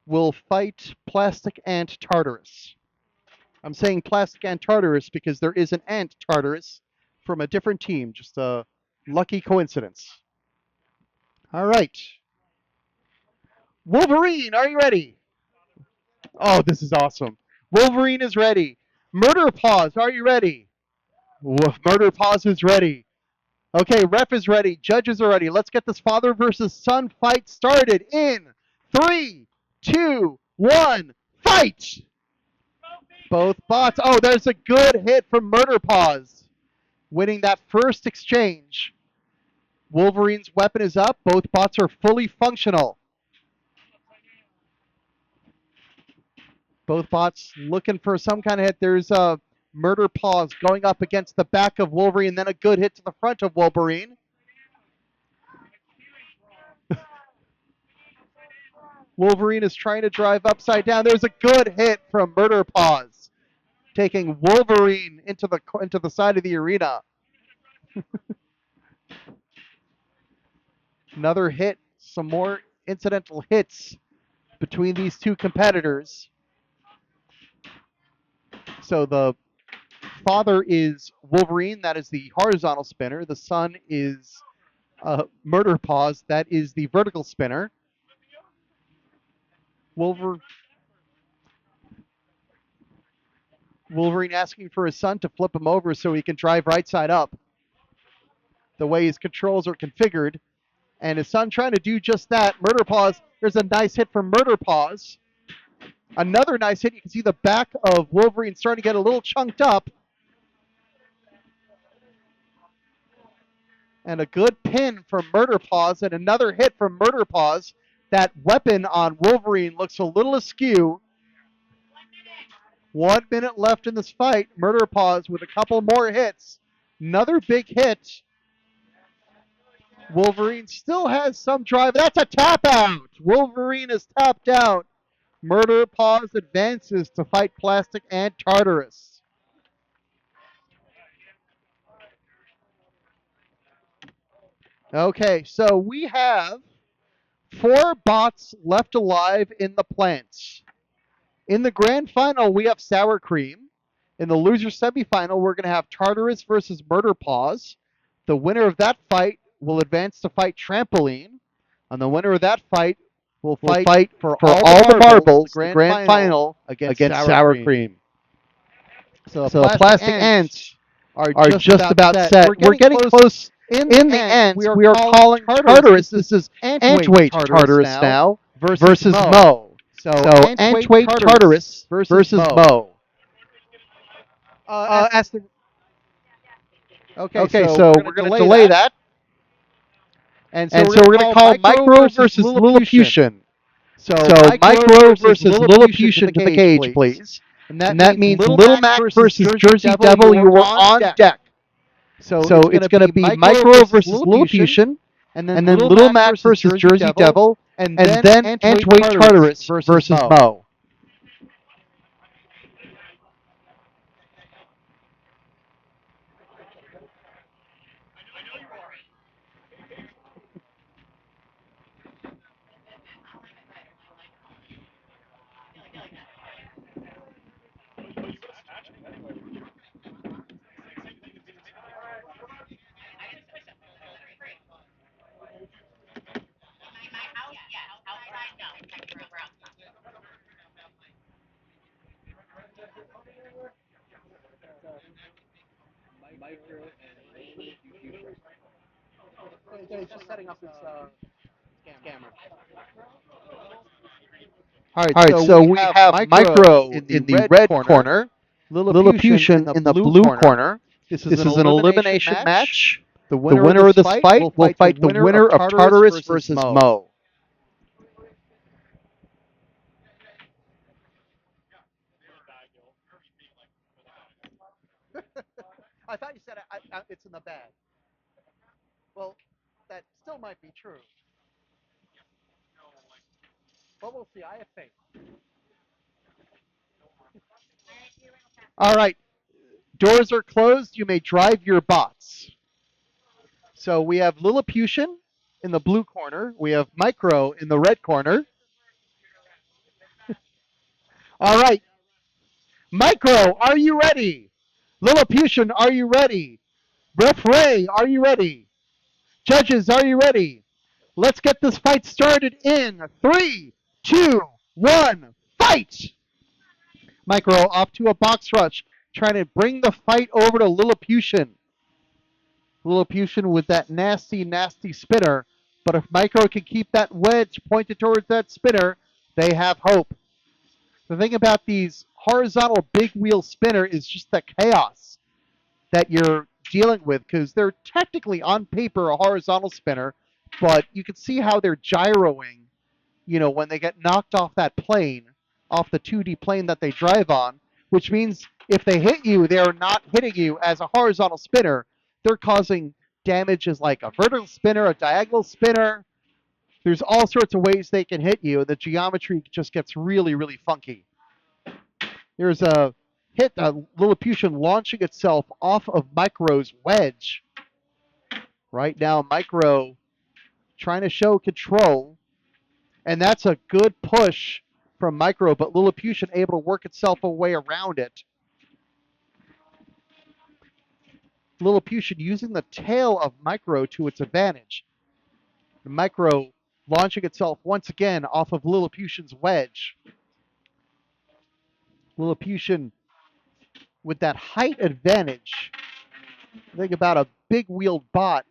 will fight Plastic Ant Tartarus. I'm saying Plastic Ant Tartarus because there is an Ant Tartarus from a different team. Just a lucky coincidence. All right. Wolverine, are you ready? Oh, this is awesome. Wolverine is ready. Murder Paws, are you ready? Murder Paws is ready. Okay, ref is ready. Judges are ready. Let's get this father versus son fight started in 3, 2, 1, fight! Both bots. Oh, there's a good hit from Murder Paws, winning that first exchange. Wolverine's weapon is up. Both bots are fully functional. Both bots looking for some kind of hit. There's a Murder Paws going up against the back of Wolverine, then a good hit to the front of Wolverine. Wolverine is trying to drive upside down. There's a good hit from Murder Paws, taking Wolverine into the side of the arena. Another hit, some more incidental hits between these two competitors. So the father is Wolverine, that is the horizontal spinner. The son is Murder Paws, that is the vertical spinner. Wolverine asking for his son to flip him over so he can drive right side up, the way his controls are configured. And his son trying to do just that. Murder Paws, there's a nice hit from Murder Paws. Another nice hit. You can see the back of Wolverine starting to get a little chunked up. And a good pin from Murder Paws, and another hit from Murder Paws. That weapon on Wolverine looks a little askew. 1 minute left in this fight. Murder Paws with a couple more hits. Another big hit. Wolverine still has some drive. That's a tap out. Wolverine is tapped out. Murder Paws advances to fight Plastic and Tartarus. Okay, so we have 4 bots left alive in the plants. In the grand final, we have Sour Cream. In the loser semifinal, we're going to have Tartarus versus Murder Paws. The winner of that fight will advance to fight Trampoline. And the winner of that fight will fight for all the marbles, the grand final against Sour Cream. So the Plastic Ants are just about set. We're getting close. In the Ants, we are calling Tartarus. This is Antweight Tartarus now versus Mo. So Antweight Tartarus versus Mo. Okay, so we're going to delay that. And so we're going to call Micro versus Lilliputian. So Micro versus Lilliputian to the cage, please. And that means Little Mac versus Jersey Devil, you are on deck. So it's going to be Micro versus Lilliputian, and then Little Mac versus Jersey Devil, and then Antweight Tartarus versus Mo. It's just setting up his camera. All right, so we have Micro in the red corner, Lilliputian in the blue corner. This is an elimination match. The winner of this fight will fight the winner of Tartarus versus Mo. I thought you said it's in the bag. Well, that still might be true. But we'll see. I have faith. All right. Doors are closed. You may drive your bots. So we have Lilliputian in the blue corner. We have Micro in the red corner. All right. Micro, are you ready? Lilliputian, are you ready? Referee, are you ready? Judges, are you ready? Let's get this fight started in 3, 2, 1, fight! Micro off to a box rush, trying to bring the fight over to Lilliputian. Lilliputian with that nasty, nasty spinner. But if Micro can keep that wedge pointed towards that spinner, they have hope. The thing about these horizontal big wheel spinner is just the chaos that you're dealing with, because they're technically on paper a horizontal spinner, but you can see how they're gyroing, when they get knocked off that plane, off the 2D plane that they drive on, which means if they hit you, they're not hitting you as a horizontal spinner. They're causing damage as like a vertical spinner, a diagonal spinner. There's all sorts of ways they can hit you. The geometry just gets really, really funky. There's a hit, Lilliputian launching itself off of Micro's wedge. Right now, Micro trying to show control, and that's a good push from Micro, but Lilliputian able to work itself a way around it. Lilliputian using the tail of Micro to its advantage. Micro launching itself once again off of Lilliputian's wedge. Lilliputian with that height advantage. The thing about a big wheeled bot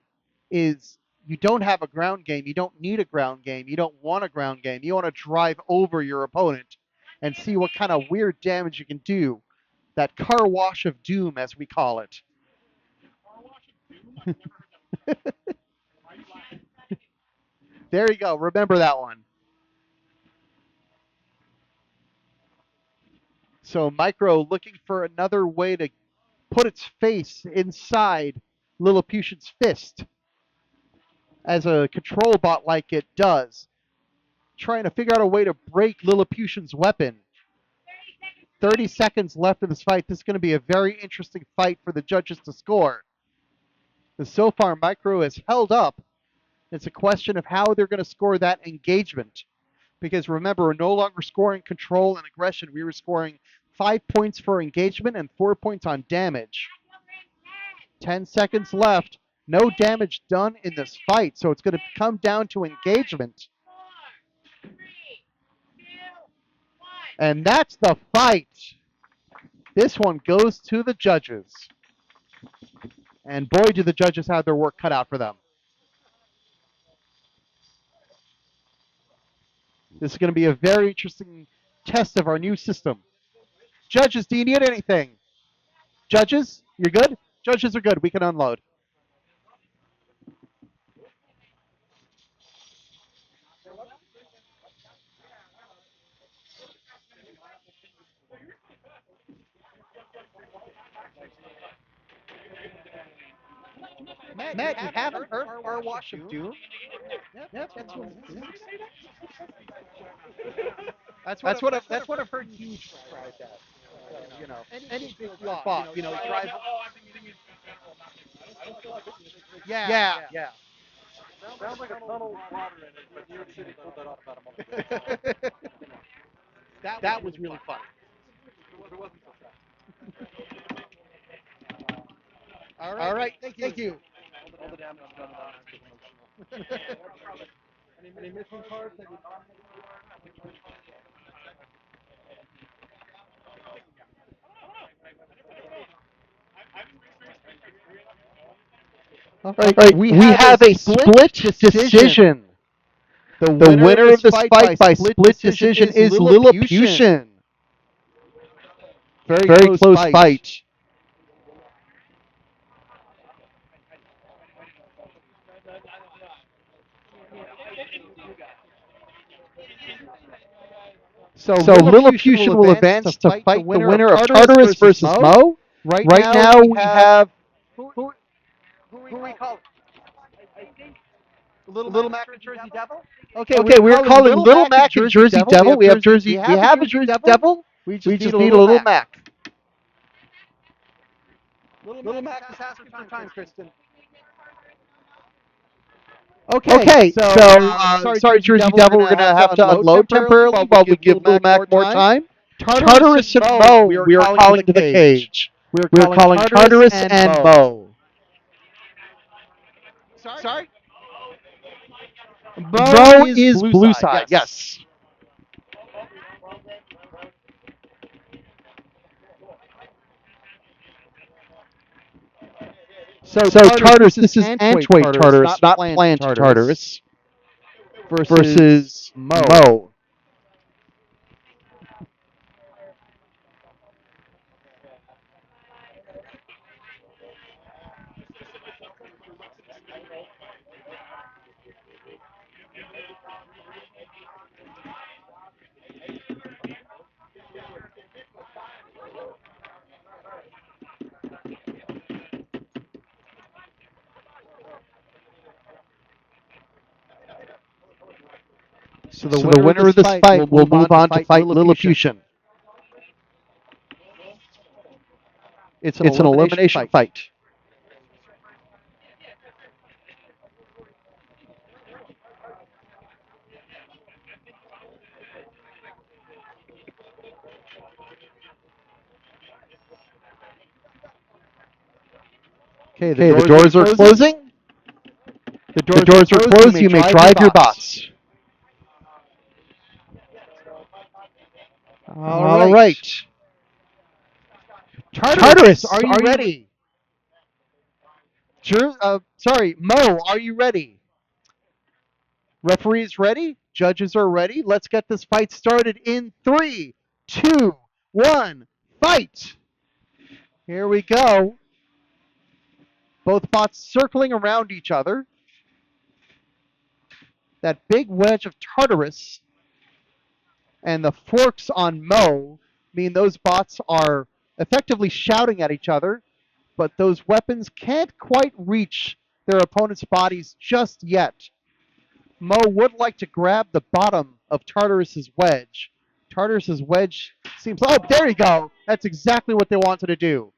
is you don't have a ground game. You don't need a ground game. You don't want a ground game. You want to drive over your opponent and see what kind of weird damage you can do. That car wash of doom, as we call it. There you go. Remember that one. So Micro looking for another way to put its face inside Lilliputian's fist as a control bot like it does. Trying to figure out a way to break Lilliputian's weapon. 30 seconds left in this fight. This is going to be a very interesting fight for the judges to score. Because so far, Micro has held up. It's a question of how they're going to score that engagement. Because remember, we're no longer scoring control and aggression. We were scoring 5 points for engagement and 4 points on damage. 10 seconds left. No damage done in this fight. So it's going to come down to engagement. And that's the fight. This one goes to the judges. And boy, do the judges have their work cut out for them. This is going to be a very interesting test of our new system. Judges, do you need anything? Judges, you're good? Judges are good. We can unload. Matt, you haven't heard Car Wash of Doom? Yep, that's what I've heard huge describe that. Any big bot, drive. Yeah. Sounds like a tunnel with water in it, but New York City pulled that off about a month ago. That was really fun. It wasn't so fast. All right. Thank you. All the damage done. Any missing parts? All right, we have a split decision. The winner of this fight by split decision is Lilliputian. Very close fight. So Lilliputian will advance to fight the winner of Tartarus versus Mo. Right now we have... Who are we calling? Little Mac and Jersey Devil? Okay, we're calling Little Mac and Jersey Devil. We have a Jersey Devil. We just need a Little Mac. Little Mac is asking for time, Kristen. Okay, so sorry, Jersey Devil, we're going to have to unload temporarily while we give Little Mac more time. Tartarus and Mo, we are calling to the cage. We're calling Tartarus and Mo. Sorry? Mo is blue side, yes. So Tartarus, this is Antweight Tartarus, not plant Tartarus, versus Mo. So the winner of this fight will move on to fight Lilliputian. It's an elimination fight. Okay, the doors are closing. The doors are closed. You may drive your bots. All right. Tartarus, are you ready? Sorry, Mo, are you ready? Referees ready? Judges are ready. Let's get this fight started in 3, 2, 1, fight! Here we go. Both bots circling around each other. That big wedge of Tartarus and the forks on Mo mean those bots are effectively shouting at each other, but those weapons can't quite reach their opponent's bodies just yet. Mo would like to grab the bottom of Tartarus's wedge. Tartarus's wedge seems... Oh, there you go! That's exactly what they wanted to do.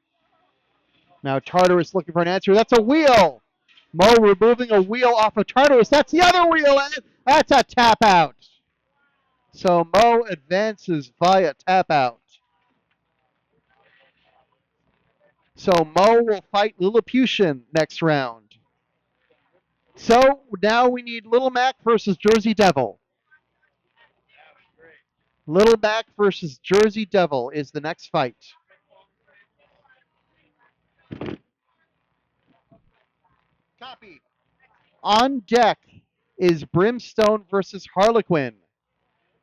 Now Tartarus looking for an answer. That's a wheel! Mo removing a wheel off of Tartarus. That's the other wheel! That's a tap out! So Mo advances via tap out. So Mo will fight Lilliputian next round. So now we need Little Mac versus Jersey Devil. Little Mac versus Jersey Devil is the next fight. Copy. On deck is Brimstone versus Harlequin.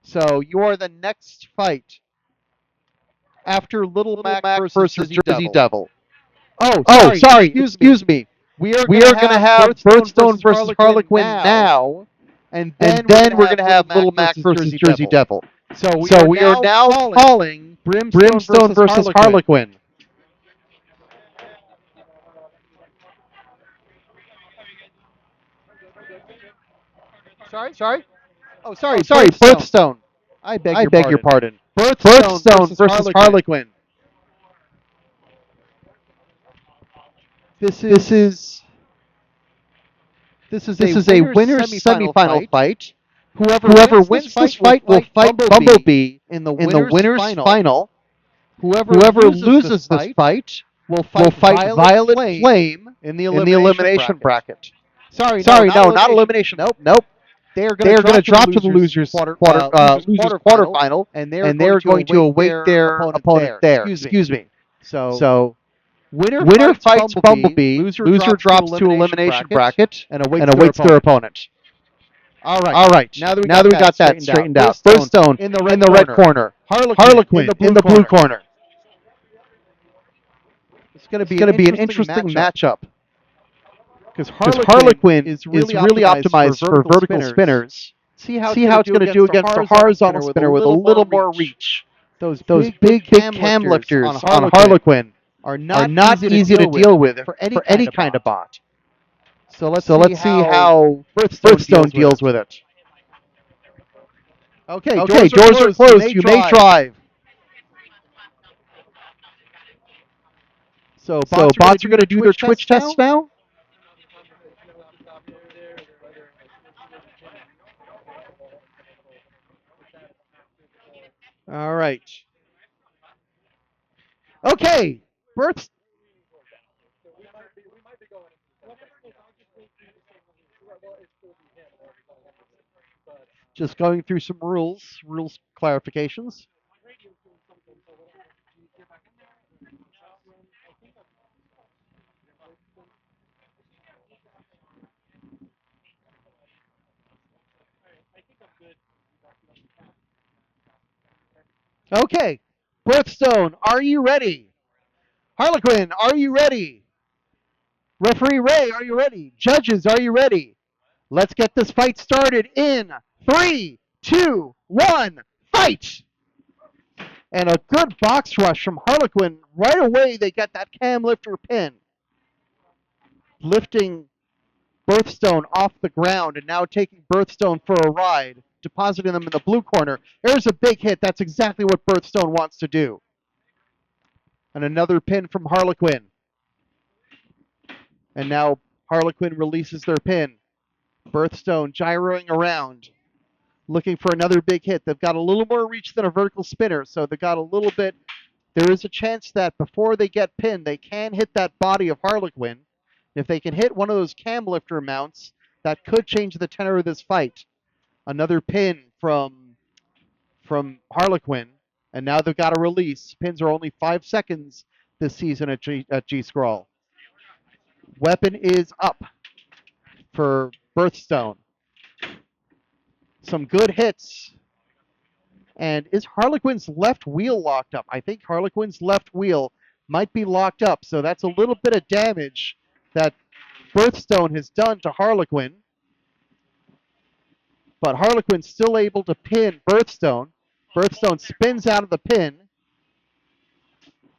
So you are the next fight after Little Mac versus Jersey Devil. Oh, sorry. Excuse me. We are going to have Birthstone versus Harlequin now, and then we're going to have Little Mac versus Jersey Devil. So we are now calling Brimstone versus Harlequin. Sorry? Oh, sorry, Birthstone. I beg your pardon. Birthstone versus Harlequin. This is a winner's semifinal fight. Whoever wins this fight will fight Bumblebee in the winner's final. Whoever loses this fight will fight Violet Flame in the elimination bracket. Sorry, no, not elimination. Nope. They are going to drop to the losers quarterfinal, and they are going to await their opponent there. Excuse me. So winner fights Bumblebee, loser drops to elimination bracket, and awaits their opponent. All right. Now that we got that straightened out. Birthstone in the red corner. Harlequin in the blue corner. It's going to be an interesting matchup. Because Harlequin is really optimized for vertical spinners. See how it's going to do against a horizontal spinner with a little more reach. Those big cam lifters on Harlequin are not easy to deal with for any kind of bot. So let's see how Birthstone deals with it. Okay, doors are closed. You may drive. So bots are going to do their Twitch tests now? All right. Okay, Birth. Just going through some rules clarifications. Okay, Birthstone, are you ready? Harlequin, are you ready? Referee Ray, are you ready? Judges, are you ready? Let's get this fight started in 3, 2, 1, fight! And a good box rush from Harlequin. Right away, they get that cam lifter pin. Lifting Birthstone off the ground and now taking Birthstone for a ride, depositing them in the blue corner. There's a big hit. That's exactly what Birthstone wants to do. And another pin from Harlequin. And now Harlequin releases their pin. Birthstone gyroing around, looking for another big hit. They've got a little more reach than a vertical spinner, so they've got a little bit. There is a chance that before they get pinned, they can hit that body of Harlequin. If they can hit one of those cam lifter mounts, that could change the tenor of this fight. Another pin from Harlequin, and now they've got a release. Pins are only 5 seconds this season at GSCRL. Weapon is up for Birthstone. Some good hits. And is Harlequin's left wheel locked up? I think Harlequin's left wheel might be locked up, so that's a little bit of damage that Birthstone has done to Harlequin. But Harlequin's still able to pin Birthstone. Birthstone spins out of the pin.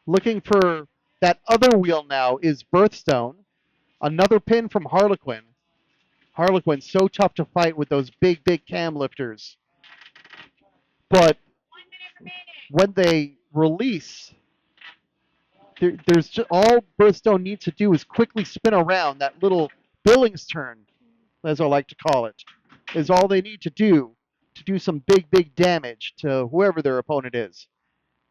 Looking for that other wheel now is Birthstone. Another pin from Harlequin. Harlequin's so tough to fight with those big, big cam lifters. But when they release, there's just all Birthstone needs to do is quickly spin around. That little Billings turn, as I like to call it, is all they need to do some big, big damage to whoever their opponent is.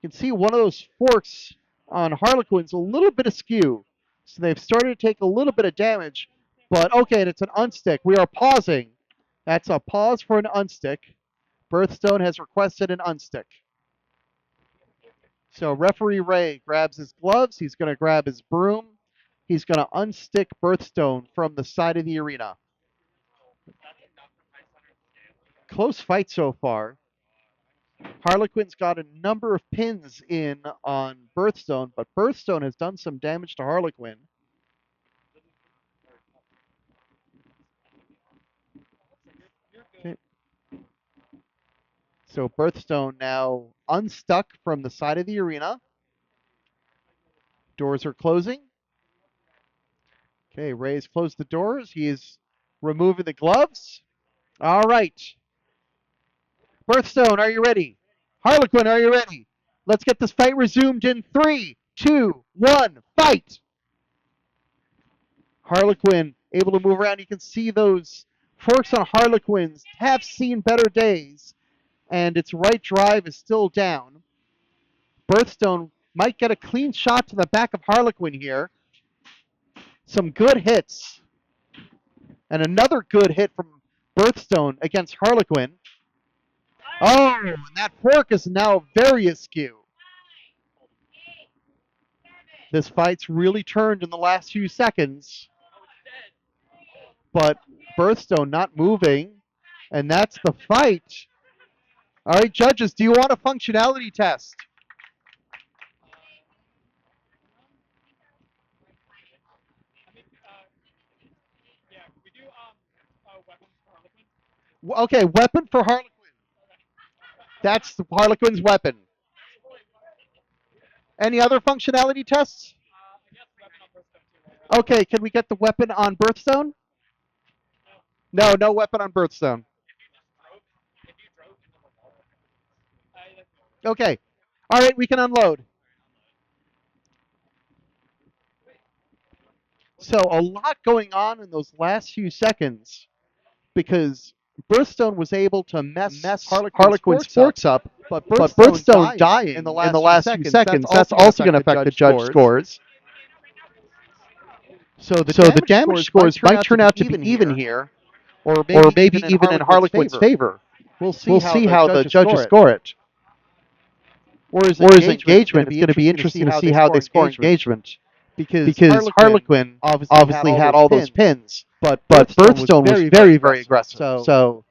You can see one of those forks on Harlequin's a little bit askew. So they've started to take a little bit of damage. But okay, and it's an unstick. We are pausing. That's a pause for an unstick. Birthstone has requested an unstick. So referee Ray grabs his gloves. He's going to grab his broom. He's going to unstick Birthstone from the side of the arena. Close fight so far. Harlequin's got a number of pins in on Birthstone, but Birthstone has done some damage to Harlequin. Okay. So Birthstone now unstuck from the side of the arena. Doors are closing. Okay, Ray's closed the doors. He is removing the gloves. All right. Birthstone, are you ready? Harlequin, are you ready? Let's get this fight resumed in 3, 2, 1, fight! Harlequin able to move around. You can see those forks on Harlequin's have seen better days, and its right drive is still down. Birthstone might get a clean shot to the back of Harlequin here. Some good hits. And another good hit from Birthstone against Harlequin. Oh, and that fork is now very askew. This fight's really turned in the last few seconds. But Birthstone not moving. And that's the fight. All right, judges, do you want a functionality test? Okay, weapon for Harlequin. That's Harlequin's weapon. Any other functionality tests? Okay, can we get the weapon on Birthstone? No, no weapon on Birthstone. Okay. All right, we can unload. So a lot going on in those last few seconds because Birthstone was able to mess Harlequin's forks up, but Birthstone dying in the last few seconds. That's also going to affect the judge scores. So the damage scores might turn out to be even here. or or maybe maybe even in even in Harlequin's Harlequin's favor. favor. We'll see We'll how see the how the judges judges score it. score it. Whereas Whereas engagement, it's going engagement, to it's be going to be interesting to see interesting to how see they how score they score engagement, engagement because because Harlequin Harlequin obviously obviously had had all all those those pins, pins, but but Birthstone was Birthstone was very, very very, very aggressive. aggressive. So So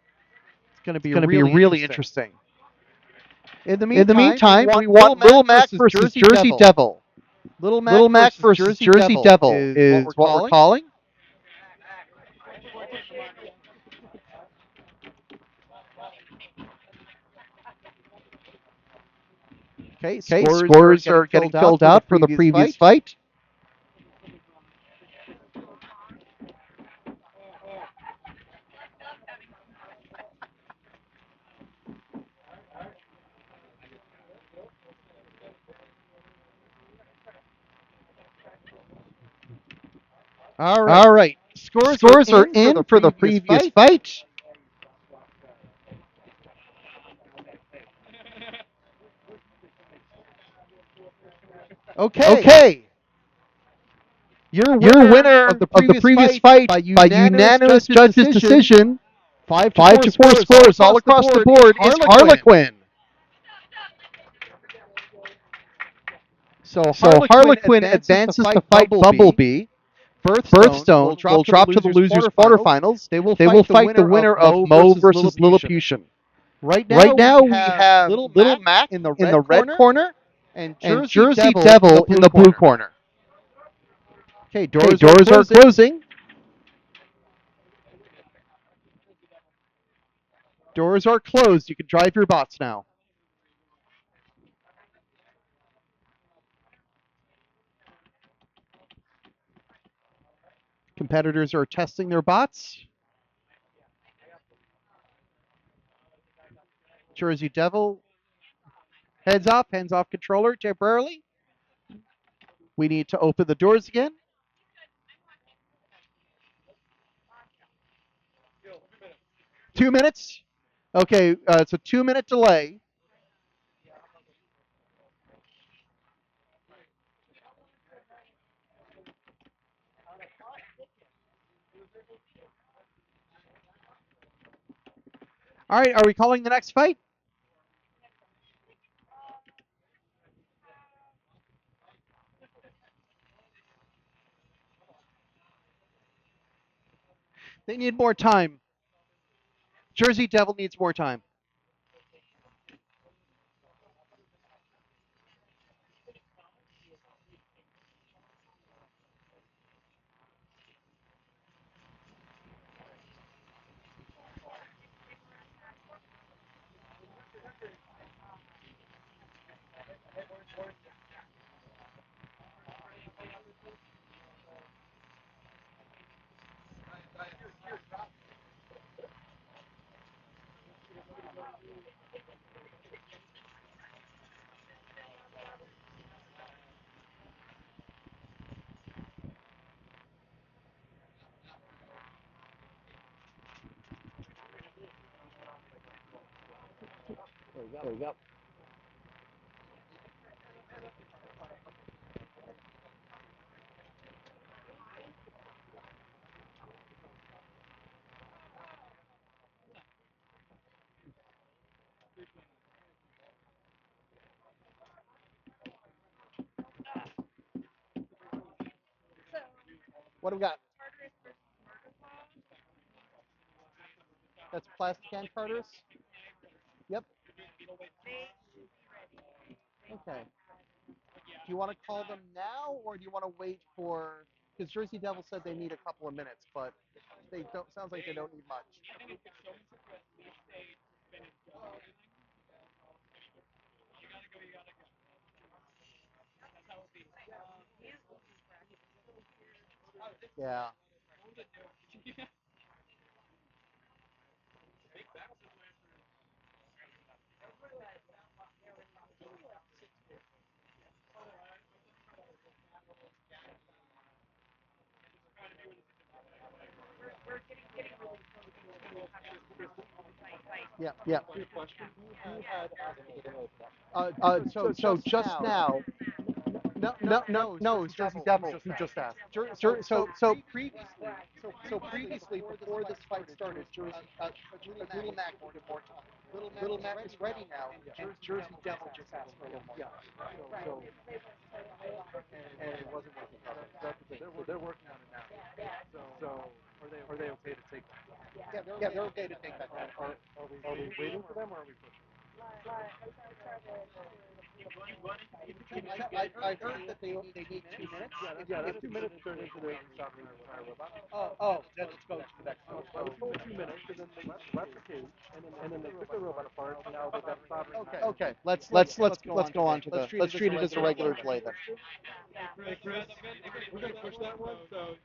it's going to it's be going to be really really interesting. interesting. In the In the meantime, we meantime, want we Little want Mac Little Mac versus versus Jersey Jersey Devil. Devil. Little Mac Little Mac versus versus Jersey Jersey Devil Devil is what we're is what we're calling. calling. Okay, Okay, scores are scores getting are getting filled out filled for the out for the previous previous fight. fight. All right. All right, Scores are scores are in for the in for the previous previous fight. fight. Okay. Okay, Your your winner of winner the of the previous previous fight fight by by unanimous unanimous judges' judges' decision, decision, 5 to 4 5 to 4 scores scores all across the is board, is Harlequin. Harlequin. So So Harlequin Harlequin advances to advances to fight fight Bumblebee. Bumblebee. Birthstone will Birthstone drop will to the drop to the losers losers quarterfinals. quarterfinals. They will They fight will the fight the winner of winner of Mo Mo versus versus Lilliputian. Lilliputian. Right Right now we now we have have Little Little Mac Mac in the in red the red corner corner and and Jersey Jersey Devil in the Devil in blue the blue corner. corner. Okay, Okay, doors are doors are closing. closing. Doors are closed. You can drive your bots now. Competitors are testing their bots. Jersey Devil, hands off controller temporarily. We need to open the doors again. Two minutes. Okay, it's a 2-minute delay. All right, are we calling the next fight? They need more time. Jersey Devil needs more time. There we go. What do we got? That's plastic and Tartarus? Yep. Okay. Do you want to call them now, or do you want to wait for? Because Jersey Devil said they need a couple of minutes, but they don't. Sounds like they don't need much. Yeah. Yeah. Yeah. So just now, No, it was Jersey Devil who just asked. So previously, before this fight started, Little Mac wanted more time. Little Mac is ready now, and Jersey Devil just asked for a little more time. And it wasn't working. So they're working on it now. So are they okay to take that? Yeah, they're okay to take that. Are we waiting for them or are we pushing? I heard that they need 2 minutes. Yeah, that's 2 minutes to turn into the entire robot. Then let's go to the next one. So let's go 2 minutes, and then they left the cage, and then they took the robot apart, and now they've got soldering. Okay, let's go on to let's treat it as a regular delay then. Hey, Chris, we're gonna push that one. So,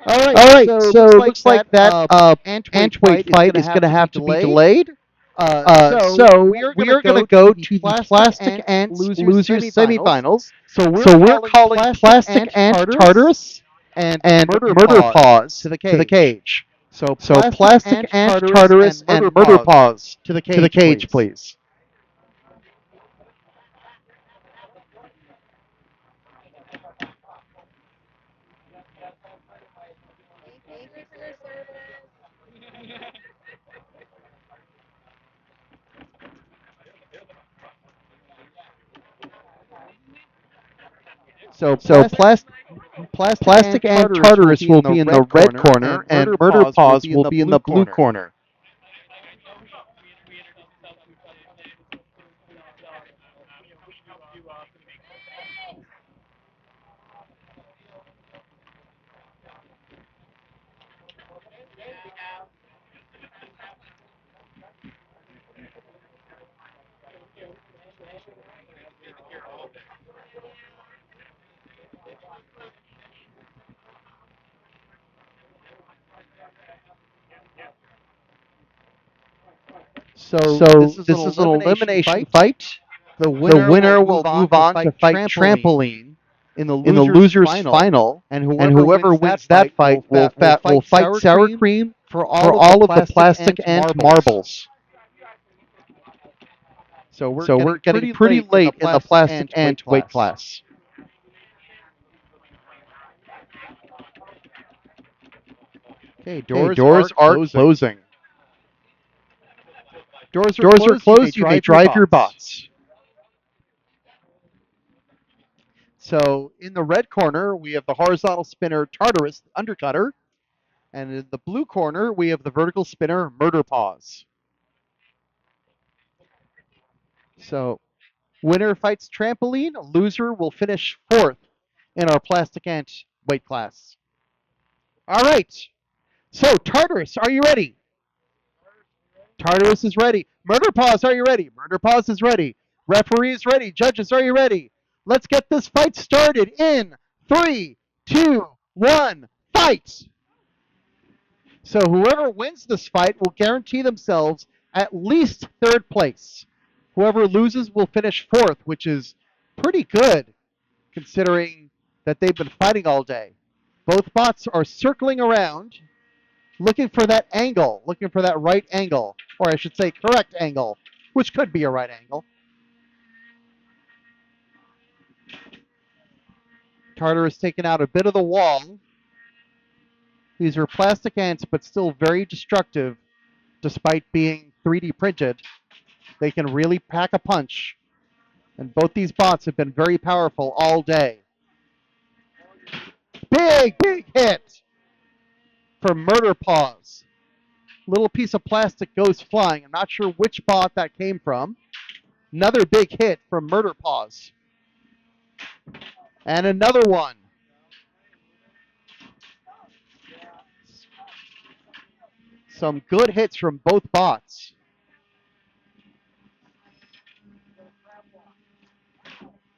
All right, so looks like that ant weight fight is going to have to be delayed. So we are going to go to the Plastic Ant losers semifinals. So we're calling Plastic Ant Tartarus and Murder Paws to the cage. So Plastic Ant Tartarus and Murder Paws to the cage, please. So Plastic Ant Tartarus will be in the red corner, and Murder Paws will be in the blue corner. So this is an elimination fight. The winner will move on to fight Trampoline in the losers final, and whoever wins that fight will fight Sour Cream for all of the Plastic Ant marbles. So we're getting pretty late in the Plastic Ant weight class. Okay, doors are closing. Doors are closed. You may drive your bots. So in the red corner, we have the horizontal spinner Tartarus Undercutter. And in the blue corner, we have the vertical spinner Murder Paws. So winner fights Trampoline. Loser will finish 4th in our Plastic Ant weight class. All right. So Tartarus, are you ready? Tartarus is ready. Murder Paws, are you ready? Murder Paws is ready. Referee is ready. Judges, are you ready? Let's get this fight started in 3, 2, 1, fight! So whoever wins this fight will guarantee themselves at least 3rd place. Whoever loses will finish 4th, which is pretty good considering that they've been fighting all day. Both bots are circling around, looking for that angle, looking for that right angle, or I should say correct angle, which could be a right angle. Tartarus taken out a bit of the wall. These are plastic ants, but still very destructive despite being 3D printed. They can really pack a punch. And both these bots have been very powerful all day. Big hit for Murder Paws. Little piece of plastic goes flying. I'm not sure which bot that came from. Another big hit from Murder Paws. And another one. Some good hits from both bots.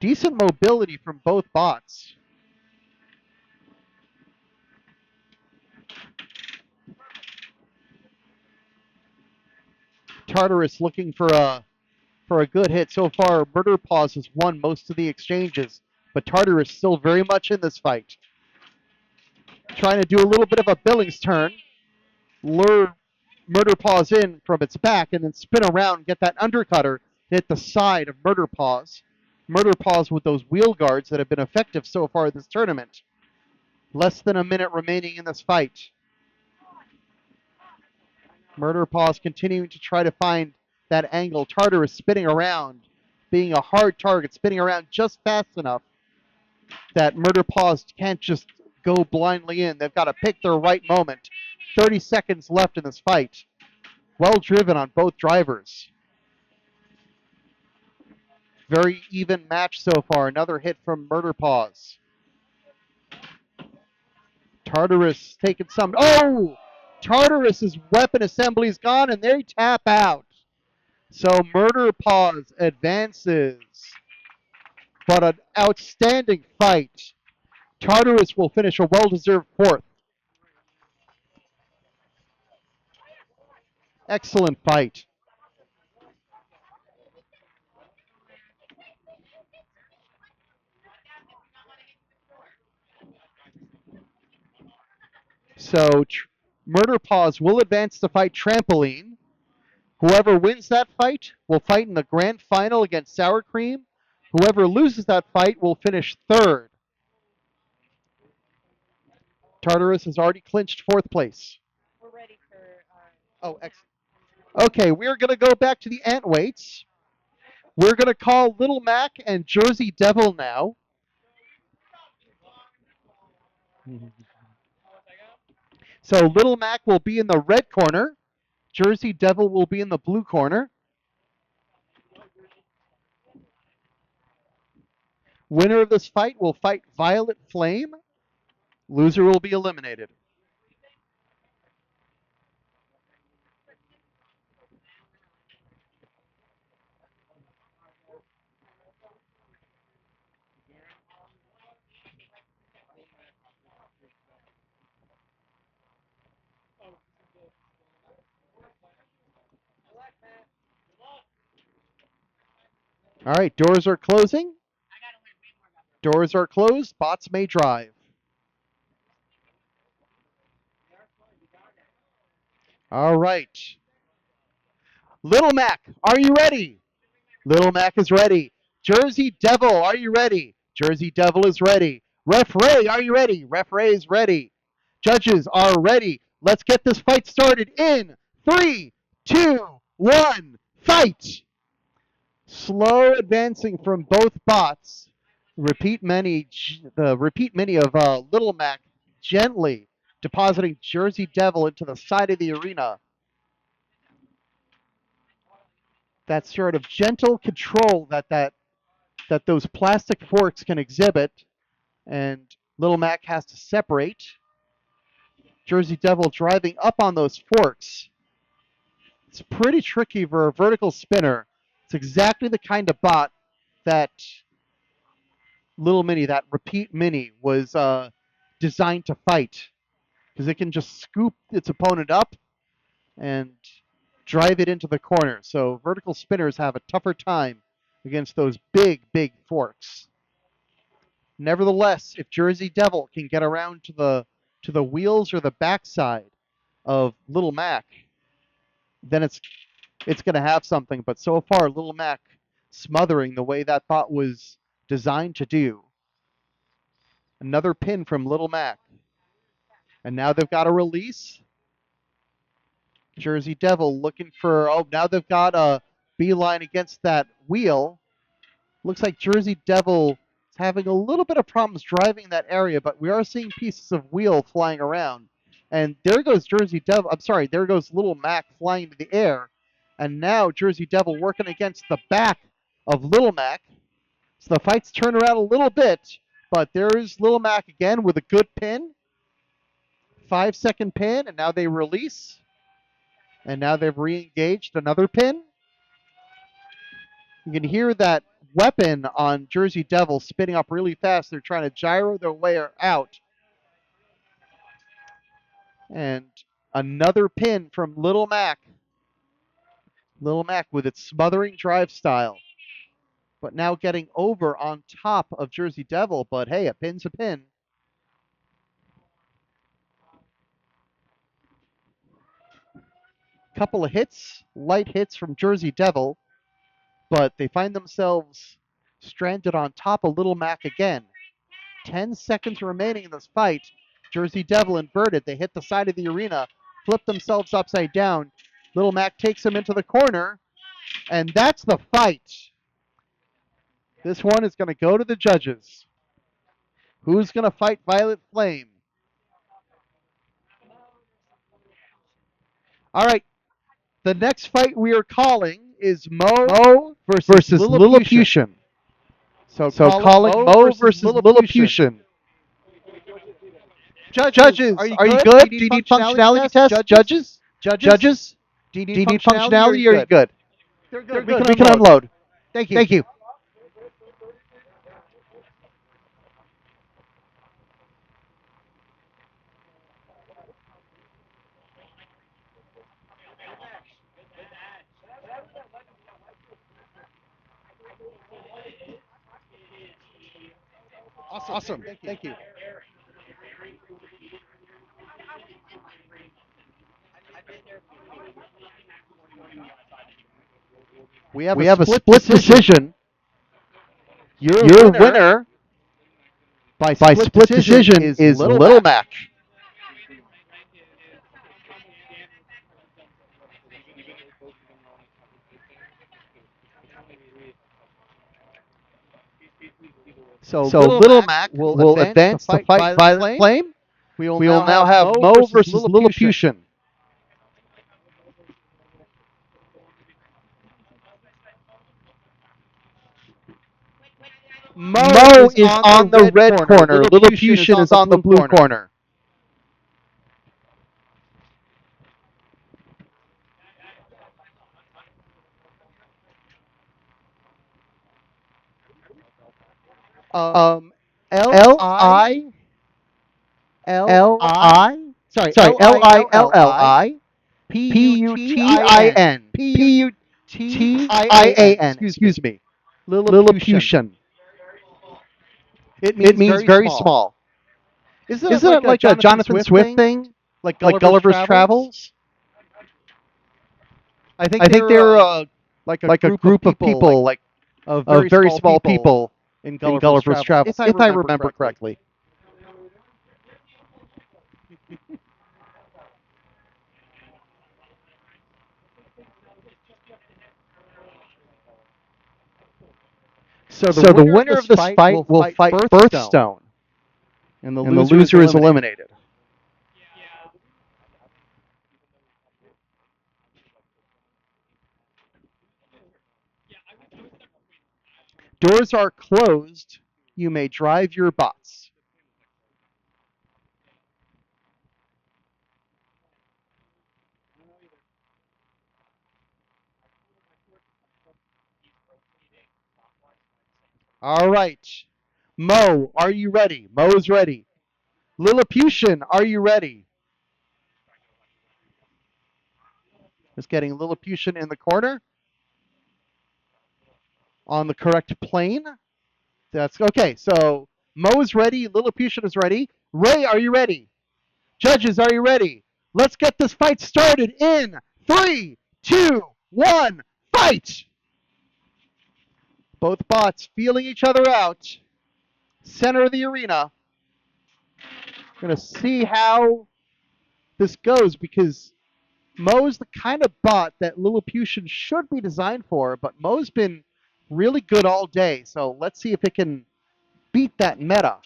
Decent mobility from both bots. Tartarus looking for a good hit so far. Murder Paws has won most of the exchanges, but Tartarus still very much in this fight. Trying to do a little bit of a Billings turn. Lure Murder Paws in from its back and then spin around and get that undercutter to hit the side of Murder Paws. Murder Paws with those wheel guards that have been effective so far this tournament. Less than a minute remaining in this fight. Murder Paws continuing to try to find that angle. Tartarus spinning around, being a hard target, spinning around just fast enough that Murder Paws can't just go blindly in. They've got to pick their right moment. 30 seconds left in this fight. Well driven on both drivers. Very even match so far. Another hit from Murder Paws. Tartarus taking some. Oh! Tartarus's weapon assembly is gone and they tap out. So Murder Paws advances. But an outstanding fight. Tartarus will finish a well-deserved fourth. Excellent fight. So Murder Paws will advance to fight Trampoline. Whoever wins that fight will fight in the grand final against Sour Cream. Whoever loses that fight will finish third. Tartarus has already clinched fourth place. We're ready for. Oh, excellent. Okay, we're going to go back to the ant weights. We're going to call Little Mac and Jersey Devil now. So Little Mac will be in the red corner. Jersey Devil will be in the blue corner. Winner of this fight will fight Violet Flame. Loser will be eliminated. All right, doors are closing. Doors are closed. Bots may drive. All right. Little Mac, are you ready? Little Mac is ready. Jersey Devil, are you ready? Jersey Devil is ready. Referee, are you ready? Referee is ready. Judges are ready. Let's get this fight started in 3, 2, 1, fight! Slow advancing from both bots. The repeat mini of Little Mac gently depositing Jersey Devil into the side of the arena. That sort of gentle control that those plastic forks can exhibit, and Little Mac has to separate. Jersey Devil driving up on those forks. It's pretty tricky for a vertical spinner. It's exactly the kind of bot that that repeat mini was designed to fight, because it can just scoop its opponent up and drive it into the corner. So vertical spinners have a tougher time against those big, big forks. Nevertheless, if Jersey Devil can get around to the wheels or the backside of Little Mac, then it's going to have something. But so far, Little Mac smothering the way that bot was designed to do. Another pin from Little Mac. And now they've got a release. Jersey Devil looking for, now they've got a beeline against that wheel. Looks like Jersey Devil is having a little bit of problems driving that area, but we are seeing pieces of wheel flying around. And there goes there goes Little Mac flying into the air. And now Jersey Devil working against the back of Little Mac. So the fight's turned around a little bit, but there's Little Mac again with a good pin. 5-second pin, and now they release. And now they've re-engaged another pin. You can hear that weapon on Jersey Devil spinning up really fast. They're trying to gyro their way out. And another pin from Little Mac. Little Mac with its smothering drive style. But now getting over on top of Jersey Devil. But hey, a pin's a pin. Couple of hits, light hits from Jersey Devil. But they find themselves stranded on top of Little Mac again. 10 seconds remaining in this fight. Jersey Devil inverted. They hit the side of the arena, flip themselves upside down. Little Mac takes him into the corner, and that's the fight. This one is going to go to the judges. Who's going to fight Violet Flame? All right. The next fight we are calling is Mo versus Lilliputian. So calling Mo versus Lilliputian. Judges, are you good? Do you need functionality tests? Judges? Do you need functionality or are you good? They're good. We can unload. Thank you. Thank you. Awesome. Thank you. We have a split decision. Your winner by split decision is Little Mac. So Little Mac will advance to fight Violet Flame. We will now have Mo versus Lilliputian. Mo is on the red corner. Lilliputian is on the blue corner. L-I-L-I, L-I-L-L-I, P-U-T-I-N, P-U-T-I-A-N, excuse me, Lilliputian. It means very small. Isn't it like a Jonathan Swift thing? Like Gulliver's Travels? I think they're like a group of people, like of very small people in Gulliver's Travels, if I remember correctly. So the winner of this fight will fight Birthstone, and the loser is eliminated. Doors are closed. You may drive your bots. All right. Mo, are you ready? Mo's ready. Lilliputian, are you ready? Just getting Lilliputian in the corner. On the correct plane. That's okay. So Mo's ready. Lilliputian is ready. Ray, are you ready? Judges, are you ready? Let's get this fight started in 3, 2, 1, fight! Both bots feeling each other out. Center of the arena. We're going to see how this goes because Mo's the kind of bot that Lilliputian should be designed for, but Mo's been really good all day. So let's see if it can beat that meta.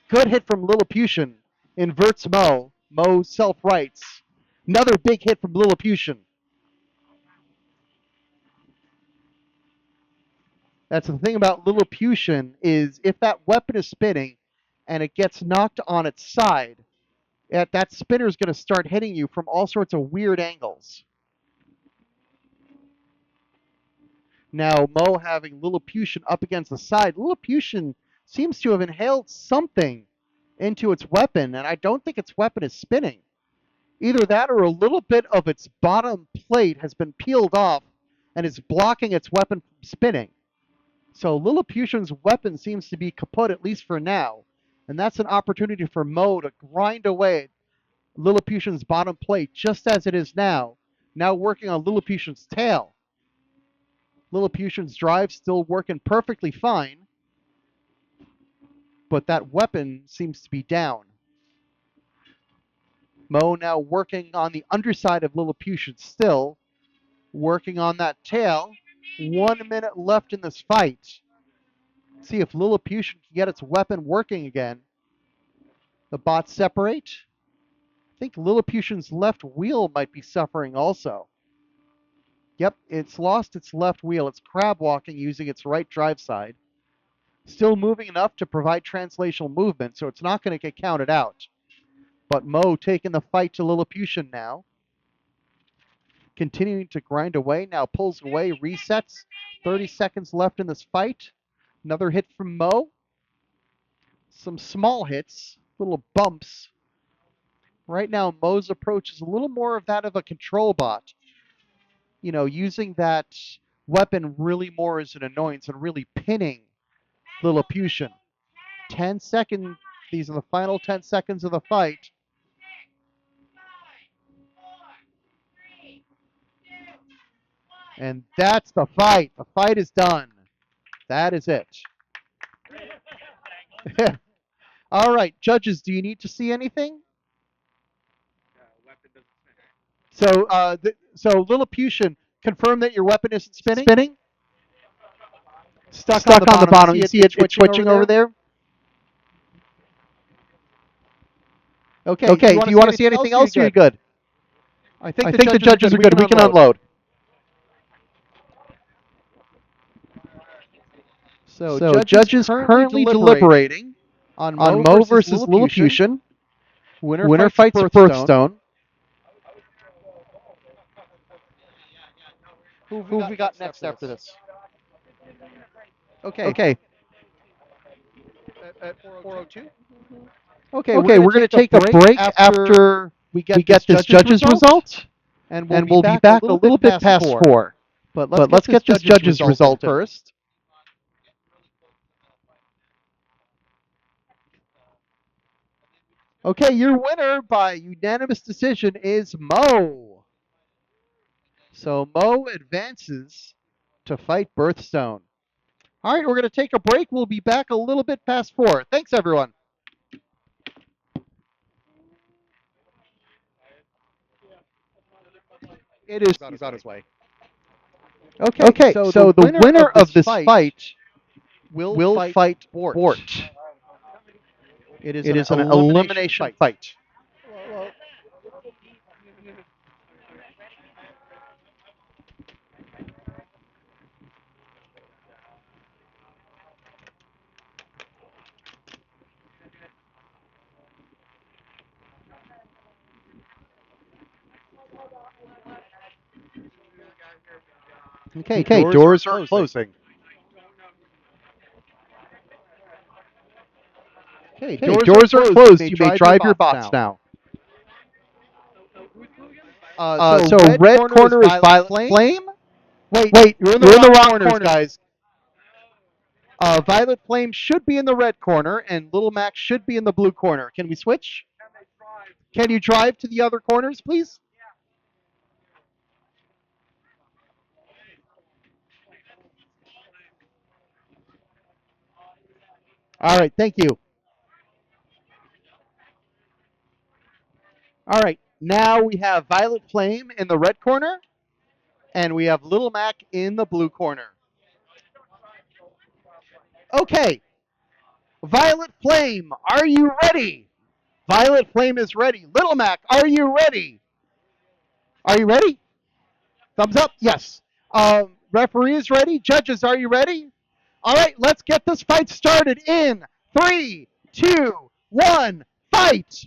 Good hit from Lilliputian. Inverts Mo. Mo self-rights. Another big hit from Lilliputian. That's the thing about Lilliputian is if that weapon is spinning and it gets knocked on its side, that spinner is going to start hitting you from all sorts of weird angles. Now, Mo having Lilliputian up against the side. Lilliputian seems to have inhaled something into its weapon, and I don't think its weapon is spinning. Either that or a little bit of its bottom plate has been peeled off and is blocking its weapon from spinning. So Lilliputian's weapon seems to be kaput, at least for now. And that's an opportunity for Mo to grind away at Lilliputian's bottom plate just as it is now. Now working on Lilliputian's tail. Lilliputian's drive still working perfectly fine, but that weapon seems to be down. Mo now working on the underside of Lilliputian still, working on that tail. 1 minute left in this fight. See if Lilliputian can get its weapon working again. The bots separate. I think Lilliputian's left wheel might be suffering also. Yep, it's lost its left wheel. It's crab walking using its right drive side. Still moving enough to provide translational movement, so it's not going to get counted out. But Mo taking the fight to Lilliputian now. Continuing to grind away, now pulls away, resets. 30 seconds left in this fight. Another hit from Mo. Some small hits, little bumps. Right now, Mo's approach is a little more of that of a control bot. You know, using that weapon really more as an annoyance and really pinning Lilliputian. 10 seconds, these are the final 10 seconds of the fight. And that's the fight. The fight is done. That is it. All right, judges, do you need to see anything? Weapon doesn't spin. So Lilliputian, confirm that your weapon isn't spinning? Stuck on the bottom. You see it twitching over there? Okay, do you want to see anything else or are you good? I think the judges are good. We can unload. So judges currently deliberating on Mo versus Lilliputian. Winner fights birthstone. Who have we got next after this? Okay. At 402? Okay, we're going to take a break after we get this judges result, and we'll be back a little bit past 4. But let's get this judges result first. Okay, your winner by unanimous decision is Mo. So Mo advances to fight Birthstone. All right, we're going to take a break. We'll be back a little bit past 4. Thanks, everyone. It is. He's on his way. Okay, so the winner of this fight will fight Bort. It is an elimination fight. Okay, doors are closing. Okay, doors are closed. You may drive your bots now. So red corner is Violet Flame. Wait, you're in the wrong corners, guys. Violet Flame should be in the red corner, and Little Mac should be in the blue corner. Can we switch? Can you drive to the other corners, please? All right, thank you. All right, now we have Violet Flame in the red corner, and we have Little Mac in the blue corner. Okay, Violet Flame, are you ready? Violet Flame is ready. Little Mac, are you ready? Are you ready? Thumbs up? Yes. Referee is ready. Judges, are you ready? All right, let's get this fight started in 3, 2, 1, fight!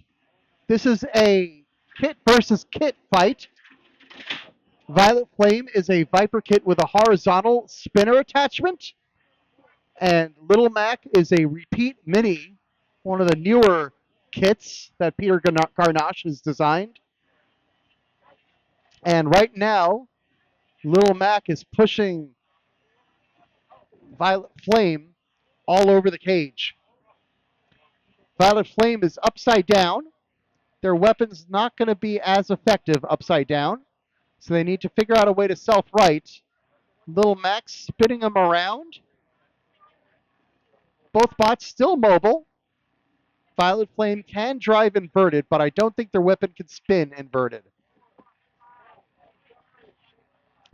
This is a kit versus kit fight. Violet Flame is a Viper kit with a horizontal spinner attachment. And Little Mac is a repeat mini, one of the newer kits that Peter Garnache has designed. And right now, Little Mac is pushing Violet Flame all over the cage. Violet Flame is upside down. Their weapon's not going to be as effective upside down, so they need to figure out a way to self-right. Little Max spinning them around. Both bots still mobile. Violet Flame can drive inverted, but I don't think their weapon can spin inverted.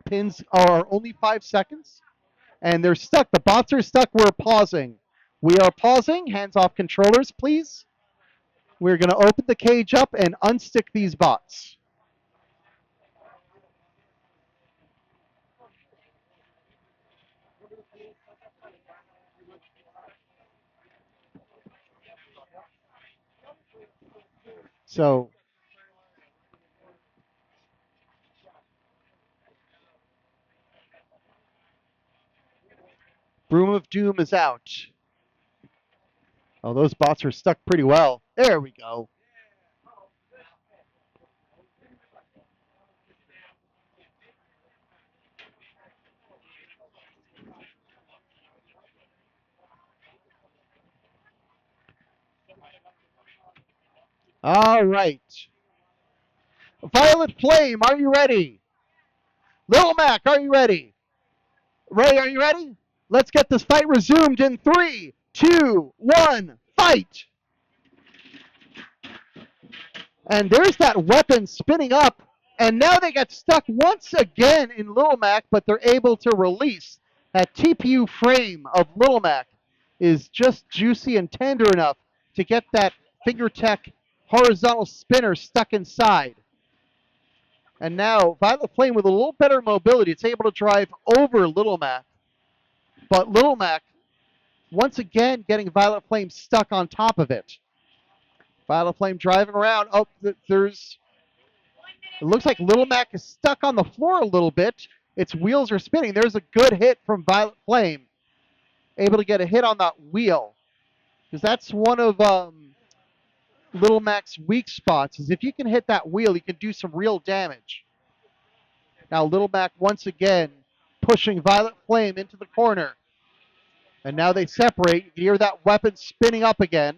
Pins are only 5 seconds, and they're stuck. The bots are stuck. We're pausing. We are pausing. Hands off controllers, please. We're going to open the cage up and unstick these bots. So, Broom of Doom is out. Oh, those bots are stuck pretty well. There we go. All right. Violet Flame, are you ready? Little Mac, are you ready? Ray, are you ready? Let's get this fight resumed in 3, 2, 1, fight! And there's that weapon spinning up, and now they get stuck once again in Little Mac, but they're able to release. That TPU frame of Little Mac is just juicy and tender enough to get that FingerTech horizontal spinner stuck inside. And now Violet Flame with a little better mobility, it's able to drive over Little Mac. But Little Mac, once again, getting Violet Flame stuck on top of it. Violet Flame driving around. Oh, there's... It looks like Little Mac is stuck on the floor a little bit. Its wheels are spinning. There's a good hit from Violet Flame. Able to get a hit on that wheel. Because that's one of Little Mac's weak spots, is if you can hit that wheel, you can do some real damage. Now Little Mac once again pushing Violet Flame into the corner. And now they separate. You can hear that weapon spinning up again.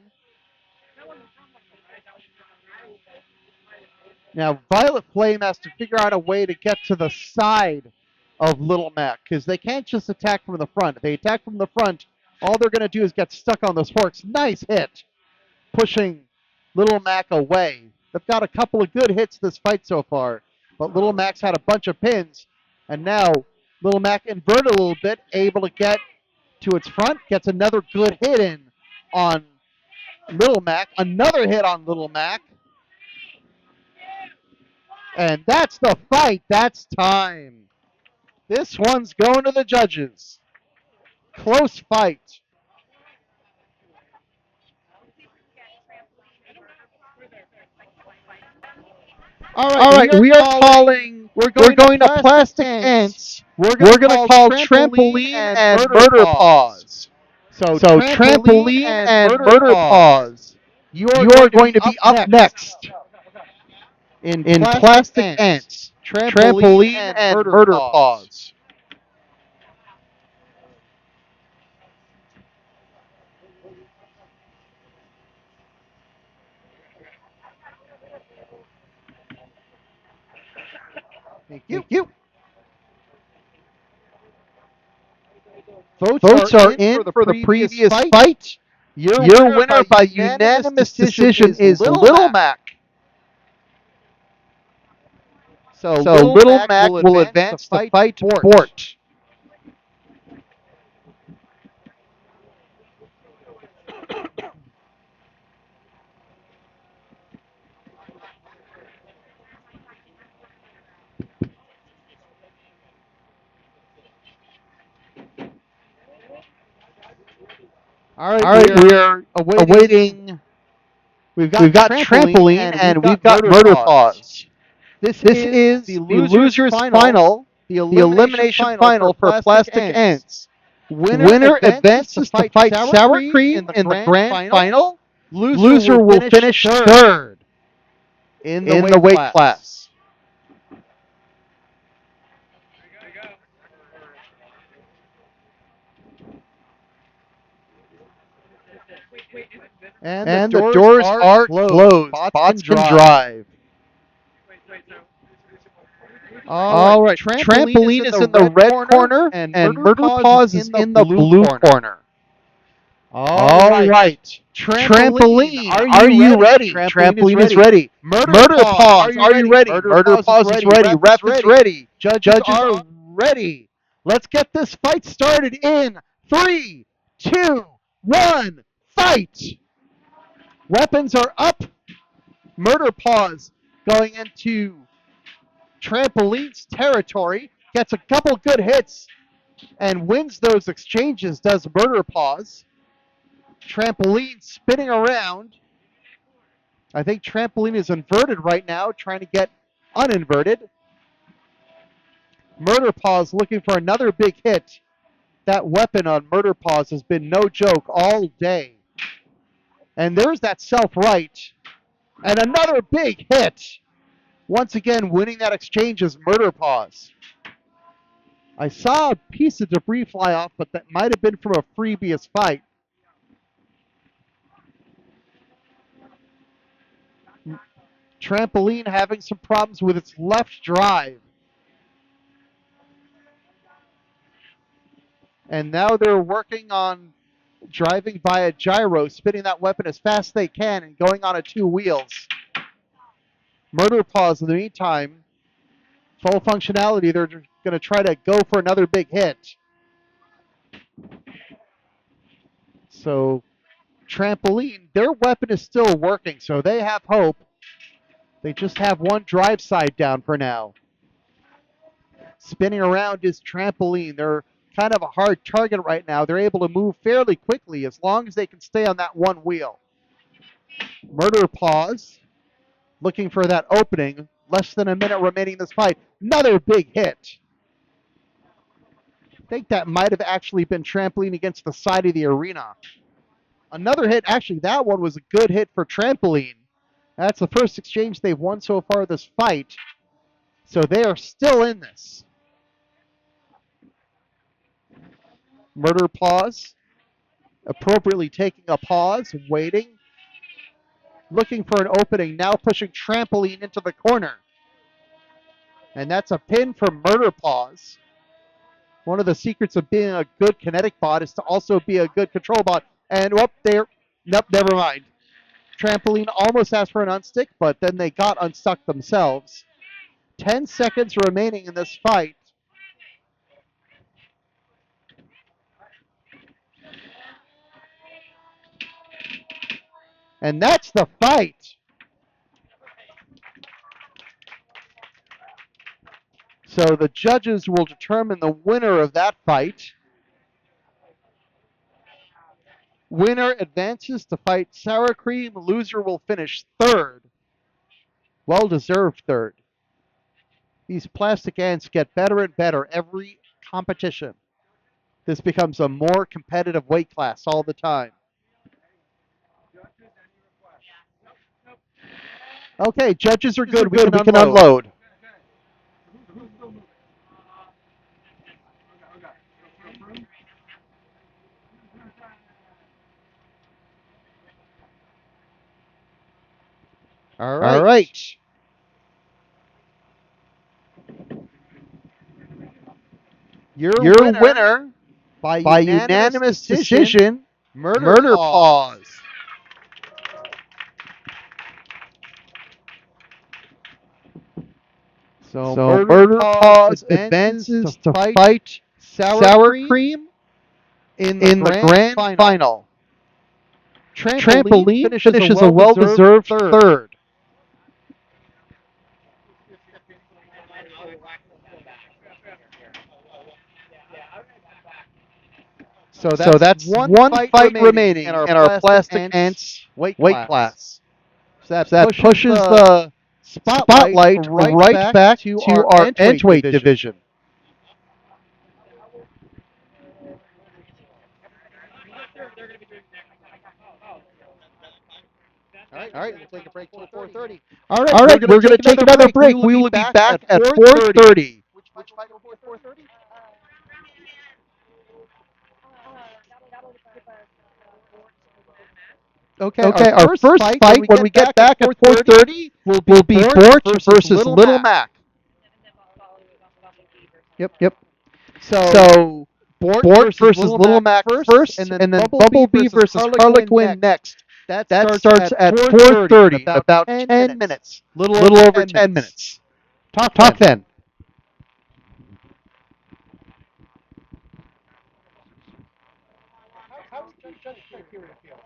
Now Violet Flame has to figure out a way to get to the side of Little Mac, because they can't just attack from the front. If they attack from the front, all they're going to do is get stuck on those forks. Nice hit, pushing Little Mac away. They've got a couple of good hits this fight so far, but Little Mac's had a bunch of pins, and now Little Mac inverted a little bit, able to get to its front, gets another good hit in on Little Mac, another hit on Little Mac, and that's the fight. That's time. This one's going to the judges. Close fight. All right, we are calling. We're going to Plastic Ants. We're going to call Trampoline and Murder Paws. So Trampoline and Murder Paws. You are going to be up next in Plastic Ants. Trampoline and Murder Paws. Thank you. Votes are in for the previous fight. Your winner by unanimous decision is Little Mac. So Little Mac will advance the fight to port. All right, we're awaiting. We've got Trampoline and we've got Murder Paws. This is the loser's final, the elimination final for Plastic Ants. Winner advances to fight Sour Cream in the grand final. Loser will finish third in the weight class. And the doors are closed. Bots can drive. All right. Trampoline is in the red corner, and Murder Paws is in the blue corner. All right. Trampoline, are you ready? Trampoline is ready. Murder Paws, are you ready? Murder Paws is ready. Ref is ready. Judges are ready. Let's get this fight started in 3, 2, 1, fight! Weapons are up. Murder Paws going into Trampoline's territory, gets a couple good hits, and wins those exchanges, does Murder Paws. Trampoline spinning around. I think Trampoline is inverted right now, trying to get uninverted. Murder Paws looking for another big hit. That weapon on Murder Paws has been no joke all day. And there's that self-right. And another big hit. Once again, winning that exchange is Murder Paws. I saw a piece of debris fly off, but that might have been from a previous fight. Trampoline having some problems with its left drive. And now they're working on driving via gyro, spinning that weapon as fast as they can and going on 2 wheels. Murder Paws, in the meantime, full functionality. They're going to try to go for another big hit. So, Trampoline, their weapon is still working, so they have hope. They just have one drive side down for now. Spinning around is Trampoline. They're kind of a hard target right now. They're able to move fairly quickly as long as they can stay on that one wheel. Murder Paws looking for that opening. Less than a minute remaining in this fight. Another big hit. I think that might have actually been Trampoline against the side of the arena. Another hit. Actually, that one was a good hit for Trampoline. That's the first exchange they've won so far this fight. So they are still in this. Murder Paws appropriately taking a pause, waiting, looking for an opening, now pushing Trampoline into the corner. And that's a pin for Murder Paws. One of the secrets of being a good kinetic bot is to also be a good control bot. And up there, nope, never mind. Trampoline almost asked for an unstick, but then they got unstuck themselves. 10 seconds remaining in this fight. And that's the fight. So the judges will determine the winner of that fight. Winner advances to fight Sour Cream. Loser will finish third. Well-deserved third. These plastic ants get better and better every competition. This becomes a more competitive weight class all the time. Okay, judges are good. We can unload. All right. Your winner by unanimous decision, Murder Paws. So Murder Paws advances to fight Sour Cream in the grand final. Trampoline finishes a well-deserved third. So that's one fight remaining in our Plastic Ants weight class. So that pushes the spotlight right back to our Antweight division. All right, we'll take a break till 4:30. All right, we're going to take another break. We will be back at 4:30. Which fight before 4:30? Okay, our first fight when we get back at 4:30 will be Borch versus Little Mac. Yep. So So Bort Bort versus versus Little Little Mac Mac first, first, and then and then Bumblebee Bumblebee versus versus Harlequin Harlequin next. next. That That starts starts at at 4:30 in 4:30 in about about 10 10 minutes. minutes. Little Little over over 10 10 minutes. minutes. Talk Talk then. then. How's the judge criteria feel?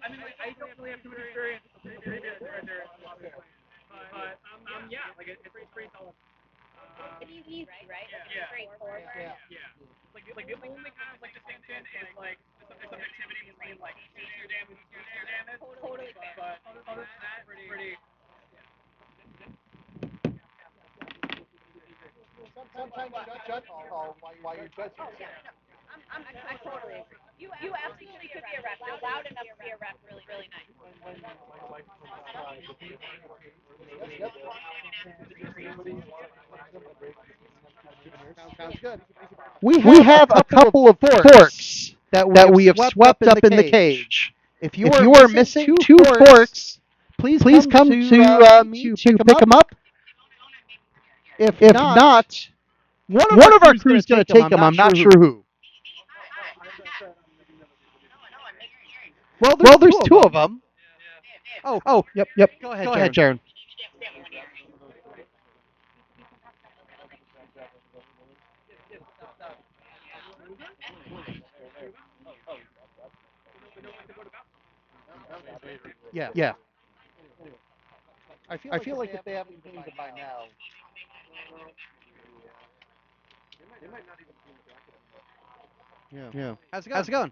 I mean, like, I don't really have too much experience with the previous judges, obviously. But, yeah, like, it's pretty solid. It's easy, right? Like, Yeah. it's straightforward. Yeah. Yeah. Like the only kind of, like, distinction is, like, the subjectivity between, like, spear damage and spear damage. Totally fair. But other than that, pretty. Sometimes you judge call while you're judging. I totally agree. You absolutely could be a ref. You're loud enough to be a ref. Really nice. Sounds good. We We have a have a couple of couple of forks forks that we that have we have swept up swept in up the in the cage. cage. If you If are you are missing missing two two forks, forks, please please come come to to me me to to pick them pick them up. up. If If not, not, one of our one of our crew's going crew's to going take to them. take I'm them. not I'm sure not who. sure who. Well, Well, there's there's two of two of them. them. Oh, Oh, yep. yep. Go ahead, Go ahead, Sharon. Sharon. Yeah. Yeah. I feel like if they haven't cleaned them by now. Yeah. Yeah. How's it going? How's it going?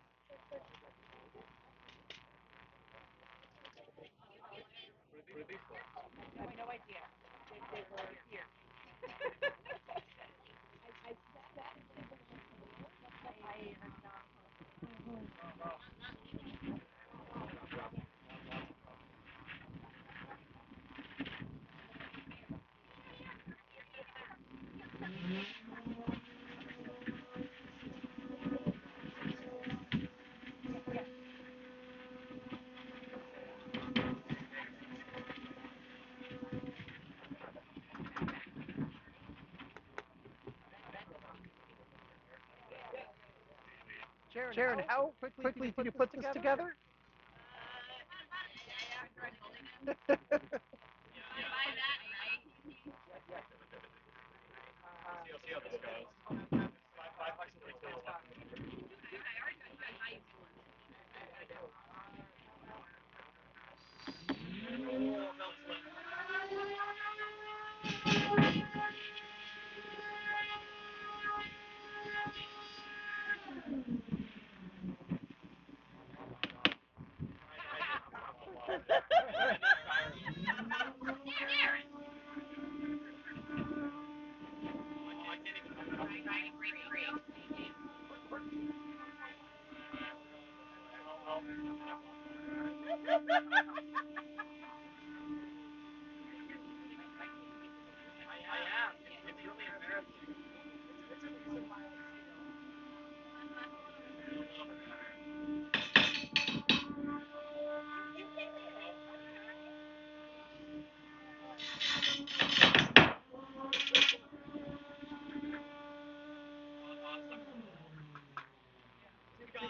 Sharon, how quickly can you put this together?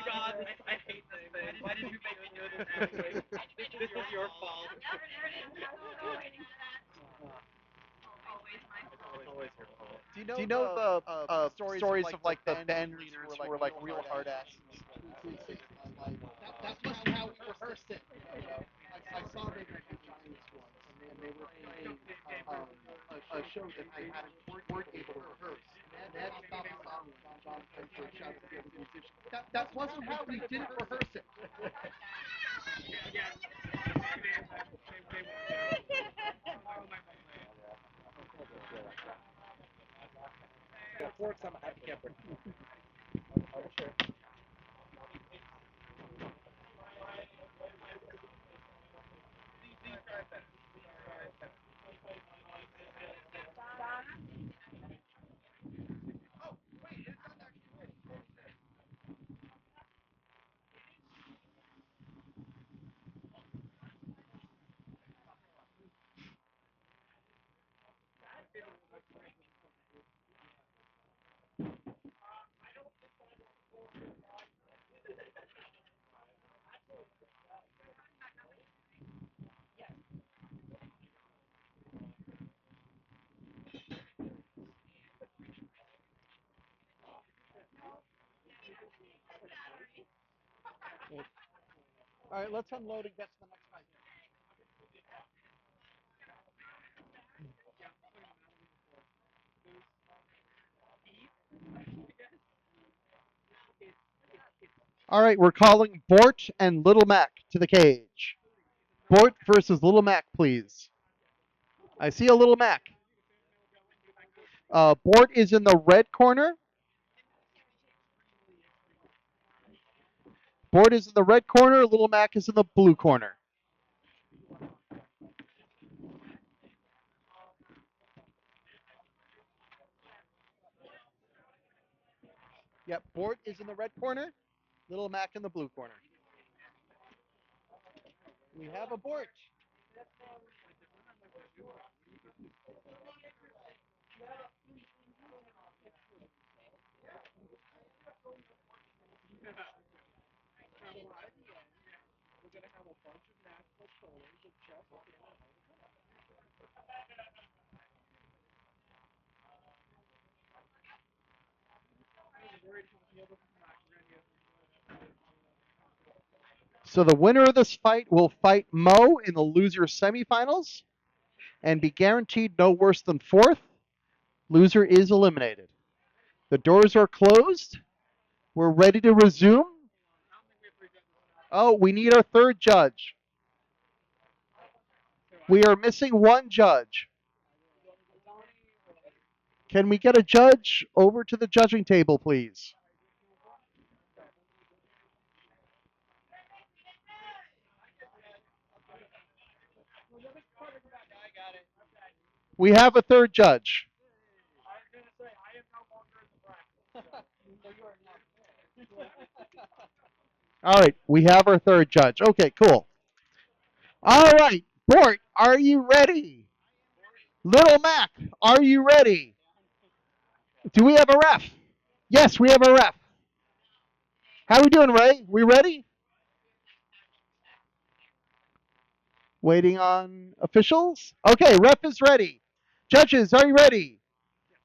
God, I hate this thing. Why did you make me do this, Ashley? This is your fault. Do you know the stories of like the band leaders who were like real hard asses? That's must be how we rehearsed it. I saw them at the Giants once, and they were playing a show that they weren't able to rehearse. And they had to stop the song when John Piper shouted at the other musicians. That wasn't how we didn't rehearse it. All right, let's unload and get to the next fight. All right, we're calling Bort and Little Mac to the cage. Bort versus Little Mac, please. I see a Little Mac. Bort is in the red corner. Bort is in the red corner. Little Mac is in the blue corner. Yep, Bort is in the red corner. Little Mac in the blue corner. We have a Bort. So the winner of this fight will fight Mo in the loser semifinals and be guaranteed no worse than fourth. Loser is eliminated. The doors are closed. We're ready to resume. Oh, we need our third judge. We are missing one judge. Can we get a judge over to the judging table, please? We have a third judge. All right, we have our third judge. Okay, cool. All right, Bort, are you ready? Little Mac, are you ready? Do we have a ref? Yes, we have a ref. How we doing, Ray? We ready? Waiting on officials? Okay, ref is ready. Judges, are you ready?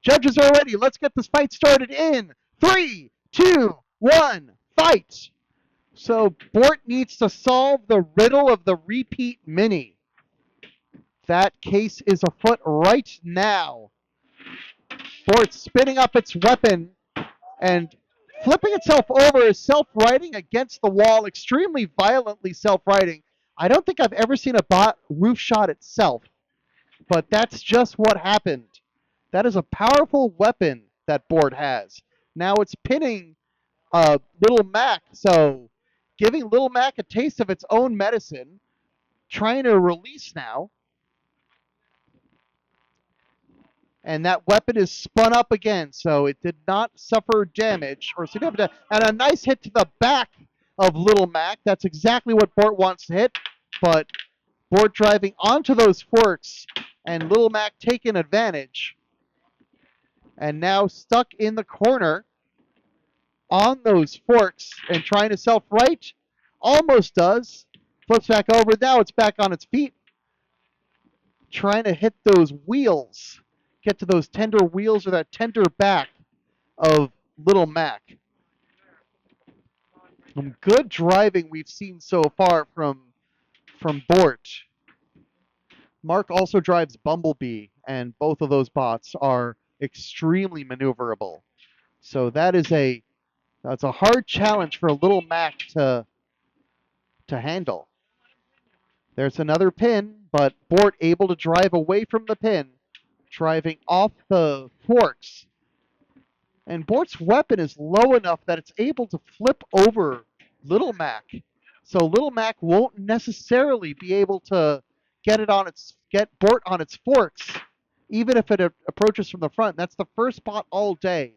Judges are ready. Let's get this fight started in 3, 2, 1, fight. So Bort needs to solve the riddle of the repeat mini. That case is afoot right now. Bort spinning up its weapon and flipping itself over is self-righting against the wall, extremely violently self-righting. I don't think I've ever seen a bot roof shot itself, but that's just what happened. That is a powerful weapon that Bort has. Now it's pinning Little Mac, so giving Little Mac a taste of its own medicine, trying to release now. And that weapon is spun up again, so it did not suffer damage or significant. And a nice hit to the back of Little Mac. That's exactly what Bort wants to hit, but Bort driving onto those forks and Little Mac taking advantage. And now stuck in the corner on those forks and trying to self-right. Almost does. Flips back over. Now it's back on its feet. Trying to hit those wheels. Get to those tender wheels or that tender back of Little Mac. Some good driving we've seen so far from Bort. Mark also drives Bumblebee, and both of those bots are extremely maneuverable. So that's a hard challenge for Little Mac to handle. There's another pin, but Bort able to drive away from the pin, driving off the forks. And Bort's weapon is low enough that it's able to flip over Little Mac. So Little Mac won't necessarily be able to get Bort on its forks, even if it approaches from the front. That's the first bot all day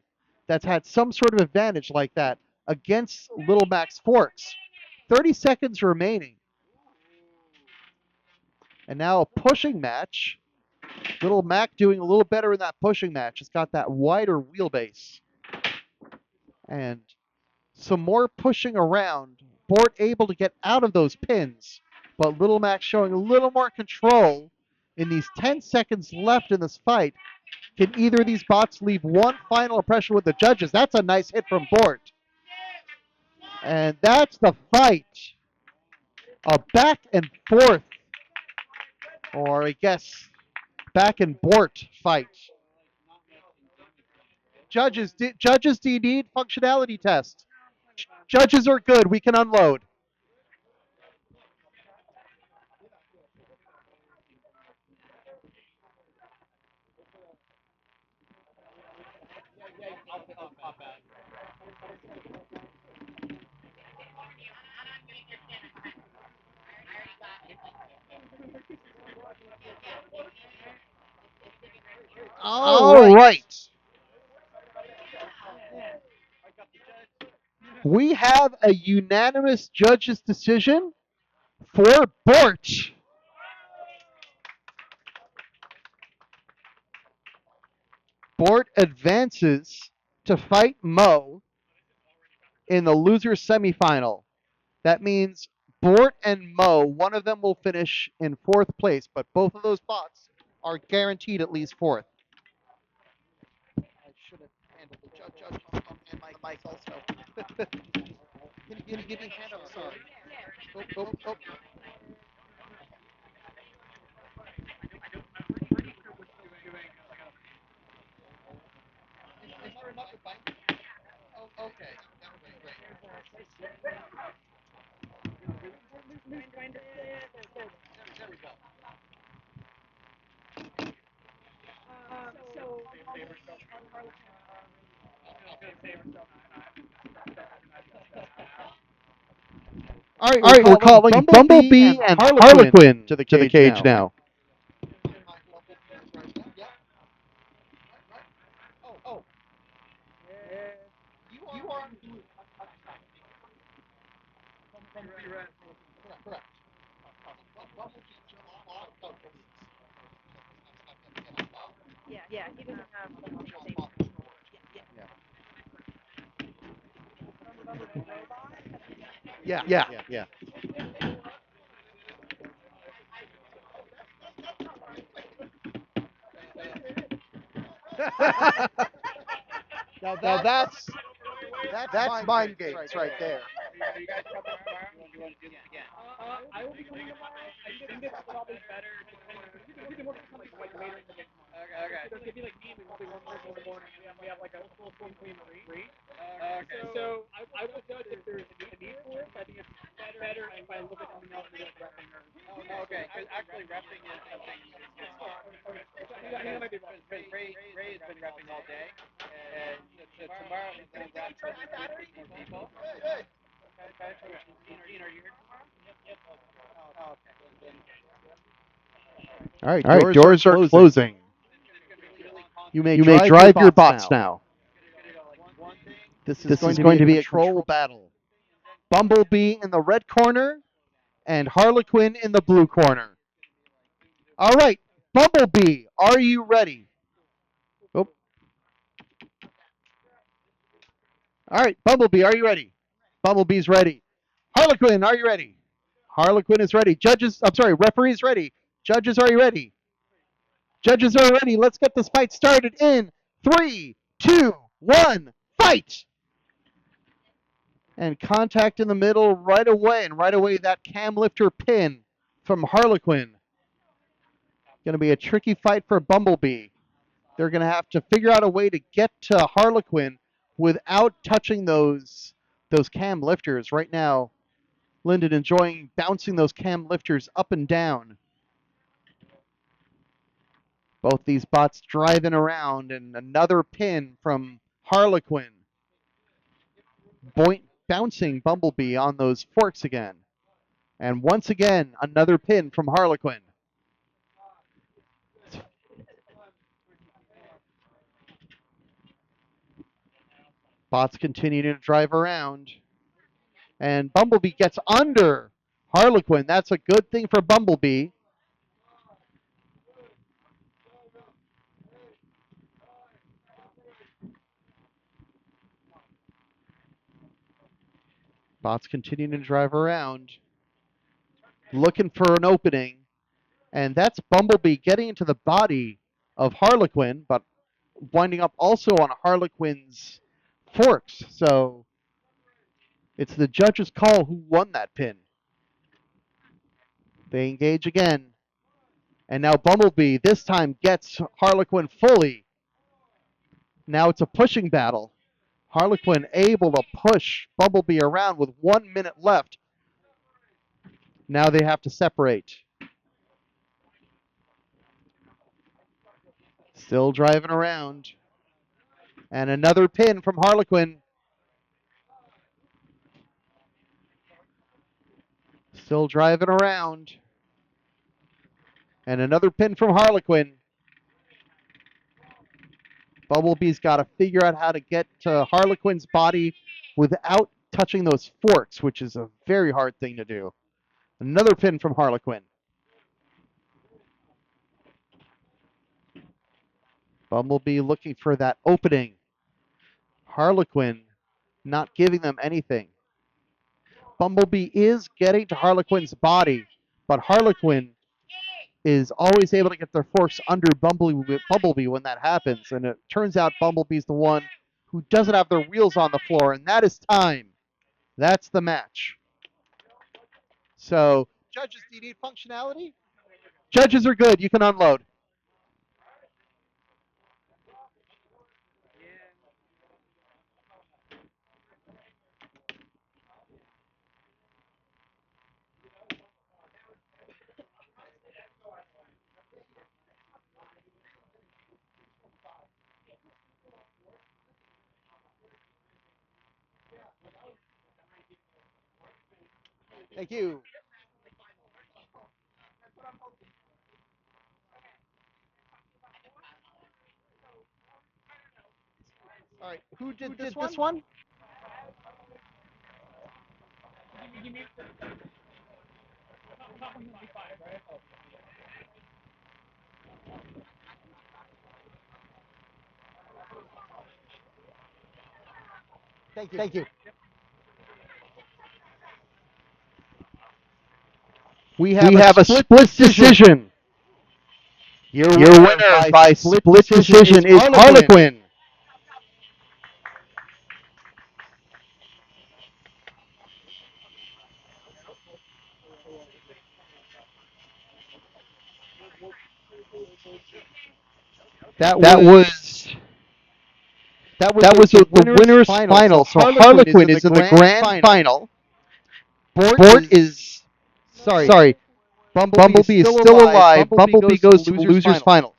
that's had some sort of advantage like that against Little Mac's forks. 30 seconds remaining. And now a pushing match. Little Mac doing a little better in that pushing match. It's got that wider wheelbase. And some more pushing around. Bort able to get out of those pins. But Little Mac showing a little more control in these 10 seconds left in this fight. Can either of these bots leave one final impression with the judges? That's a nice hit from Bort. And that's the fight. A back and forth, or I guess back and bort fight. Judges, do you need functionality test? Judges are good. We can unload. All right. We have a unanimous judge's decision for Bort. Bort advances to fight Mo in the loser semifinal. That means Bort and Mo, one of them will finish in fourth place, but both of those bots are guaranteed at least fourth. I should have handled the judge and my mic also. Can you give me a hand up? Sorry. Oh. Is there another bite? Oh, okay. That would be great. There we go. All right, we're calling Bumblebee and Harlequin to the cage now. Oh. You are blue. Correct. Yeah, he doesn't have Yeah. Now that's mind games right there. You guys come tomorrow? You want to do this again? I will be coming tomorrow. I think it's probably better. We can work something like later in the day tomorrow. Okay. Because it'd be like me and probably one person in the morning, and we have like a full swing clean three. Okay. So I will judge if there's a need for it. I think it's better if I look at something else and like repping or. Okay. Because actually repping is something you can start. I think that might be better. Because Ray has been repping all day, and so tomorrow he's going to rep with more people. Hey. Dean, are you here tomorrow? Yep. Oh, okay. All right, doors are closing. You may drive your bots now. This is going to be a control battle. Bumblebee in the red corner and Harlequin in the blue corner. All right, Bumblebee, are you ready? Oh. All right, Bumblebee, are you ready? Bumblebee's ready. Harlequin, are you ready? Harlequin is ready. Referee's ready. Judges, are you ready? Judges are ready. Let's get this fight started in 3, 2, 1, fight! And contact in the middle right away. And right away, that cam lifter pin from Harlequin. Going to be a tricky fight for Bumblebee. They're going to have to figure out a way to get to Harlequin without touching those cam lifters. Right now, Lyndon enjoying bouncing those cam lifters up and down. Both these bots driving around, and another pin from Harlequin. Bouncing Bumblebee on those forks again. And once again, another pin from Harlequin. Bots continue to drive around. And Bumblebee gets under Harlequin. That's a good thing for Bumblebee. Bots continuing to drive around, looking for an opening. And that's Bumblebee getting into the body of Harlequin, but winding up also on Harlequin's forks. So it's the judge's call who won that pin. They engage again. And now Bumblebee this time gets Harlequin fully. Now it's a pushing battle. Harlequin able to push Bumblebee around with 1 minute left. Now they have to separate. Still driving around. And another pin from Harlequin. Still driving around. And another pin from Harlequin. Bumblebee's got to figure out how to get to Harlequin's body without touching those forks, which is a very hard thing to do. Another pin from Harlequin. Bumblebee looking for that opening. Harlequin not giving them anything. Bumblebee is getting to Harlequin's body, but Harlequin is always able to get their forks under Bumblebee when that happens. And it turns out Bumblebee's the one who doesn't have their wheels on the floor, and that is time. That's the match. So, judges, do you need functionality? Judges are good. You can unload. Thank you. All right, who did this one? Thank you. Thank you. We have a split decision. Your winner by split decision is Harlequin. That was the winner's final. So Harlequin is in the grand final. Bort is sorry. Bumblebee is still alive. Bumblebee goes to the losers finals.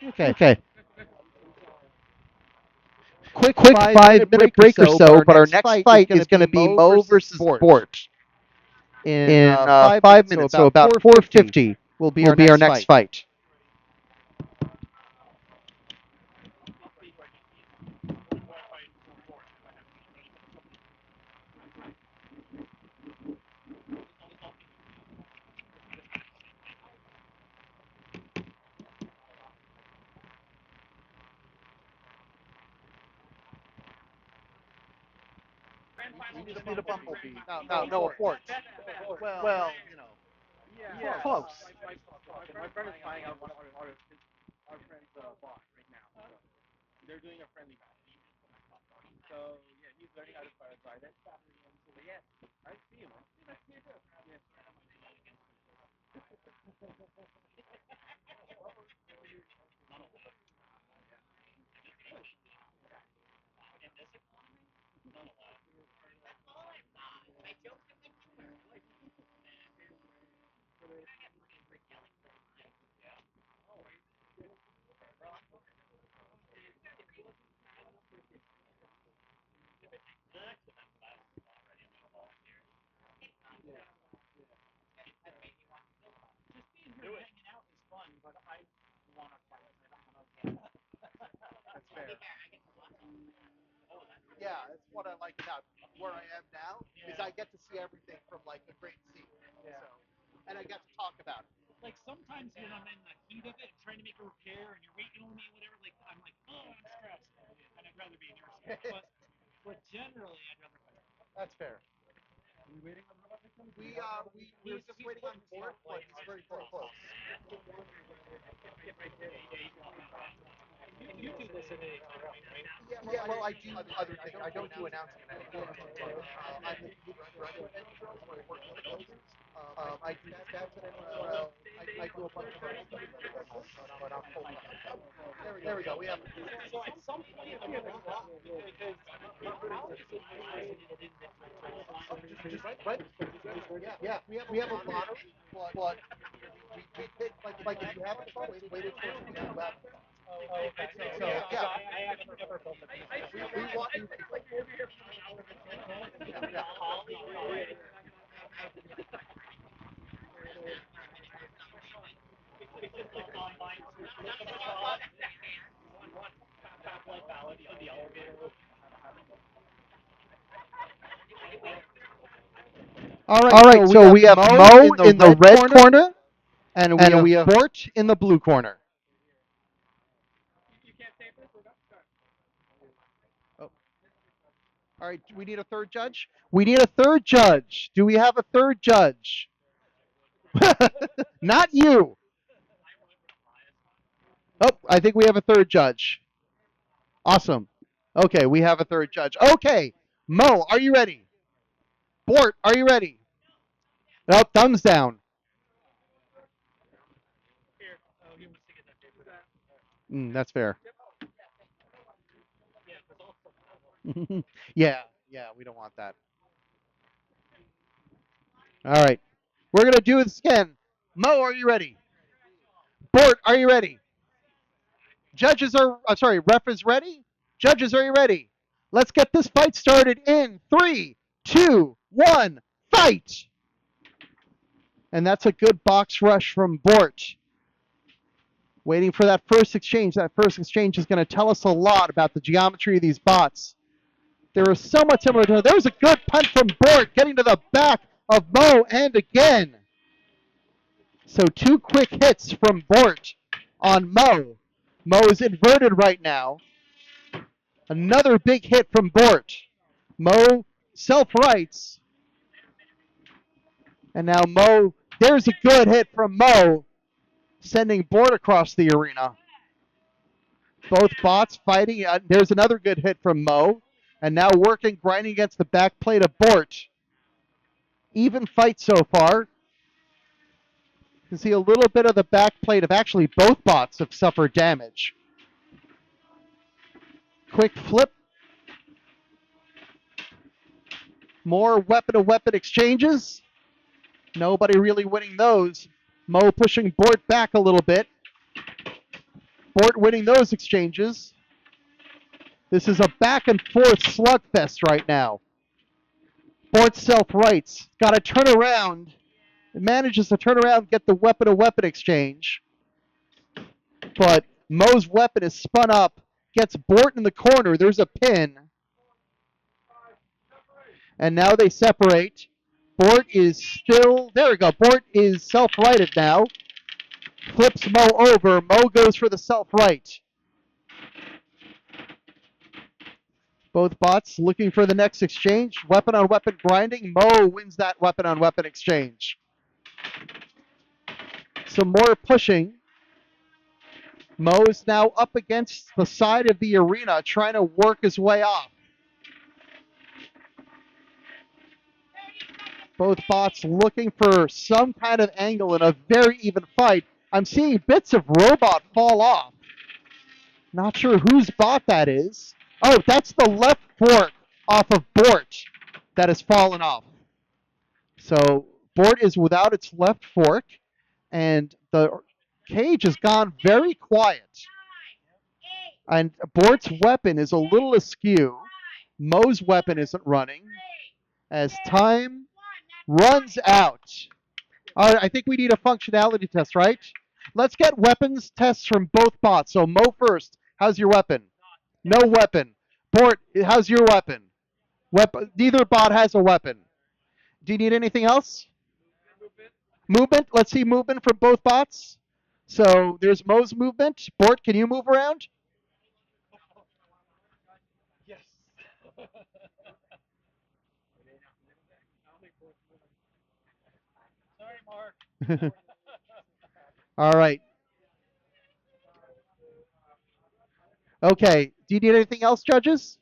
Okay. Quick 5 minute break or so, but our next fight is going to be Mo versus Bort in 5 minutes. So about 4:50 will be our next fight. We just need a Bumblebee. No, a Bort. Well, you know, close. My friend is flying out one of our friend's boss right now. So they're doing a friendly match. So yeah, he's learning how to ride it. So yeah, I see him. Nice to meet you. Yeah. That's fair. Yeah, that's what I like about where I am now is I get to see everything from like a great seat. Yeah. So, and I get to talk about it. Like sometimes when I'm in the heat of it, trying to make a repair, and you're waiting on me, whatever. Like I'm like, oh, I'm stressed, and I'd rather be in your seat. But generally, I'd rather play. That's fair. Are we waiting on Robot Victim? We're just waiting on Bort, but he's very close. You do this in a Yeah, well, I do other things. I don't do announcing anymore. I'm the community director at Andros, where I work with the coaches. I do stats at NRL. I do a bunch of other stuff but I'm full time. Oh, there we go. We have. So at some point, I'm gonna drop because how is it realizing it didn't hit Just right. Yeah. We have a lottery, but we pick like if you have a thought, it's weighted towards the people who have a thought. Oh, okay. So yeah, I actually never built it. we want you. Yeah. Hollywood. It's just like online search of the thought. One like ballot in the elevator. All right, so we have Mo in the red corner, and we have Bort in the blue corner. You can't say this. We're not done. Oh. All right, do we need a third judge? We need a third judge. Do we have a third judge? Not you. Oh, I think we have a third judge. Awesome. Okay, we have a third judge. Okay, Mo, are you ready? Bort, are you ready? Oh, thumbs down. Here. Oh, he wants to get that paper. That's fair. Yeah, we don't want that. All right, we're gonna do this again. Mo, are you ready? Bort, are you ready? Ref is ready? Judges, are you ready? Let's get this fight started in 3, 2, 1, fight! And that's a good box rush from Bort. Waiting for that first exchange. That first exchange is going to tell us a lot about the geometry of these bots. They are somewhat similar to. There's a good punch from Bort, getting to the back of Mo, and again. So 2 quick hits from Bort on Mo. Mo is inverted right now. Another big hit from Bort. Mo self-rights. And now Mo, there's a good hit from Mo, sending Bort across the arena. Both bots fighting. There's another good hit from Mo. And now working, grinding against the back plate of Bort. Even fight so far. You can see a little bit of the back plate of actually both bots have suffered damage. Quick flip. More weapon-to-weapon exchanges. Nobody really winning those. Mo pushing Bort back a little bit. Bort winning those exchanges. This is a back and forth slugfest right now. Bort self-rights. Got to turn around. It manages to turn around and get the weapon-to-weapon exchange. But Mo's weapon is spun up. Gets Bort in the corner. There's a pin. And now they separate. Bort is still... There we go. Bort is self-righted now. Flips Mo over. Mo goes for the self-right. Both bots looking for the next exchange. Weapon on weapon grinding. Mo wins that weapon on weapon exchange. Some more pushing. Mo is now up against the side of the arena trying to work his way off. Both bots looking for some kind of angle in a very even fight. I'm seeing bits of robot fall off. Not sure whose bot that is. Oh, that's the left fork off of Bort that has fallen off. So Bort is without its left fork, and the cage has gone very quiet. And Bort's weapon is a little askew. Mo's weapon isn't running. As time runs out. All right, I think we need a functionality test, right? Let's get weapons tests from both bots. So Mo first. How's your weapon? No weapon. Bort, how's your weapon? Neither bot has a weapon. Do you need anything else? Movement. Let's see movement from both bots. So there's Mo's movement. Bort, can you move around? Yes. Sorry, Mark. All right. Okay, Do you need anything else, judges?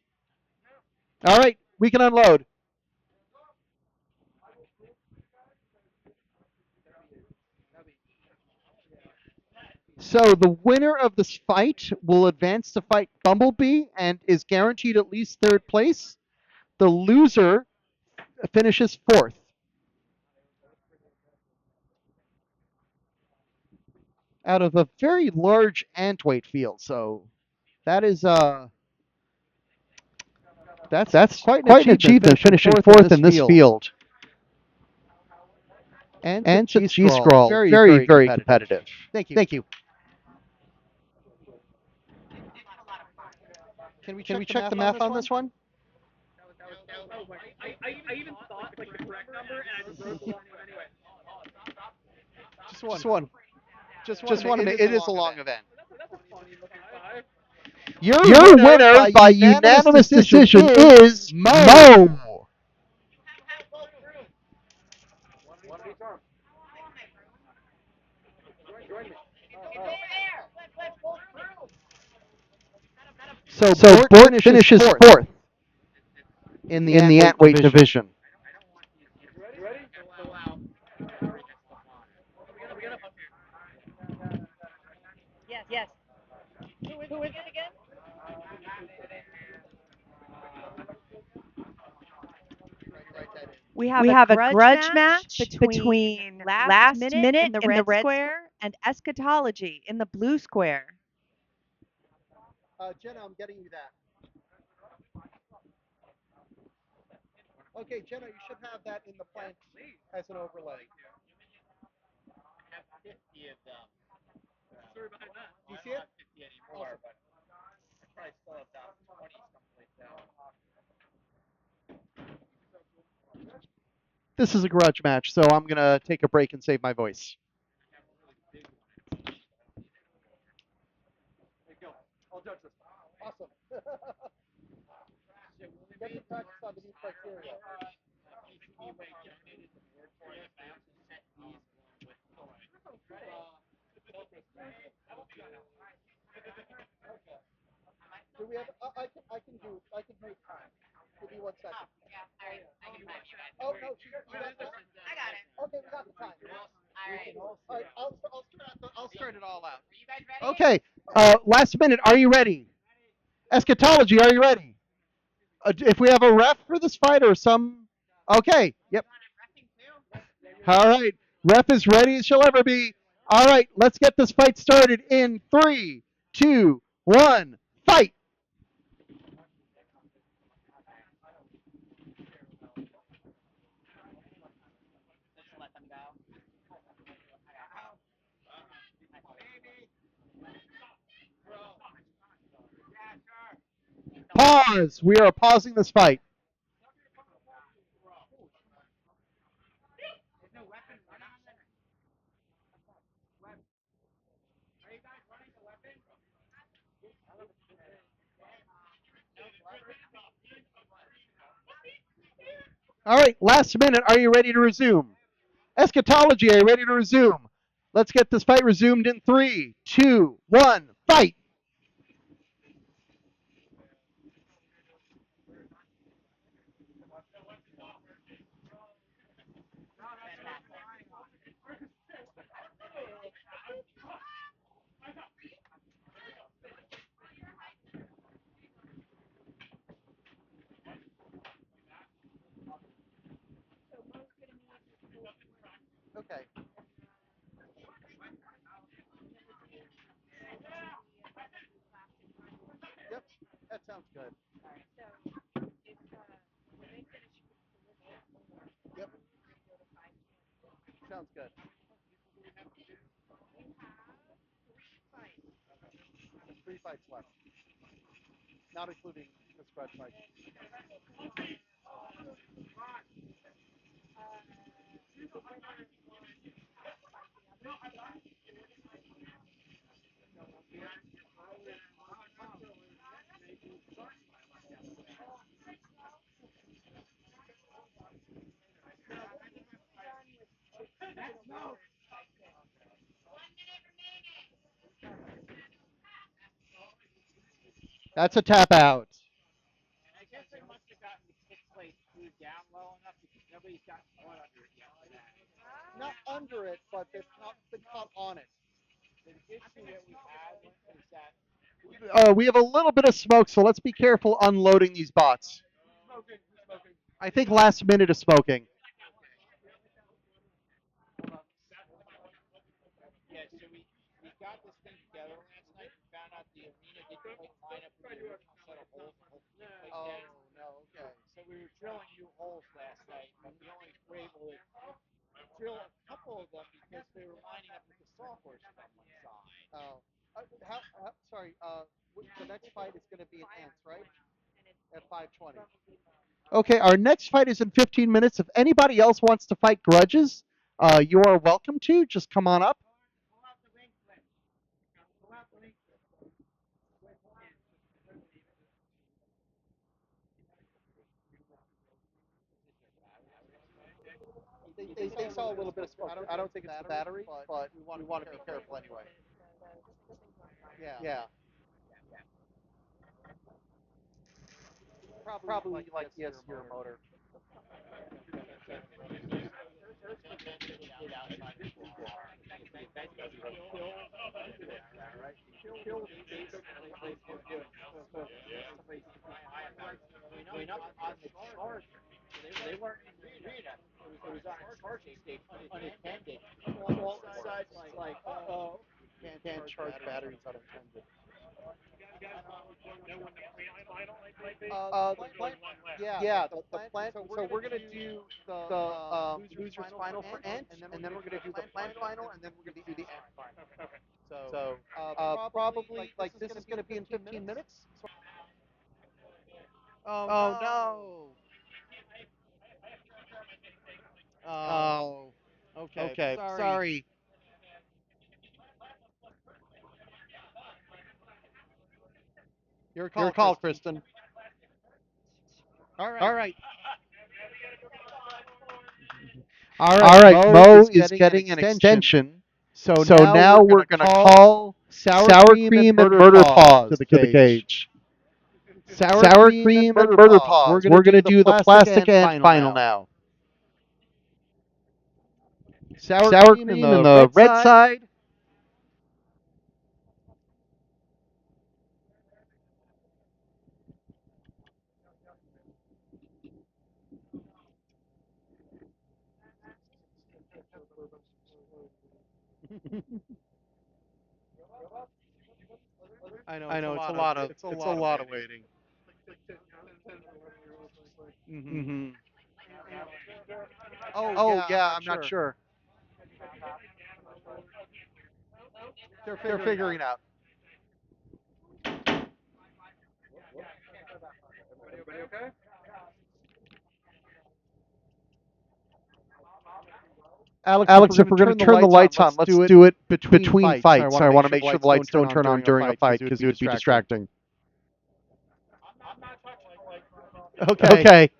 All right, we can unload. So the winner of this fight will advance to fight Bumblebee and is guaranteed at least third place. The loser finishes fourth. Out of a very large ant weight field, so that is that's quite an achievement finishing fourth in this field. Ants at GSCRL, very, very competitive. Thank you. Thank you. Can we check the math on this one? I even thought like the correct number, and I just wrote the wrong one anyway. Just one. Just want to make it is a long event. That's a funny looking five. Your winner by unanimous decision is Mo. So Bort finishes fourth in the ant weight division. You ready? Yes. Who is it again? We have a grudge match between Last Minute in the red square and Eschatology in the blue square. Jenna, I'm getting you that. Okay, Jenna, you should have that in the plan as an overlay. Story behind that. Do you see it? This is a grudge match, so I'm going to take a break and save my voice. I'll judge this. Awesome. Get the practice on the new criteria. Do we have? I can do time. Give me 1 second. Oh no, you got time? I got it. Okay, we got the time. All right. I'll start it all out. Are you guys ready? Okay, last minute, are you ready? Eschatology, are you ready? If we have a ref for this fight or some... Okay, yep. All right, ref is ready as she'll ever be. All right, let's get this fight started in 3, 2, 1, fight! Pause! We are pausing this fight. All right, last minute, are you ready to resume? Eschatology, are you ready to resume? Let's get this fight resumed in 3, 2, 1, fight! Okay. Yep, that sounds good. Yep. Sounds good. 3 fights left. Not including the scratch fight. That's a tap out. And I guess they must have gotten the kick plate screwed down low enough because nobody's gotten blood under it yet for that. Not under it, but they've not been caught on it. The issue that we had is that We have a little bit of smoke, so let's be careful unloading these bots. smoking. I think last minute is smoking. Yeah, so we got this thing together last night and found out the arena didn't quite line up with the original set of holes to hold the kick plate Oh down. no, okay. So we were drilling new holes last night, but we only were able to drill a couple of them because they were lining up with the software stuff on the side. Oh, sorry. The next fight is going to be in Ants, right? At 5:20. Okay, our next fight is in 15 minutes. If anybody else wants to fight grudges, you are welcome to. Just come on up. They saw a little bit of smoke. I don't think it's the battery, but we want to be careful anyway. Yeah. Probably like the GSCRL motor. Going up on the charger. They weren't in the arena. It was on a charging station, unattended. All sides like, uh-oh. Can't charge batteries unattended. The plant. So we're gonna do the losers final for Ant, and then we're gonna do the plant final, and then we're gonna do the Ant final. So probably like this is gonna be in 15 minutes. Oh no. Oh. Okay. Sorry. Your call, Kristen. All right. All right. Mo is getting an extension. So now we're gonna call Sour Cream and Murder Paws to the cage. Sour Cream and Murder Paws. We're gonna do the plastic Ant final now. Sour Cream in the red side. I know it's a lot of waiting. Mm-hmm. Oh yeah, I'm not sure. They're figuring out. Everybody okay? Alex, if we're going to turn the lights on, let's do it between fights. I want to make sure the lights don't turn on during a fight because it would be distracting. Okay.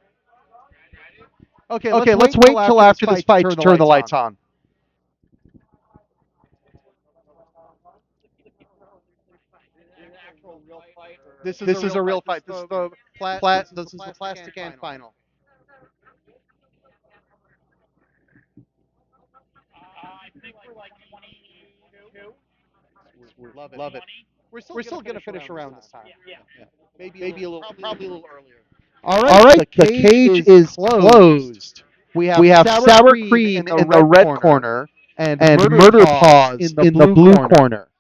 Okay, let's wait till after this fight to turn the lights on. This is a real fight. This is the plastic Ant final. I think we're like 22. Love it. We're still going to finish around this time. Yeah. Maybe probably a little earlier. All right, the cage is closed. We have sour cream in the red corner and murder paws in the blue corner.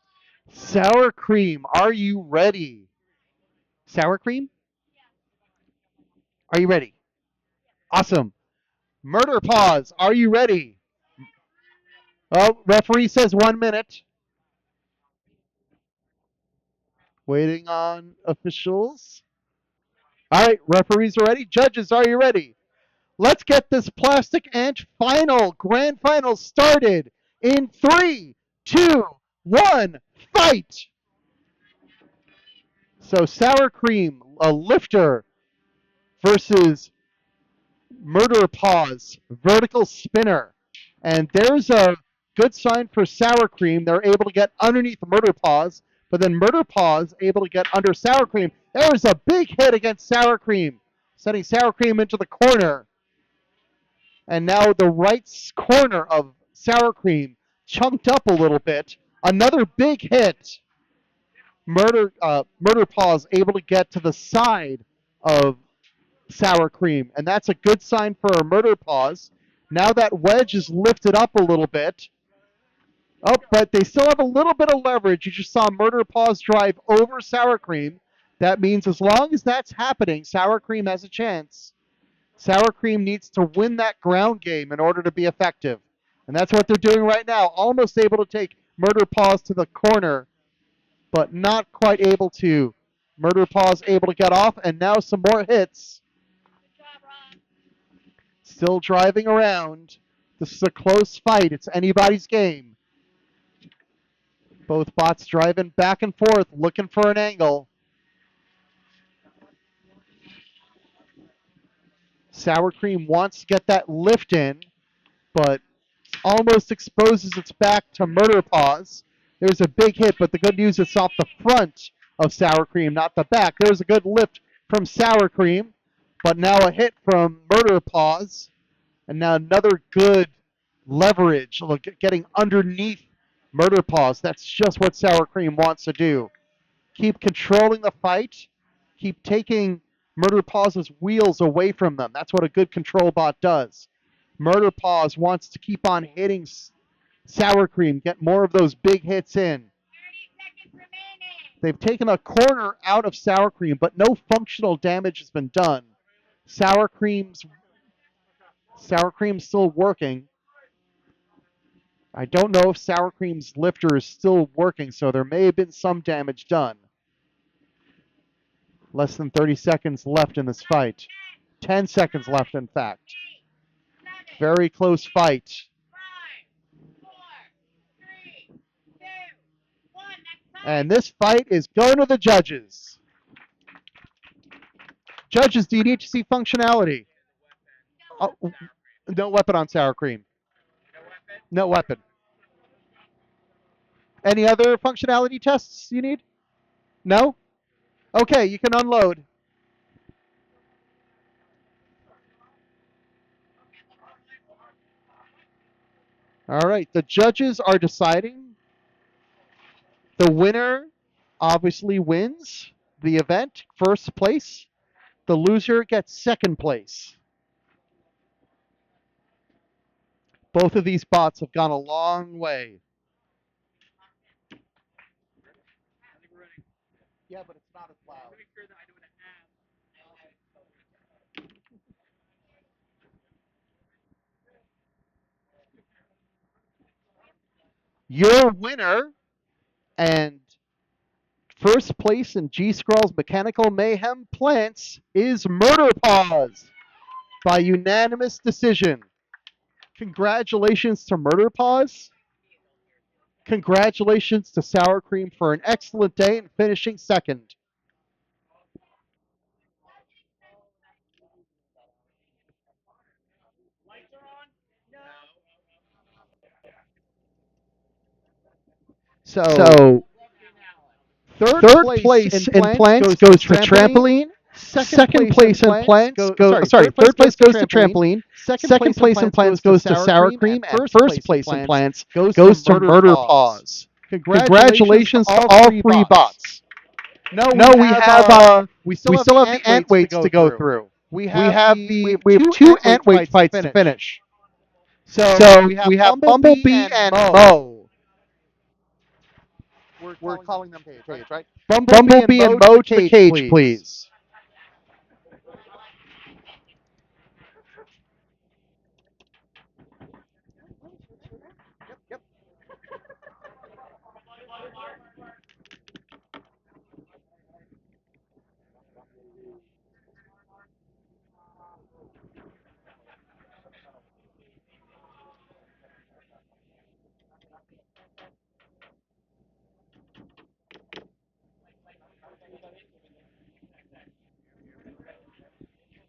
Sour cream, are you ready? Sour cream? Are you ready? Awesome. Murder paws, are you ready? Oh, referee says 1 minute. Waiting on officials. All right, referees are ready. Judges, are you ready? Let's get this plastic Ant grand final started in 3, 2, 1, fight! So sour cream, a lifter versus murder paws, vertical spinner. And there's a good sign for sour cream. They're able to get underneath murder paws, But then Murder Paws able to get under Sour Cream. There's a big hit against Sour Cream, sending Sour Cream into the corner. And now the right corner of Sour Cream chunked up a little bit. Another big hit. Murder Paws able to get to the side of Sour Cream, and that's a good sign for Murder Paws. Now that wedge is lifted up a little bit. Oh, but they still have a little bit of leverage. You just saw Murder Paws drive over Sour Cream. That means as long as that's happening, Sour Cream has a chance. Sour Cream needs to win that ground game in order to be effective. And that's what they're doing right now. Almost able to take Murder Paws to the corner, but not quite able to. Murder Paws able to get off, and now some more hits. Still driving around. This is a close fight. It's anybody's game. Both bots driving back and forth, looking for an angle. Sour Cream wants to get that lift in, but almost exposes its back to Murder Paws. There's a big hit, but the good news is it's off the front of Sour Cream, not the back. There's a good lift from Sour Cream, but now a hit from Murder Paws. And now another good leverage, getting underneath Murder Paws. That's just what Sour Cream wants to do. Keep controlling the fight. Keep taking Murder Paws' wheels away from them. That's what a good control bot does. Murder Paws wants to keep on hitting Sour Cream, get more of those big hits in. They've taken a corner out of Sour Cream, but no functional damage has been done. Sour Cream's still working. I don't know if Sour Cream's lifter is still working, so there may have been some damage done. Less than 30 seconds left in this fight. 10 seconds left, in fact. Very close fight. And this fight is going to the judges. Judges, do you need to see functionality? Oh, no weapon on Sour Cream. No weapon. Any other functionality tests you need? No? Okay, you can unload. All right, the judges are deciding. The winner obviously wins the event, first place. The loser gets second place. Both of these bots have gone a long way. Yeah, but it's not as loud. Your winner and first place in GSCRL's Mechanical Mayhem Plants is Murder Paws by unanimous decision. Congratulations to Murder Paws. Congratulations to Sour Cream for an excellent day and finishing second. So third place in plants goes to trampoline. Second place in plants goes, third place goes to trampoline. Second place in plants goes to Sour Cream, and first place in plants goes to Murder Paws. Congratulations to all three bots. No, we still have the ant weights to go through. We have two ant weight fights to finish. So we have Bumblebee and Mo. We're calling them Cage, right? Bumblebee and Mo to the cage, please.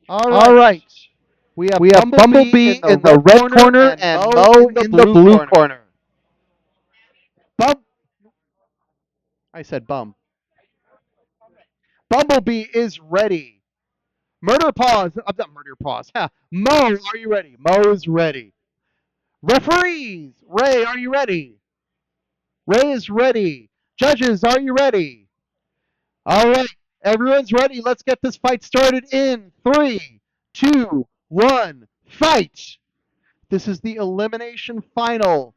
All right. We have Bumblebee in the red corner and Mo in the blue corner. I said bum. Bumblebee is ready. Murder pause. Not murder pause. Ha. Mo, are you ready? Mo's ready. Referees, Ray, are you ready? Ray is ready. Judges, are you ready? All right, everyone's ready. Let's get this fight started in 3, 2, 1, fight! This is the elimination final.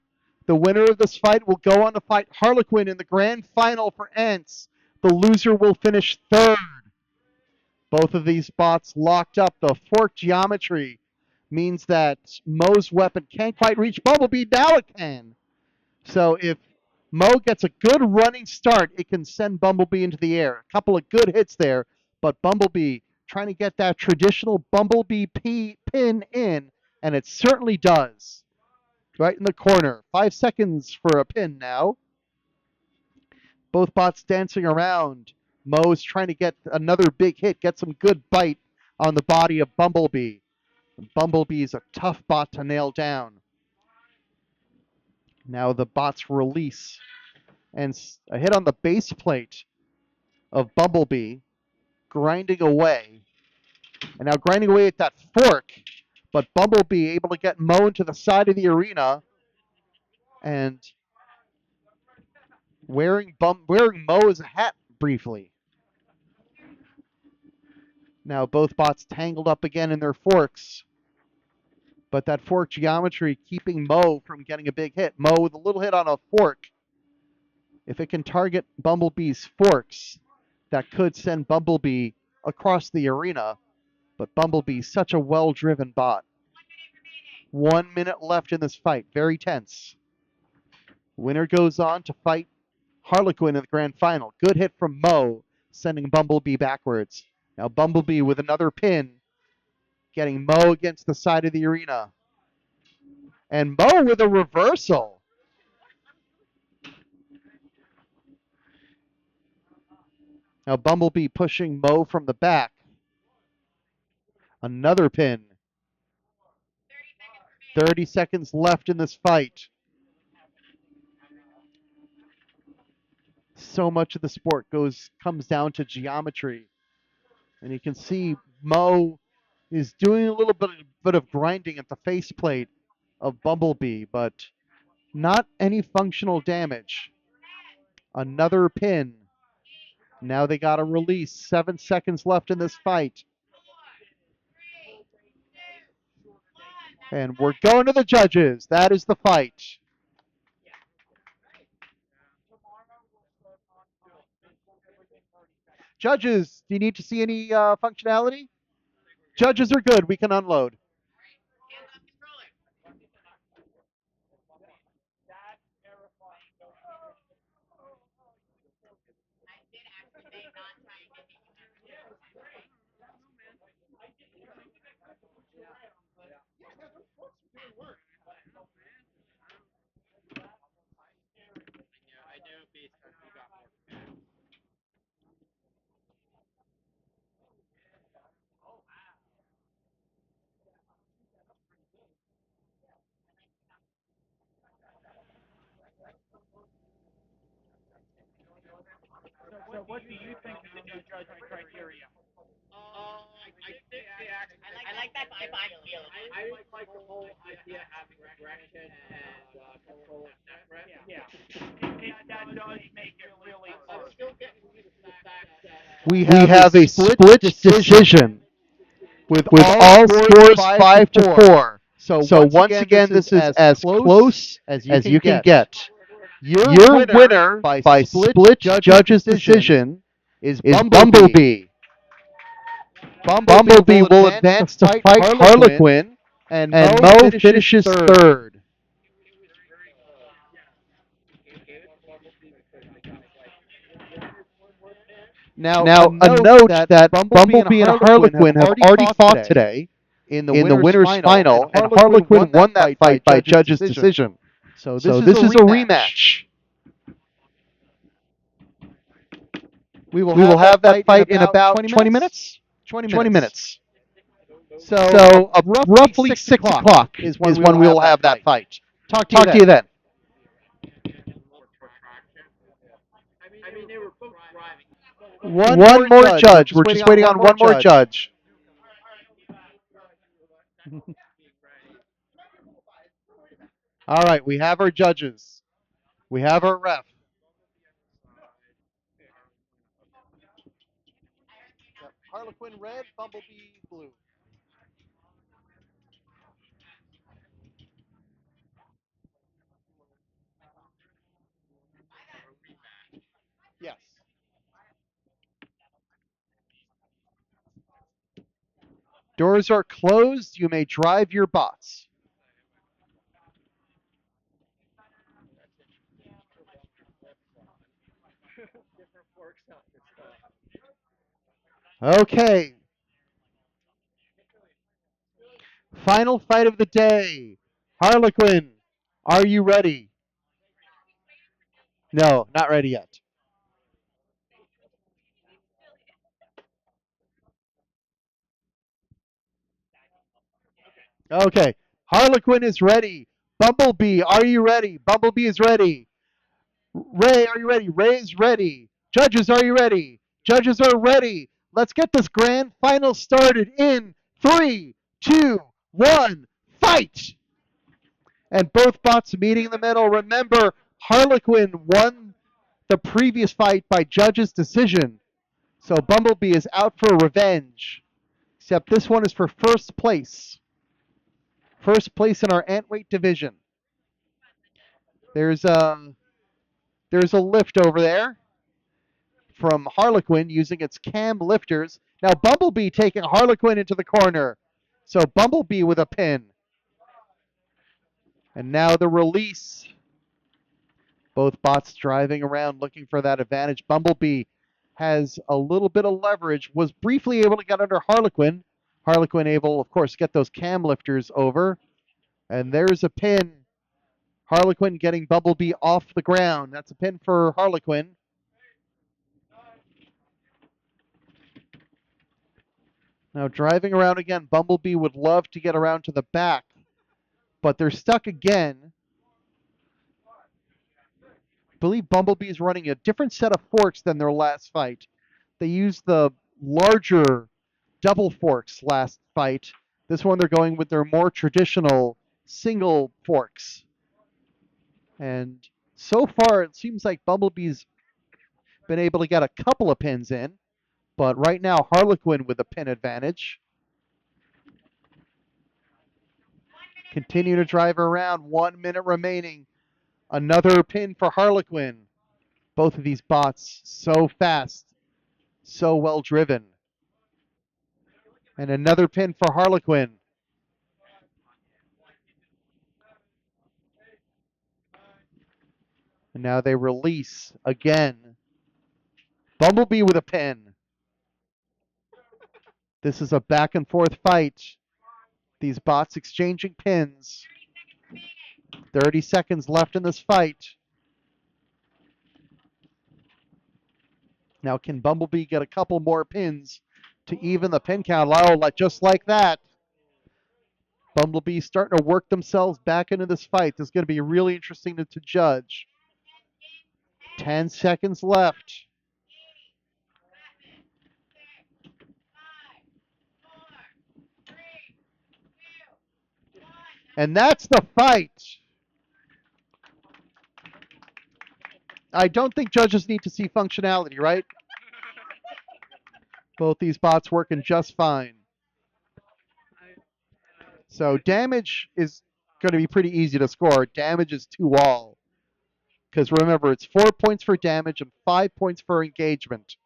The winner of this fight will go on to fight Harlequin in the grand final for Ents. The loser will finish third. Both of these spots locked up. The fork geometry means that Mo's weapon can't quite reach Bumblebee. Now it can. So if Mo gets a good running start, it can send Bumblebee into the air. A couple of good hits there, but Bumblebee trying to get that traditional Bumblebee pin in, and it certainly does. Right in the corner. 5 seconds for a pin now. Both bots dancing around. Mo's trying to get another big hit, get some good bite on the body of Bumblebee. Bumblebee is a tough bot to nail down. Now the bots release, and a hit on the base plate of Bumblebee, grinding away. And now grinding away at that fork, but Bumblebee able to get Mo into the side of the arena, and wearing Mo as a hat briefly. Now both bots tangled up again in their forks, but that fork geometry keeping Mo from getting a big hit. Mo with a little hit on a fork. If it can target Bumblebee's forks, that could send Bumblebee across the arena, but Bumblebee's such a well-driven bot. 1 minute left in this fight, very tense. Winner goes on to fight Harlequin in the grand final. Good hit from Mo, sending Bumblebee backwards. Now Bumblebee with another pin, getting Mo against the side of the arena. And Mo with a reversal. Now Bumblebee pushing Mo from the back. Another pin. 30 seconds left in this fight. So much of the sport comes down to geometry. And you can see Mo is doing a little bit of grinding at the faceplate of Bumblebee, but not any functional damage. Another pin. Now they got to release. 7 seconds left in this fight. And we're going to the judges. That is the fight. Judges, do you need to see any functionality? Judges are good. We can unload. So what do you think is the new judgment criteria? I think they actually. I like that vibe feeling. I like the whole idea of having direction and control separate. Yeah. That does make it really I'm hard. still getting used to the fact that We have a split decision with all scores 5 to 4. So once again, this is as close as you can get. Your winner by split judge's decision is Bumblebee. Bumblebee will advance to fight Harlequin, and Mo finishes third. Now, a note that Bumblebee and Harlequin have already fought today in the winner's final, and Harlequin won that fight by judge's decision. So this is a rematch. We will have that fight in about 20 minutes? 20 minutes. So roughly 6 o'clock is when we will have that fight. Talk to you then. I mean, they were both driving. One more judge. We're just waiting on one more judge. All right, we have our judges. We have our ref. Harlequin red, Bumblebee blue. Yes. Doors are closed. You may drive your bots. Okay. Final fight of the day. Harlequin, are you ready? No, not ready yet. Okay. Harlequin is ready. Bumblebee, are you ready? Bumblebee is ready. Ray, are you ready? Ray is ready. Judges, are you ready? Judges are ready. Let's get this grand final started in 3, 2, 1, fight! And both bots meeting in the middle. Remember, Harlequin won the previous fight by judges' decision. So Bumblebee is out for revenge. Except this one is for first place. First place in our Antweight division. There's a lift over there from Harlequin using its cam lifters. Now Bumblebee taking Harlequin into the corner. So Bumblebee with a pin. And now the release. Both bots driving around looking for that advantage. Bumblebee has a little bit of leverage, was briefly able to get under Harlequin. Harlequin able, of course, get those cam lifters over. And there's a pin. Harlequin getting Bumblebee off the ground. That's a pin for Harlequin. Now driving around again, Bumblebee would love to get around to the back, but they're stuck again. I believe Bumblebee is running a different set of forks than their last fight. They used the larger double forks last fight. This one they're going with their more traditional single forks. And so far it seems like Bumblebee's been able to get a couple of pins in, but right now Harlequin with a pin advantage. Continue to drive around. 1 minute remaining. Another pin for Harlequin. Both of these bots so fast, so well driven. And another pin for Harlequin. And now they release again. Bumblebee with a pin. This is a back and forth fight. These bots exchanging pins. 30 seconds left in this fight. Now can Bumblebee get a couple more pins to even the pin count? Oh, just like that. Bumblebee starting to work themselves back into this fight. This is going to be really interesting to judge. 10 seconds left. And that's the fight. I don't think judges need to see functionality, right? Both these bots working just fine. So damage is going to be pretty easy to score. Damage is 2 all. Because remember, it's 4 points for damage and 5 points for engagement.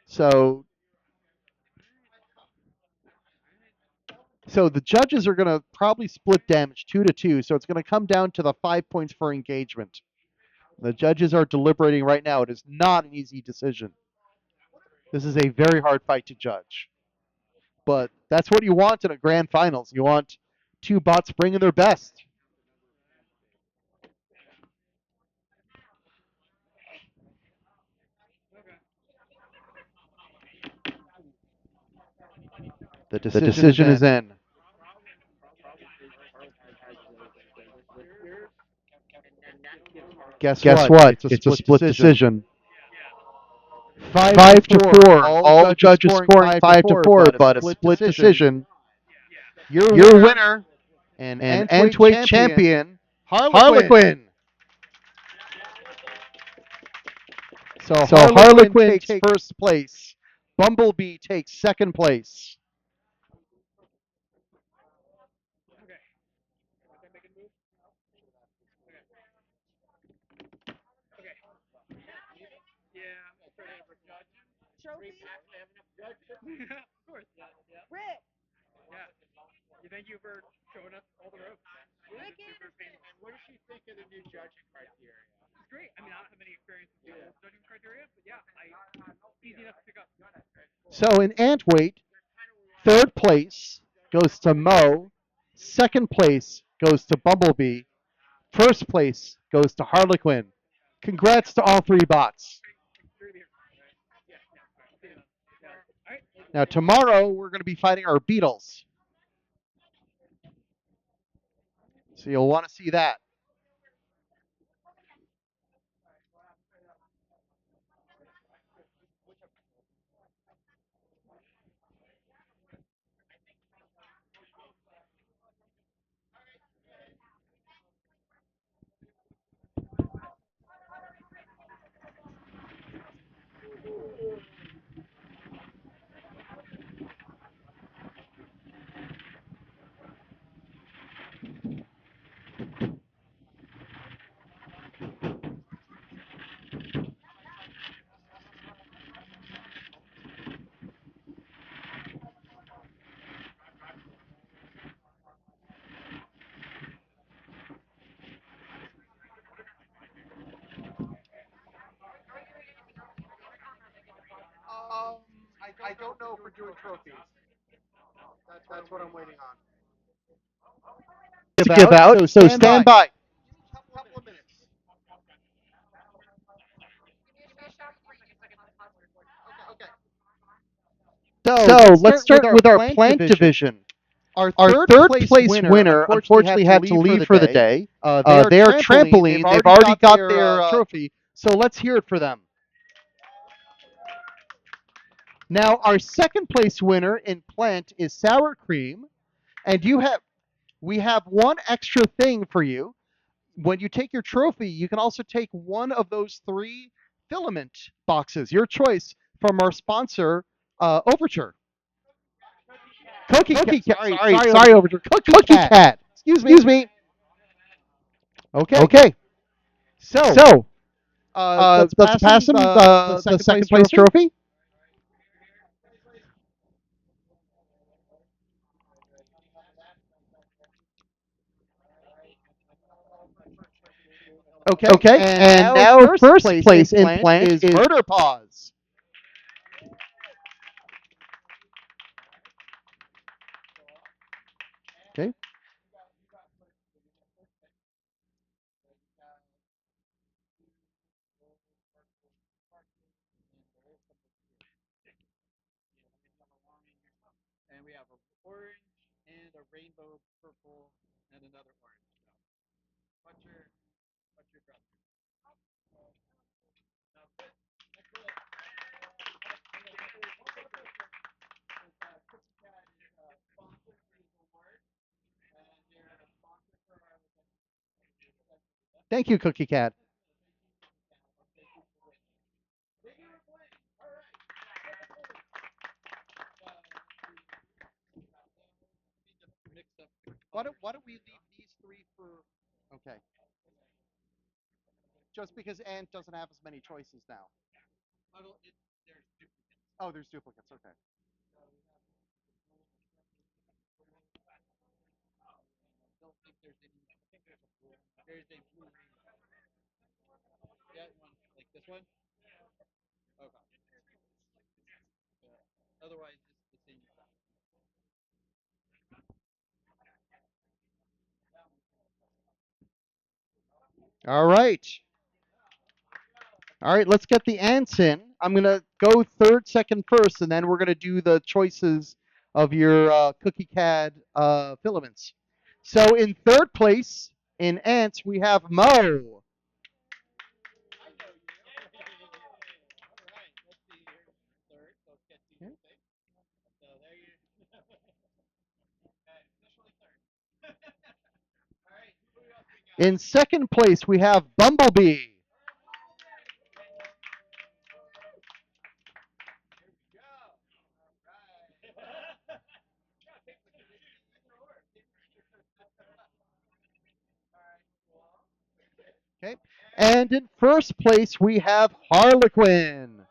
So the judges are going to probably split damage 2-2. So it's going to come down to the 5 points for engagement. The judges are deliberating right now. It is not an easy decision. This is a very hard fight to judge. But that's what you want in a grand finals. You want 2 bots bringing their best. The decision is in. Guess Guess what? what? It's a split decision. 5 to 4. All judges scoring 5 to 4, but a split decision. Your winner and and Antweight Antweight champion, Harlequin. Harlequin. So So Harlequin takes first place. Bumblebee takes second place. Okay. Was I making a move? Okay. Yeah, I'm trying to have a judge. Trophy? Actually have enough judges. Of course. Yeah. Rick. Yeah. Thank you for showing us all the ropes. Rick Super painful. And what does she think of the new judging criteria? It's great. I mean, I don't have any experience with the old judging criteria, but yeah, easy enough to pick up. So in Antweight, third place goes to Mo. Second place goes to Bumblebee. First place goes to Harlequin. Congrats to all three bots. All right. Now tomorrow we're going to be fighting our Beatles. So you'll want to see that. Um, I don't know if we're doing trophies. That's what I'm waiting on. To give out, so stand by. Couple of minutes. Okay. So let's start with our plant division. Our third place winner unfortunately had to leave for the day. They are trampoline. They've already got their trophy. So let's hear it for them. Now our second place winner in plant is sour cream, and we have one extra thing for you. When you take your trophy, you can also take one of those 3 filament boxes, your choice, from our sponsor, Overture. Cookie Cat. Sorry, Overture. Cookie Cat. Excuse me. Okay. So, let's pass him the second place trophy. Okay. And now first place in plant is Murder Paws. Okay. And we have an orange and a rainbow purple and another orange. So, what's your brother? Thank you, Cookie Cat. Why don't we leave these 3 for? Okay. Just because Ant doesn't have as many choices now. There's duplicates. Oh, there's duplicates. Okay. I don't think there's any. I think there's a blue. There's a blue rainbow. Yeah, one like this one. Okay. Otherwise, it's the same. All right. All right, let's get the ants in. I'm going to go third, second, first, and then we're going to do the choices of your Cookie Cat filaments. So in third place in ants, we have Mo. In second place, we have Bumblebee. Okay. And in first place, we have Harlequin.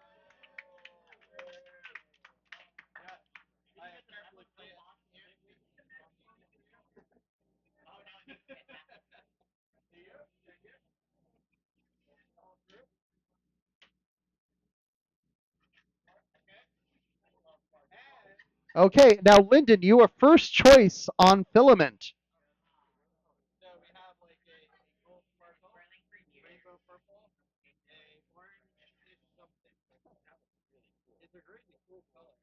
Okay, now Lyndon, you are first choice on filament. So we have like a gold purple, rainbow purple, a orange-ish something. It's a really cool color.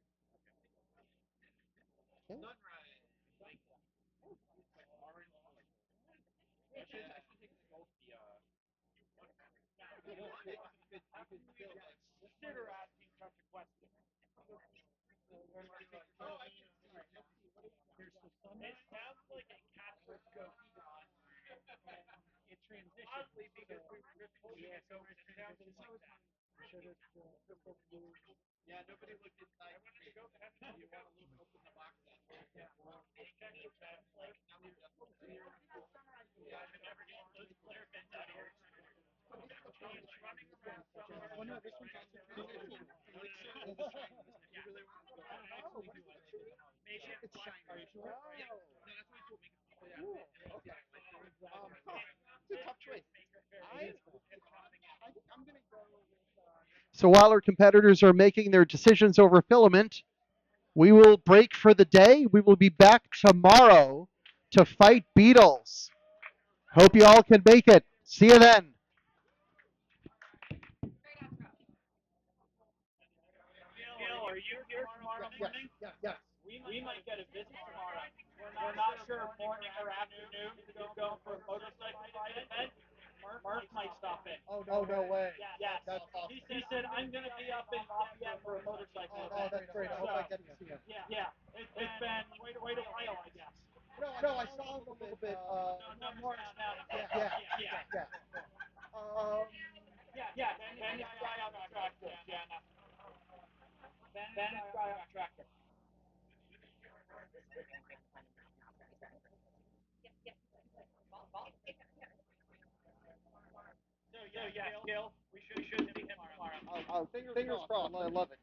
Sunrise. I should take the gold. If you want it, you could still like. Consider asking such a question. Oh, I can see. I see. What is that? There's the sun. It sounds like a Catholic shot. It transitions. Oddly, because we were just holding it over, it sounds like that. Yeah, nobody looked inside. I wanted to go ahead and you want to look open the box then. Yeah. Check the best, like, Now we're just here. yeah, I never get those flare bits out here. He's running around somewhere. Oh no, this one's also pretty cool. Elixir is the shiniest. If you really want to go, I actually do. Make it It's shiny. Are you sure? Yeah. No, that's what you told me. Cool. Okay. It's a tough choice. I think I'm gonna go with. So while our competitors are making their decisions over filament, we will break for the day. We will be back tomorrow to fight beetles. Hope you all can make it. See you then. Gil, are you here tomorrow morning? Yes. We might get a visit tomorrow. We're not sure if morning or afternoon is going for a motorcycle ride event. Murph might stop in. Oh no way. Yes. That's awesome. He said, I'm going to be up in Lafayette for a motorcycle Oh, event. that's great. I hope I get to see him. Yeah. It's been quite a while, I guess. No, I saw him a little bit. No more now. Yeah. Yeah. Ben is the guy on the tractor, Jenna. Ben is the guy on the tractor. So yeah, Gil, we should see him tomorrow. Fingers crossed. I love it.